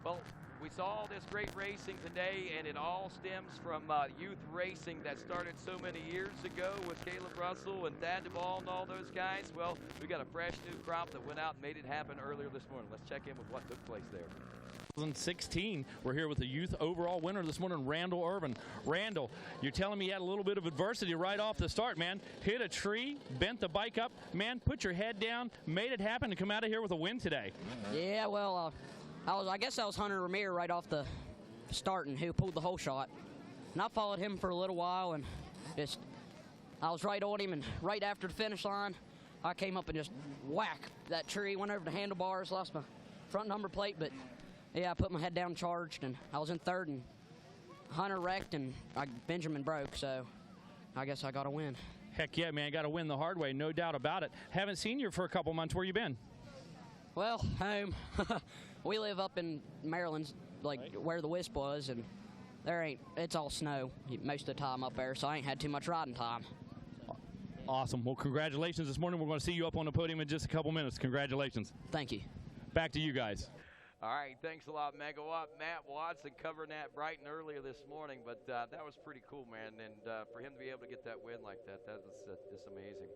Well, we saw all this great racing today, and it all stems from youth racing that started so many years ago with Caleb Russell and Thad Duvall and all those guys. Well, we got a fresh new crop that went out and made it happen earlier this morning. Let's check in with what took place there. 2016, we're here with the youth overall winner this morning, Randall Irvin. Randall, you're telling me you had a little bit of adversity right off the start, man. Hit a tree, bent the bike up, man, put your head down, made it happen to come out of here with a win today. Yeah, well, I guess I was Hunter Ramir right off the start, and who pulled the whole shot. And I followed him for a little while and just I was right on him, and right after the finish line, I came up and just whack that tree, went over the handlebars, lost my front number plate, but yeah, I put my head down, charged, and I was in third, and Hunter wrecked, and Benjamin broke, so I guess I got to win. Heck yeah, man, got to win the hard way, no doubt about it. Haven't seen you for a couple months. Where you been? Well, home. We live up in Maryland, like where the Wisp was, and it's all snow most of the time up there, so I ain't had too much riding time. Awesome. Well, congratulations this morning. We're going to see you up on the podium in just a couple minutes. Congratulations. Thank you. Back to you guys. All right, thanks a lot, Megawatt. Matt Watson covering that bright and earlier this morning, but that was pretty cool, man, and for him to be able to get that win like that was just amazing.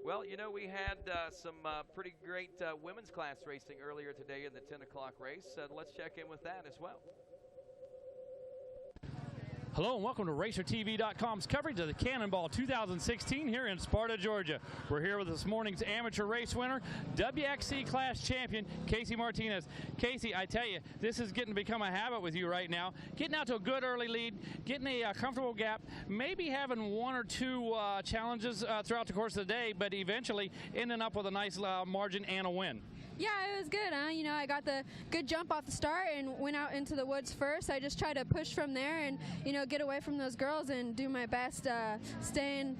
Well, you know, we had some pretty great women's class racing earlier today in the 10 o'clock race. Let's check in with that as well. Hello and welcome to RacerTV.com's coverage of the Cannonball 2016 here in Sparta, Georgia. We're here with this morning's amateur race winner, WXC class champion, Casey Martinez. Casey, I tell you, this is getting to become a habit with you right now. Getting out to a good early lead, getting a comfortable gap, maybe having one or two challenges throughout the course of the day, but eventually ending up with a nice margin and a win. Yeah, it was good. You know, I got the good jump off the start and went out into the woods first. I just tried to push from there and, you know, get away from those girls and do my best staying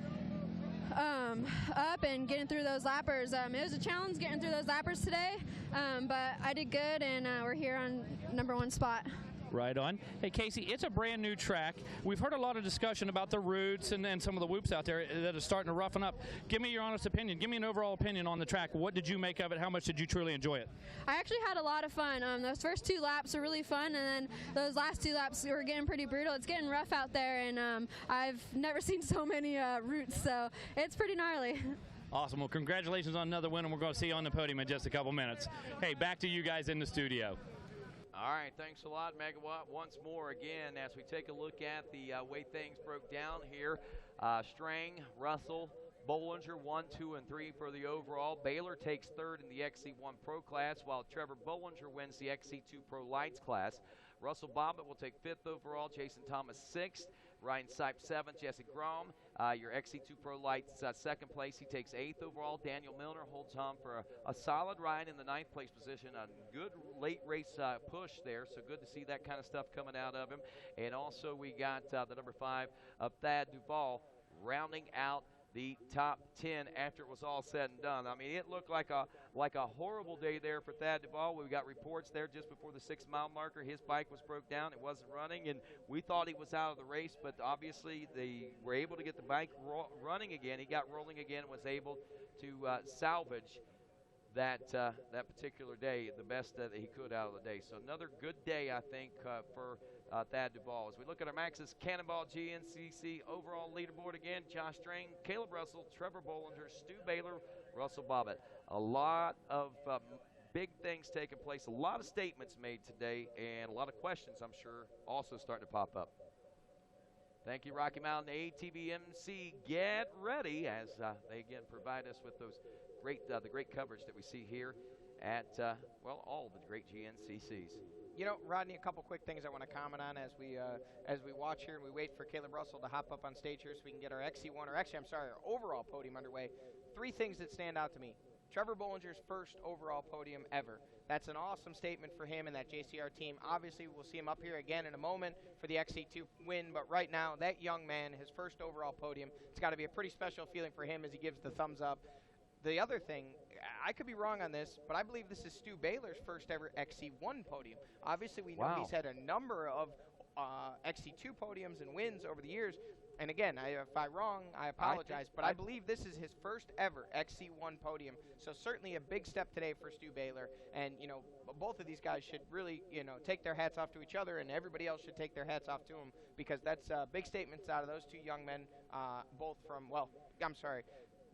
up and getting through those lappers. It was a challenge getting through those lappers today, but I did good, and we're here on #1 spot. Right on. Hey, Casey, it's a brand new track. We've heard a lot of discussion about the roots and some of the whoops out there that are starting to roughen up. Give me your honest opinion. Give me an overall opinion on the track. What did you make of it? How much did you truly enjoy it? I actually had a lot of fun. Those first 2 laps were really fun, and then those last 2 laps were getting pretty brutal. It's getting rough out there, and I've never seen so many roots, so it's pretty gnarly. Awesome. Well, congratulations on another win, and we're going to see you on the podium in just a couple minutes. Hey, back to you guys in the studio. All right, thanks a lot, Megawatt. Once more, again, as we take a look at the way things broke down here, Strang, Russell, Bollinger 1, 2, and 3 for the overall. Baylor takes third in the XC1 Pro class, while Trevor Bollinger wins the XC2 Pro Lights class. Russell Bobbitt will take 5th overall, Jason Thomas 6th, Ryan Sipe 7th, Jesse Grom, your XC2 Pro Lights 2nd place. He takes 8th overall. Daniel Milner holds on for a solid ride in the 9th place position. A good late race push there, so good to see that kind of stuff coming out of him. And also we got the number 5 of Thad Duvall rounding out the top 10 after it was all said and done. I mean, it looked like a horrible day there for Thad Duvall. We got reports there just before the 6-mile marker. His bike was broke down. It wasn't running, and we thought he was out of the race, but obviously they were able to get the bike running again. He got rolling again and was able to salvage that particular day, the best that he could out of the day. So another good day, I think, for Thad Duvall. As we look at our Maxxis Cannonball GNCC overall leaderboard again, Josh Strang, Caleb Russell, Trevor Bollinger, Stu Baylor, Russell Bobbitt. A lot of big things taking place, a lot of statements made today, and a lot of questions, I'm sure, also starting to pop up. Thank you, Rocky Mountain ATVMC. Get ready as they again provide us with those the great coverage that we see here at all the great GNCCs. You know, Rodney, a couple quick things I want to comment on as we watch here and we wait for Caleb Russell to hop up on stage here so we can get our XC1, or actually, I'm sorry, our overall podium underway. 3 things that stand out to me. Trevor Bollinger's first overall podium ever. That's an awesome statement for him and that JCR team. Obviously, we'll see him up here again in a moment for the XC2 win, but right now, that young man, his first overall podium, it's got to be a pretty special feeling for him as he gives the thumbs up. The other thing, I could be wrong on this, but I believe this is Stu Baylor's first ever XC1 podium. Obviously, we know he's had a number of XC2 podiums and wins over the years. And again, if I'm wrong, I apologize, but I believe this is his first ever XC1 podium. So certainly a big step today for Stu Baylor. And, you know, both of these guys should really, you know, take their hats off to each other, and everybody else should take their hats off to him, because that's big statements out of those 2 young men, both from,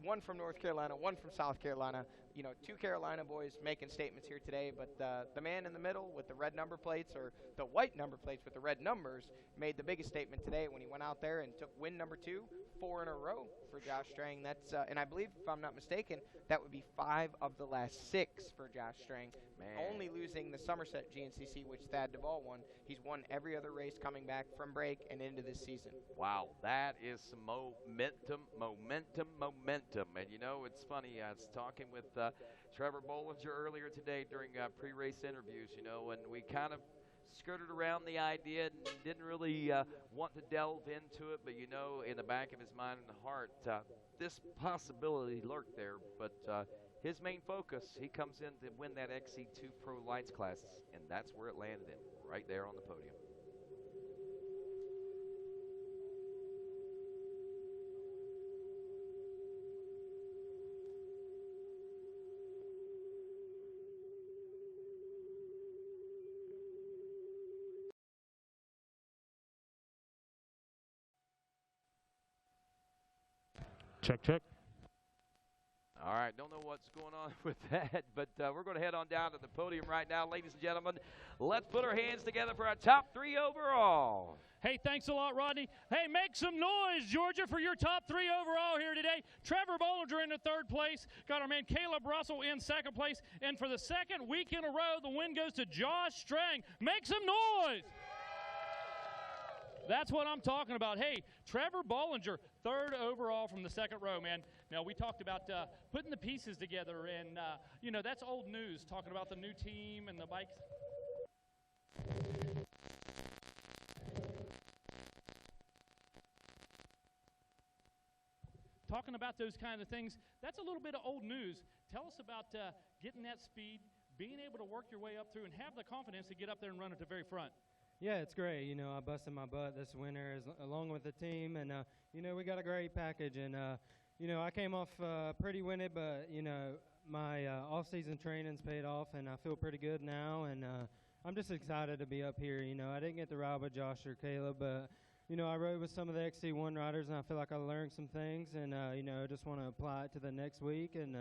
one from North Carolina, one from South Carolina. You know, 2 Carolina boys making statements here today, but the man in the middle with the red number plates, or the white number plates with the red numbers, made the biggest statement today when he went out there and took win number 2, 4 in a row for Josh Strang. That's and I believe, if I'm not mistaken, that would be 5 of the last 6 for Josh Strang. Only losing the Somerset GNCC, which Thad Duvall won. He's won every other race coming back from break and into this season. Wow, that is some momentum. And you know, it's funny, I was talking with Trevor Bollinger earlier today during pre-race interviews, you know, and we kind of skirted around the idea and didn't really want to delve into it, but you know, in the back of his mind and heart, this possibility lurked there. But his main focus, he comes in to win that XC2 Pro Lights class, and that's where it landed in, right there on the podium. Check, check. All right, don't know what's going on with that, but we're going to head on down to the podium right now. Ladies and gentlemen, let's put our hands together for our top 3 overall. Hey, thanks a lot, Rodney. Hey, make some noise, Georgia, for your top 3 overall here today. Trevor Bollinger in the 3rd place. Got our man Caleb Russell in 2nd place. And for the 2nd week in a row, the win goes to Josh Strang. Make some noise. That's what I'm talking about. Hey, Trevor Bollinger, 3rd overall from the 2nd row, man. Now, we talked about putting the pieces together, and, you know, that's old news, talking about the new team and the bikes. Talking about those kind of things, that's a little bit of old news. Tell us about getting that speed, being able to work your way up through, and have the confidence to get up there and run at the very front. Yeah, it's great. You know, I busted my butt this winter along with the team, and, you know, we got a great package. And, you know, I came off pretty winded, but, you know, my off-season training's paid off, and I feel pretty good now. And I'm just excited to be up here. You know, I didn't get to ride with Josh or Caleb, but, you know, I rode with some of the XC1 riders, and I feel like I learned some things. And, you know, just want to apply it to the next week and,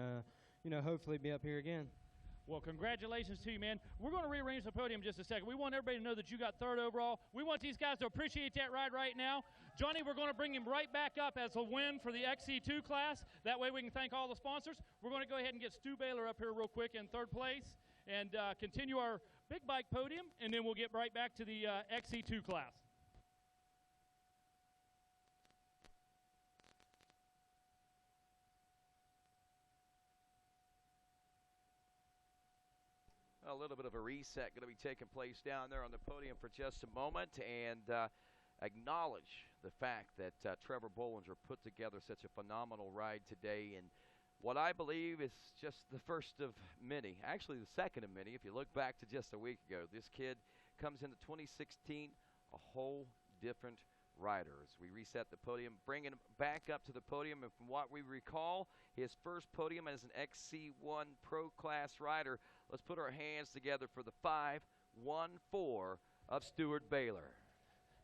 you know, hopefully be up here again. Well, congratulations to you, man. We're going to rearrange the podium in just a second. We want everybody to know that you got 3rd overall. We want these guys to appreciate that ride right now. Johnny, we're going to bring him right back up as a win for the XC2 class. That way we can thank all the sponsors. We're going to go ahead and get Stu Baylor up here real quick in 3rd place and continue our big bike podium, and then we'll get right back to the XC2 class. A little bit of a reset going to be taking place down there on the podium for just a moment, and acknowledge the fact that Trevor Bollinger put together such a phenomenal ride today, and what I believe is just the first of many, actually the 2nd of many. If you look back to just a week ago, this kid comes into 2016 a whole different rider. As we reset the podium, bringing him back up to the podium, and from what we recall, his first podium as an XC1 Pro Class rider. Let's put our hands together for the 514 of Stuart Baylor.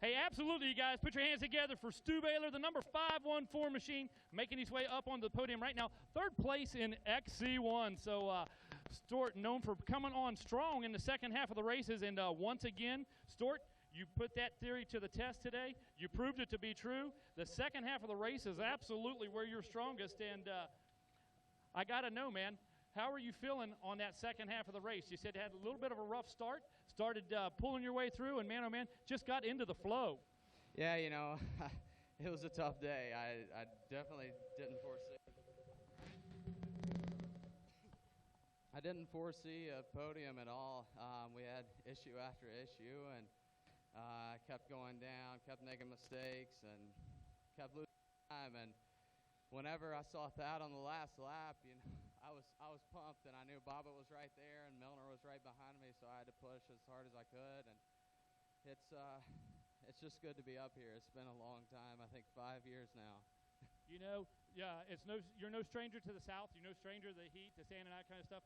Hey, absolutely, you guys. Put your hands together for Stu Baylor, the number 514 machine, making his way up on the podium right now. 3rd place in XC1. So Stuart, known for coming on strong in the 2nd half of the races. And once again, Stuart, you put that theory to the test today. You proved it to be true. The 2nd half of the race is absolutely where you're strongest. And I got to know, man, how are you feeling on that 2nd half of the race? You said you had a little bit of a rough start, started pulling your way through, and man, oh man, just got into the flow. Yeah, you know, it was a tough day. I definitely didn't foresee. I didn't foresee a podium at all. We had issue after issue, and I kept going down, kept making mistakes, and kept losing time. And whenever I saw Thad on the last lap, you know, I was pumped, and I knew Bobbitt was right there, and Milner was right behind me, so I had to push as hard as I could. And it's just good to be up here. It's been a long time. I think 5 years now. You know, yeah, you're no stranger to the South. You're no stranger to the heat, the sand, and that kind of stuff.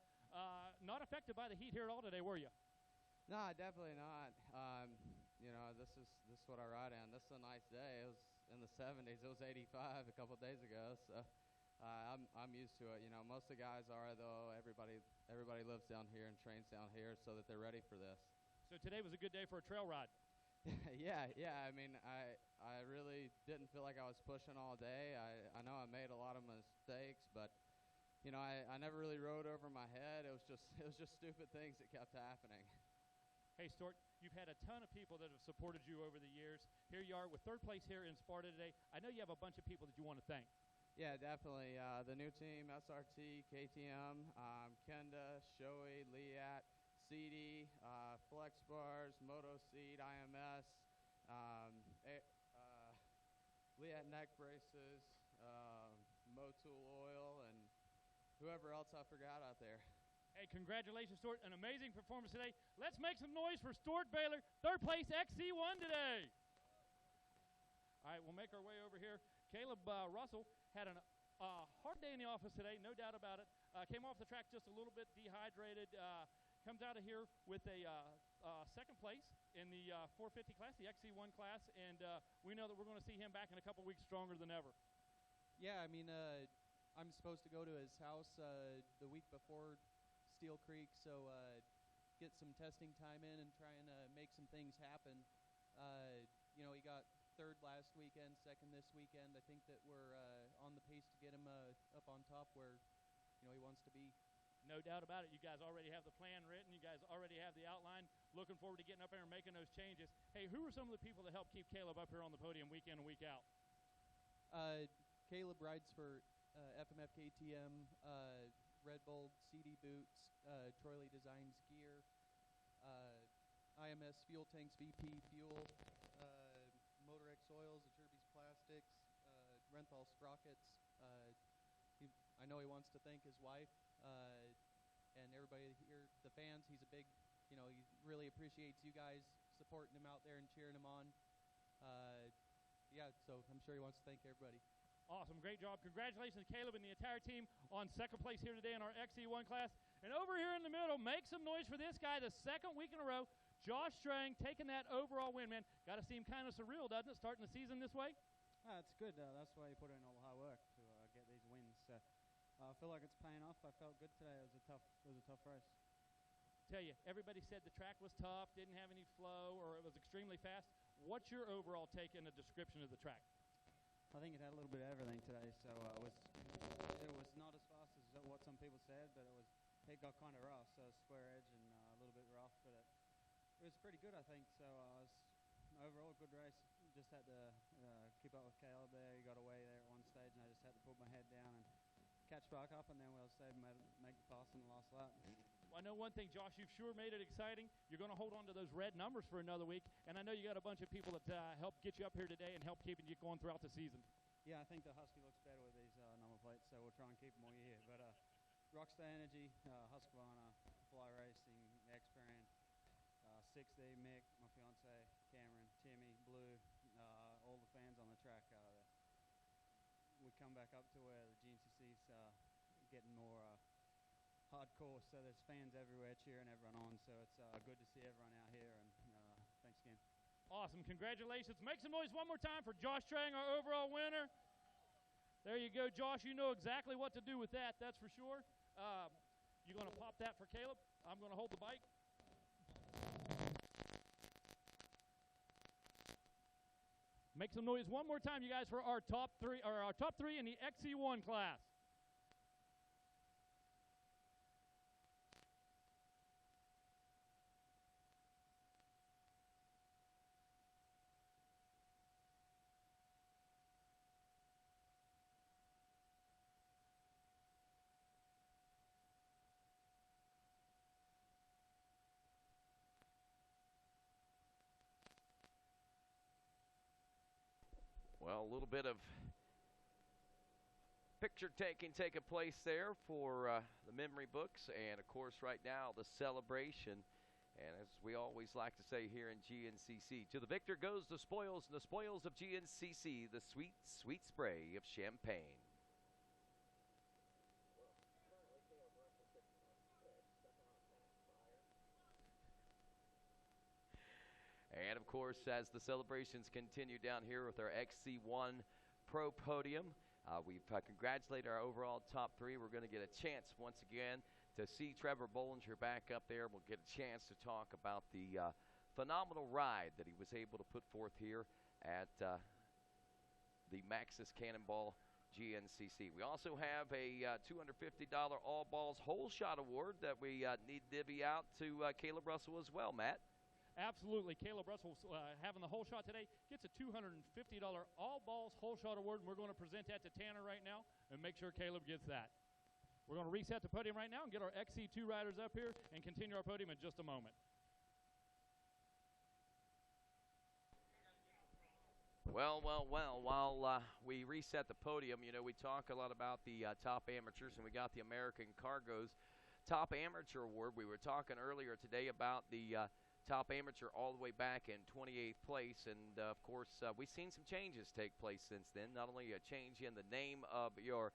Not affected by the heat here at all today, were you? No, definitely not. You know, this is what I ride in. This is a nice day. It was in the 70s. It was 85 a couple of days ago, so I'm used to it. You know, most of the guys are, though. Everybody lives down here and trains down here so that they're ready for this. So today was a good day for a trail ride. Yeah. I mean, I really didn't feel like I was pushing all day. I know I made a lot of mistakes, but you know, I never really rode over my head. It was just stupid things that kept happening. Hey, Stuart, you've had a ton of people that have supported you over the years. Here you are with third place here in Sparta today. I know you have a bunch of people that you want to thank. Yeah, definitely. The new team, SRT, KTM, Kenda, Shoei, Liat, CD, Flex Bars, Moto Seed, IMS, Liat neck braces, Motul oil, and whoever else I forgot out there. Hey, congratulations, Stuart. An amazing performance today. Let's make some noise for Stuart Baylor, third place XC1 today. All right, we'll make our way over here. Caleb Russell had a hard day in the office today, no doubt about it. Came off the track just a little bit dehydrated. Comes out of here with a second place in the 450 class, the XC1 class, and we know that we're going to see him back in a couple weeks stronger than ever. Yeah, I mean, I'm supposed to go to his house the week before Steel Creek, so get some testing time in and try and make some things happen. You know, he got third last weekend, second this weekend. I think that we're on the pace to get him up on top where, you know, he wants to be. No doubt about it. You guys already have the plan written. You guys already have the outline. Looking forward to getting up there and making those changes. Hey, who are some of the people that help keep Caleb up here on the podium week in and week out? Caleb rides for FMF KTM, Red Bull, CD Boots, Troy Designs Gear, IMS Fuel Tanks, VP Fuel, Motor X Oils, Acherbys Plastics, Renthal Sprockets. I know he wants to thank his wife and everybody here, the fans. He's a big, you know, he really appreciates you guys supporting him out there and cheering him on. Yeah, so I'm sure he wants to thank everybody. Awesome, great job. Congratulations to Caleb and the entire team on second place here today in our XC1 class. And over here in the middle, make some noise for this guy, the second week in a row, Josh Strang taking that overall win, man. Got to seem kind of surreal, doesn't it, starting the season this way? It's good. That's why you put in all the hard work to get these wins. I feel like it's paying off. I felt good today. It was a tough race. Tell you, everybody said the track was tough, didn't have any flow, or it was extremely fast. What's your overall take and a description of the track? I think it had a little bit of everything today. So it was not as fast as what some people said, but it got kind of rough. So square edge and a little bit rough, but it was pretty good, I think. So overall good race. Just had to keep up with Caleb there. He got away there at one stage, and I just had to put my head down and catch back up, and then we'll say make the pass in the last lap. Well, I know one thing, Josh, you've sure made it exciting. You're going to hold on to those red numbers for another week, and I know you got a bunch of people that helped get you up here today and help keeping you going throughout the season. Yeah, I think the Husky looks better with these number plates, so we'll try and keep them all year. But Rockstar Energy, Husqvarna, Fly Racing, Experian, 6D, Mick, my fiance, Cameron, Timmy, Blue, all the fans on the track. We come back up to where the GNCC's getting more hardcore, so there's fans everywhere cheering everyone on, so it's good to see everyone out here, and thanks again. Awesome. Congratulations. Make some noise one more time for Josh Strang, our overall winner. There you go, Josh. You know exactly what to do with that, that's for sure. You're going to pop that for Caleb. I'm going to hold the bike. Make some noise one more time, you guys, for our top three in the XC1 class. Well, a little bit of picture taking place there for the memory books, and of course right now the celebration. And as we always like to say here in GNCC, to the victor goes the spoils, and the spoils of GNCC, the sweet, sweet spray of champagne. And of course, as the celebrations continue down here with our XC1 Pro Podium, we've congratulated our overall top three. We're going to get a chance once again to see Trevor Bollinger back up there. We'll get a chance to talk about the phenomenal ride that he was able to put forth here at the Maxxis Cannonball GNCC. We also have a $250 All Balls Hole Shot Award that we need to divvy out to Caleb Russell as well, Matt. Absolutely. Caleb Russell having the hole shot today gets a $250 All Balls Hole Shot Award, and we're going to present that to Tanner right now and make sure Caleb gets that. We're going to reset the podium right now and get our XC2 riders up here and continue our podium in just a moment. Well, while we reset the podium, you know, we talk a lot about the top amateurs, and we got the American Cargo's Top Amateur Award. We were talking earlier today about the top amateur all the way back in 28th place, and of course, we've seen some changes take place since then. Not only a change in the name of your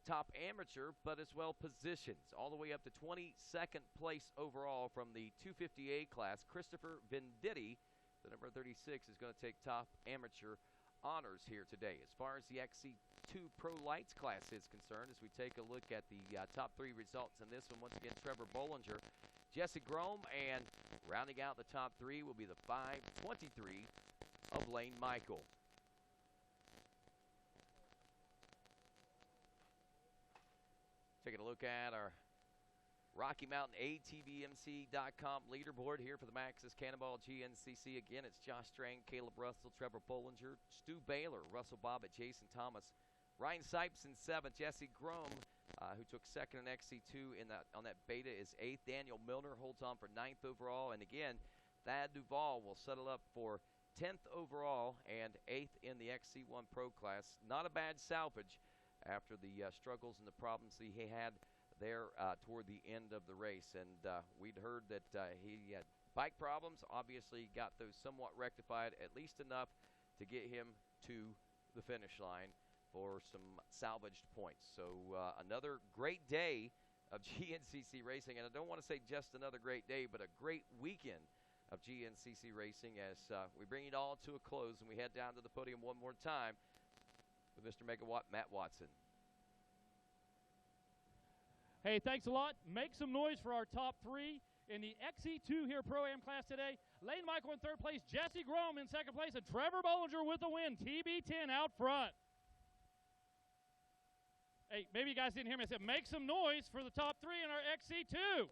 top amateur, but as well positions, all the way up to 22nd place overall from the 250A class. Christopher Venditti, the number 36, is going to take top amateur honors here today. As far as the XC2 Pro Lights class is concerned, as we take a look at the top three results in this one, once again, Trevor Bollinger, Jesse Grome, and rounding out the top three will be the 523 of Lane Michael. Taking a look at our Rocky Mountain ATVMC.com leaderboard here for the Maxxis Cannonball GNCC. Again, it's Josh Strang, Caleb Russell, Trevor Bollinger, Stu Baylor, Russell Bobbitt, Jason Thomas, Ryan Sipes in 7th, Jesse Grome, who took 2nd in XC2 on that beta, is 8th. Daniel Milner holds on for 9th overall. And again, Thad Duvall will settle up for 10th overall and 8th in the XC1 Pro class. Not a bad salvage after the struggles and the problems he had there toward the end of the race. And we'd heard that he had bike problems. Obviously got those somewhat rectified, at least enough to get him to the finish line for some salvaged points. So another great day of GNCC racing, and I don't want to say just another great day, but a great weekend of GNCC racing as we bring it all to a close and we head down to the podium one more time with Mr. Megawatt Matt Watson. Hey, thanks a lot. Make some noise for our top three in the XC2 here Pro-Am class today. Lane Michael in 3rd place, Jesse Grome in 2nd place, and Trevor Bollinger with the win. TB10 out front. Hey, maybe you guys didn't hear me. I said make some noise for the top three in our XC2.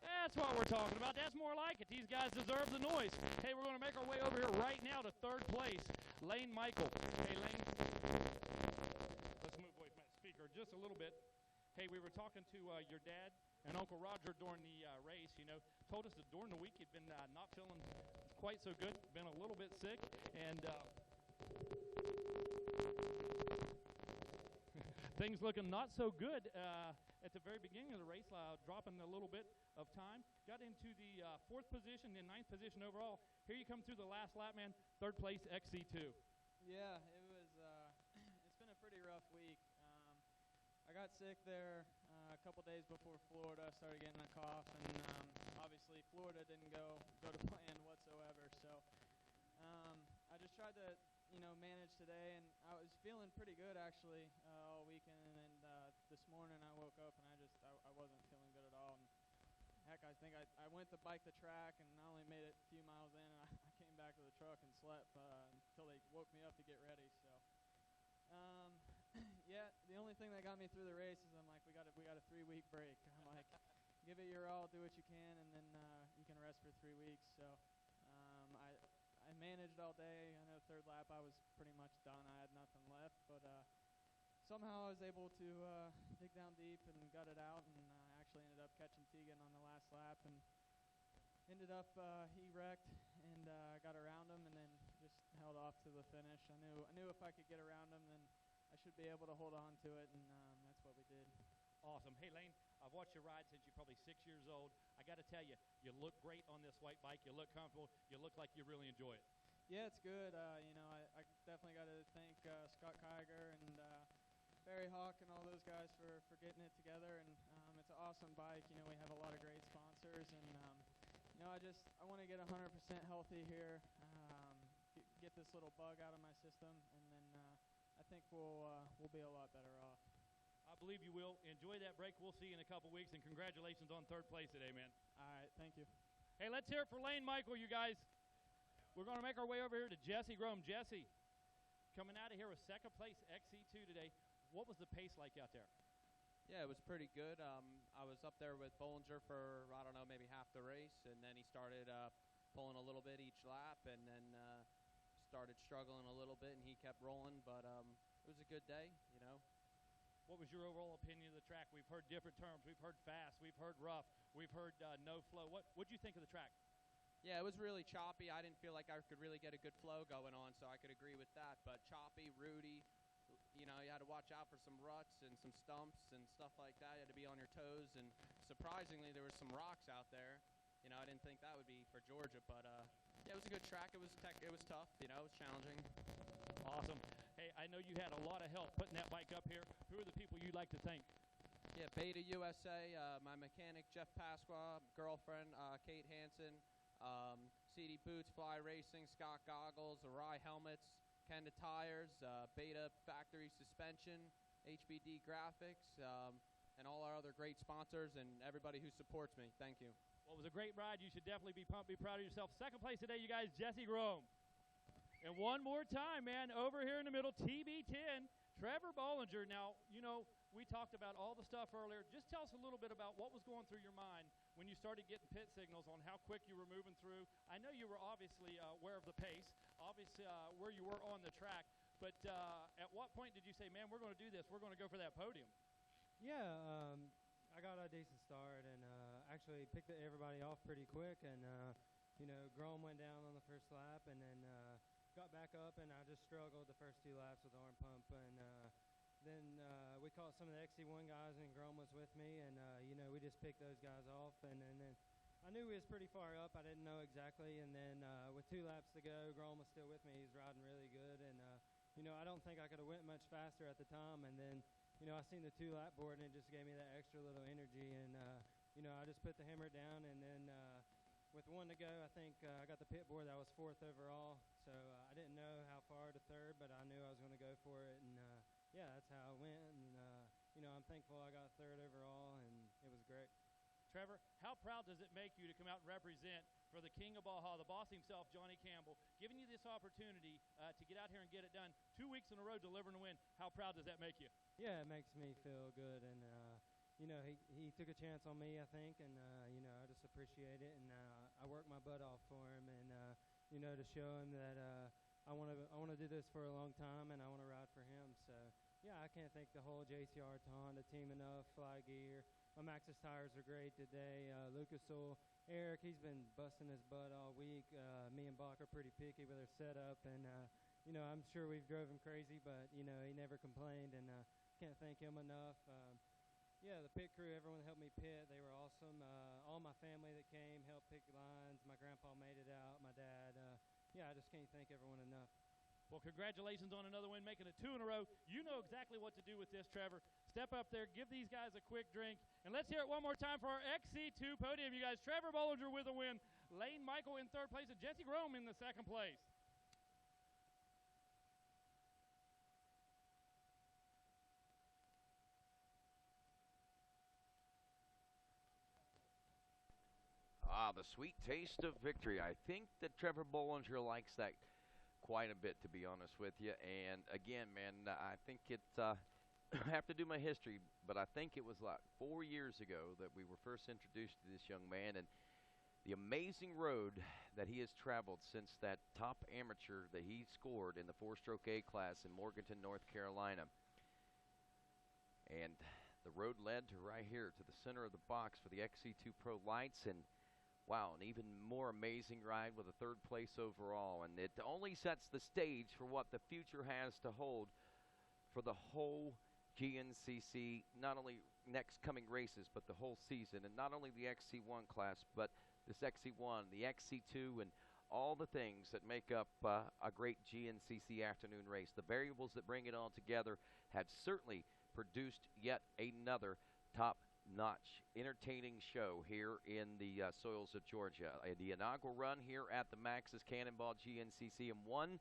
That's what we're talking about. That's more like it. These guys deserve the noise. Hey, we're going to make our way over here right now to 3rd place, Lane Michael. Hey, Lane. Let's move away from that speaker just a little bit. Hey, we were talking to your dad and Uncle Roger during the race, you know, told us that during the week he'd been not feeling quite so good, been a little bit sick, and things looking not so good at the very beginning of the race, dropping a little bit of time. Got into the 4th position, then 9th position overall. Here you come through the last lap, man. 3rd place, XC2. Yeah, it was. It's been a pretty rough week. I got sick there a couple days before Florida. I started getting a cough, and obviously Florida didn't go to plan whatsoever. So I just tried to, you know, manage today, and I was feeling pretty good actually all weekend. And this morning I woke up and I wasn't feeling good at all. And heck, I think I went to bike the track, and I only made it a few miles in, and I came back to the truck and slept until they woke me up to get ready. So. Yeah, the only thing that got me through the race is I'm like, we got a 3-week break. I'm like, give it your all, do what you can, and then you can rest for 3 weeks. So I managed all day. I know 3rd lap I was pretty much done. I had nothing left, but somehow I was able to dig down deep and gut it out, and I actually ended up catching Tegan on the last lap, and ended up he wrecked, and I got around him, and then just held off to the finish. I knew if I could get around him, then I should be able to hold on to it, and that's what we did. Awesome. Hey, Lane, I've watched you ride since you're probably 6 years old. I got to tell you, you look great on this white bike. You look comfortable. You look like you really enjoy it. Yeah, it's good. You know, I definitely got to thank Scott Kiger and Barry Hawk and all those guys for getting it together, and it's an awesome bike. You know, we have a lot of great sponsors, and you know, I want to get 100% healthy here, get this little bug out of my system, and then I think we'll be a lot better off. I believe you will. Enjoy that break. We'll see you in a couple weeks, and congratulations on 3rd place today, man. All right, thank you. Hey, let's hear it for Lane Michael, you guys. We're going to make our way over here to Jesse Grome. Jesse, coming out of here with second place XC2 today. What was the pace like out there? Yeah, it was pretty good. I was up there with Bollinger for, I don't know, maybe half the race, and then he started pulling a little bit each lap, and then started struggling a little bit, and he kept rolling, but it was a good day, you know. What was your overall opinion of the track? We've heard different terms. We've heard fast. We've heard rough. We've heard no flow. What'd you think of the track? Yeah, it was really choppy. I didn't feel like I could really get a good flow going on, so I could agree with that. But choppy, rooty, you know, you had to watch out for some ruts and some stumps and stuff like that. You had to be on your toes, and surprisingly, there were some rocks out there. You know, I didn't think that would be for Georgia, but yeah, it was a good track. It was tough. You know, it was challenging. Awesome. Hey, I know you had a lot of help putting that bike up here. Who are the people you'd like to thank? Yeah, Beta USA, my mechanic Jeff Pasqua, girlfriend Kate Hansen, CD Boots, Fly Racing, Scott Goggles, Arai Helmets, Kenda Tires, Beta Factory Suspension, HBD Graphics, and all our other great sponsors and everybody who supports me. Thank you. Well, it was a great ride. You should definitely be pumped, be proud of yourself. Second place today, you guys, Jesse Grome. And one more time, man, over here in the middle, TB10, Trevor Bollinger. Now, you know, we talked about all the stuff earlier. Just tell us a little bit about what was going through your mind when you started getting pit signals on how quick you were moving through. I know you were obviously aware of the pace, obviously where you were on the track, but at what point did you say, man, we're going to do this, we're going to go for that podium? Yeah, I got a decent start and actually picked everybody off pretty quick, and you know, Grome went down on the first lap, and then got back up, and I just struggled the first 2 laps with arm pump, and then we caught some of the XC1 guys, and Grome was with me, and you know, we just picked those guys off, and then I knew he was pretty far up. I didn't know exactly, and then with 2 laps to go, Grome was still with me. He's riding really good, and you know, I don't think I could have went much faster at the time, and then you know, I seen the 2-lap board, and it just gave me that extra little energy, and you know, I just put the hammer down, and then with 1 to go, I think I got the pit board. That was 4th overall, so I didn't know how far to 3rd, but I knew I was going to go for it, and yeah, that's how it went, and you know, I'm thankful I got 3rd overall, and it was great. Trevor, how proud does it make you to come out and represent for the King of Baja, the boss himself, Johnny Campbell, giving you this opportunity to get out here and get it done 2 weeks in a row, delivering a win? How proud does that make you? Yeah, it makes me feel good, and you know, he took a chance on me, I think, and you know, I just appreciate it, and I worked my butt off for him, and you know, to show him that I want to do this for a long time, and I want to ride for him. So yeah, I can't thank the whole JCR Honda team enough. Fly Gear, my Maxxis tires are great today. Lucas Oil, Eric, he's been busting his butt all week. Me and Bach are pretty picky with our setup, and you know, I'm sure we've drove him crazy, but you know, he never complained, and can't thank him enough. Yeah, the pit crew, everyone helped me pit. They were awesome. All my family that came helped pick lines. My grandpa made it out, my dad. Yeah, I just can't thank everyone enough. Well, congratulations on another win, making it 2 in a row. You know exactly what to do with this, Trevor. Step up there, give these guys a quick drink, and let's hear it one more time for our XC2 podium, you guys. Trevor Bollinger with a win, Lane Michael in 3rd place, and Jesse Grome in the 2nd place. Ah, the sweet taste of victory. I think that Trevor Bollinger likes that quite a bit, to be honest with you. And again, man, I think it's I have to do my history, but I think it was like 4 years ago that we were first introduced to this young man, and the amazing road that he has traveled since that top amateur that he scored in the 4-stroke A class in Morganton, North Carolina. And the road led to right here to the center of the box for the XC2 Pro lights, and wow, an even more amazing ride with a 3rd place overall. And it only sets the stage for what the future has to hold for the whole GNCC, not only next coming races, but the whole season. And not only the XC1 class, but this XC1, the XC2, and all the things that make up a great GNCC afternoon race. The variables that bring it all together have certainly produced yet another top-notch, entertaining show here in the soils of Georgia. The inaugural run here at the Maxxis Cannonball GNCC, and one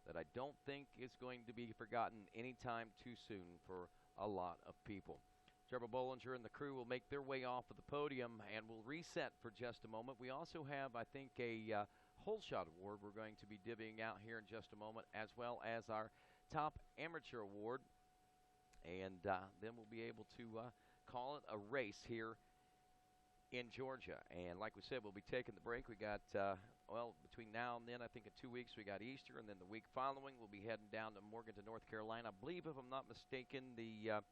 that I don't think is going to be forgotten anytime too soon for a lot of people. Trevor Bollinger and the crew will make their way off of the podium, and we'll reset for just a moment. We also have, I think, a hole shot award we're going to be divvying out here in just a moment, as well as our top amateur award. And then we'll be able to call it a race here in Georgia. And like we said, we'll be taking the break. We got, well, between now and then, I think in 2 weeks, we got Easter, and then the week following, we'll be heading down to Morganton, North Carolina. I believe, if I'm not mistaken, the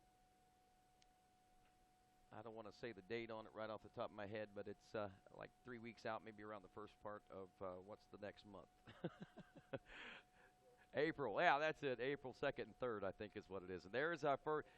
I don't want to say the date on it right off the top of my head, but it's like 3 weeks out, maybe around the first part of what's the next month? April. Yeah, that's it. April 2nd and 3rd, I think is what it is. And there's our first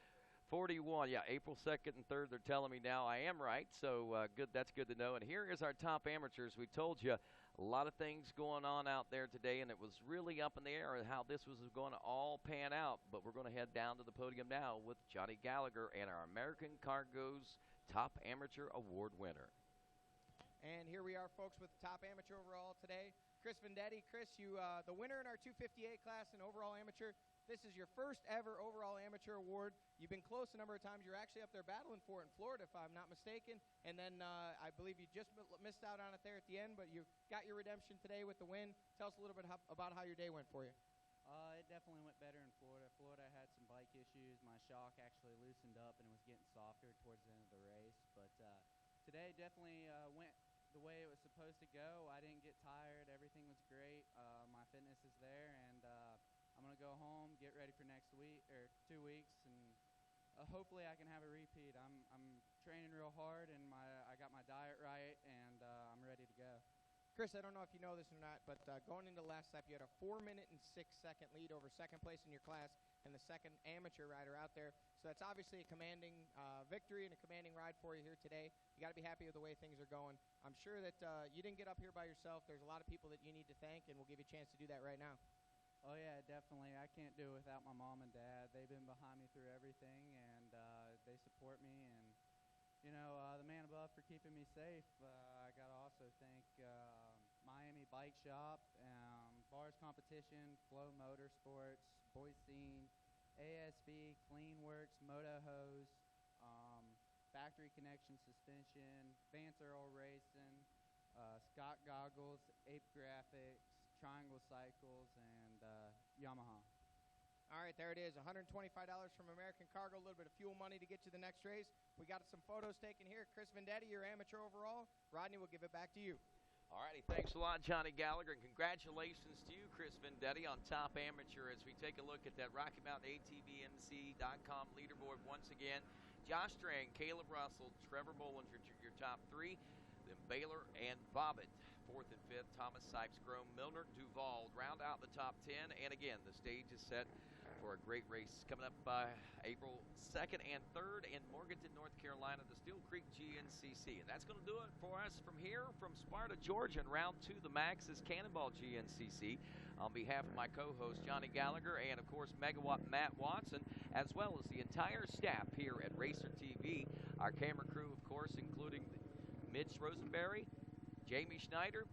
41. Yeah, April 2nd and 3rd, they're telling me now. I am right, so good. That's good to know. And here is our top amateurs. We told you a lot of things going on out there today, and it was really up in the air how this was going to all pan out. But we're going to head down to the podium now with Johnny Gallagher and our American Cargo's Top Amateur Award winner. And here we are, folks, with the top amateur overall today. Chris Vendetti. Chris, you the winner in our 258 class in overall amateur. This is your first ever overall amateur award. You've been close a number of times. You're actually up there battling for it in Florida, if I'm not mistaken. And then I believe you just missed out on it there at the end, but you got your redemption today with the win. Tell us a little bit about how your day went for you. It definitely went better in Florida. Florida had some bike issues. My shock actually loosened up and it was getting softer towards the end of the race. But today definitely went the way it was supposed to go. I didn't get tired. Everything was great. My fitness is there, and I'm going to go home, get ready for next week or 2 weeks, and hopefully I can have a repeat. I'm training real hard, and I got my diet right, and I'm ready to go. Chris, I don't know if you know this or not, but going into the last lap, you had a 4-minute and 6-second lead over second place in your class and the second amateur rider out there. So that's obviously a commanding victory and a commanding ride for you here today. You got to be happy with the way things are going. I'm sure that you didn't get up here by yourself. There's a lot of people that you need to thank, and we'll give you a chance to do that right now. Oh, yeah, definitely. I can't do it without my mom and dad. They've been behind me through everything, and they support me. And, you know, the man above for keeping me safe. I got to also thank Miami Bike Shop, Bars Competition, Flow Motorsports, Boise, ASB, Clean Works, Moto Hose, Factory Connection Suspension, Vance Earl Racing, Scott Goggles, Ape Graphics, Triangle Cycles, and Yamaha. All right, there it is, $125 from American Cargo, a little bit of fuel money to get you the next race. We got some photos taken here. Chris Vendetti, your amateur overall. Rodney, we'll give it back to you. All righty, thanks a lot, Johnny Gallagher, and congratulations to you, Chris Vendetti, on Top Amateur as we take a look at that Rocky Mountain ATVMC.com leaderboard once again. Josh Strang, Caleb Russell, Trevor Bollinger, your top three. Then Baylor and Bobbitt, 4th and 5th. Thomas, Sipes, Grome, Milner, Duval round out the top 10. And again, the stage is set for a great race coming up April 2nd and 3rd in Morganton, North Carolina, the Steel Creek GNCC. And that's going to do it for us from here, from Sparta, Georgia, in round 2, the Max's Cannonball GNCC. On behalf of my co-host, Johnny Gallagher, and, of course, Megawatt Matt Watson, as well as the entire staff here at Racer TV, our camera crew, of course, including Mitch Rosenberry, Jamie Schneider,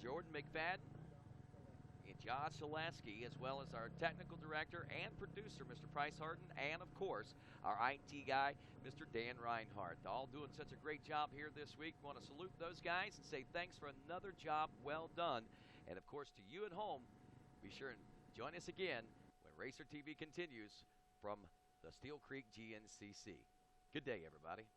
Jordan McFadden, and Josh Alaski, as well as our technical director and producer, Mr. Price Harden, and, of course, our IT guy, Mr. Dan Reinhardt. All doing such a great job here this week. We want to salute those guys and say thanks for another job well done. And, of course, to you at home, be sure and join us again when Racer TV continues from the Steel Creek GNCC. Good day, everybody.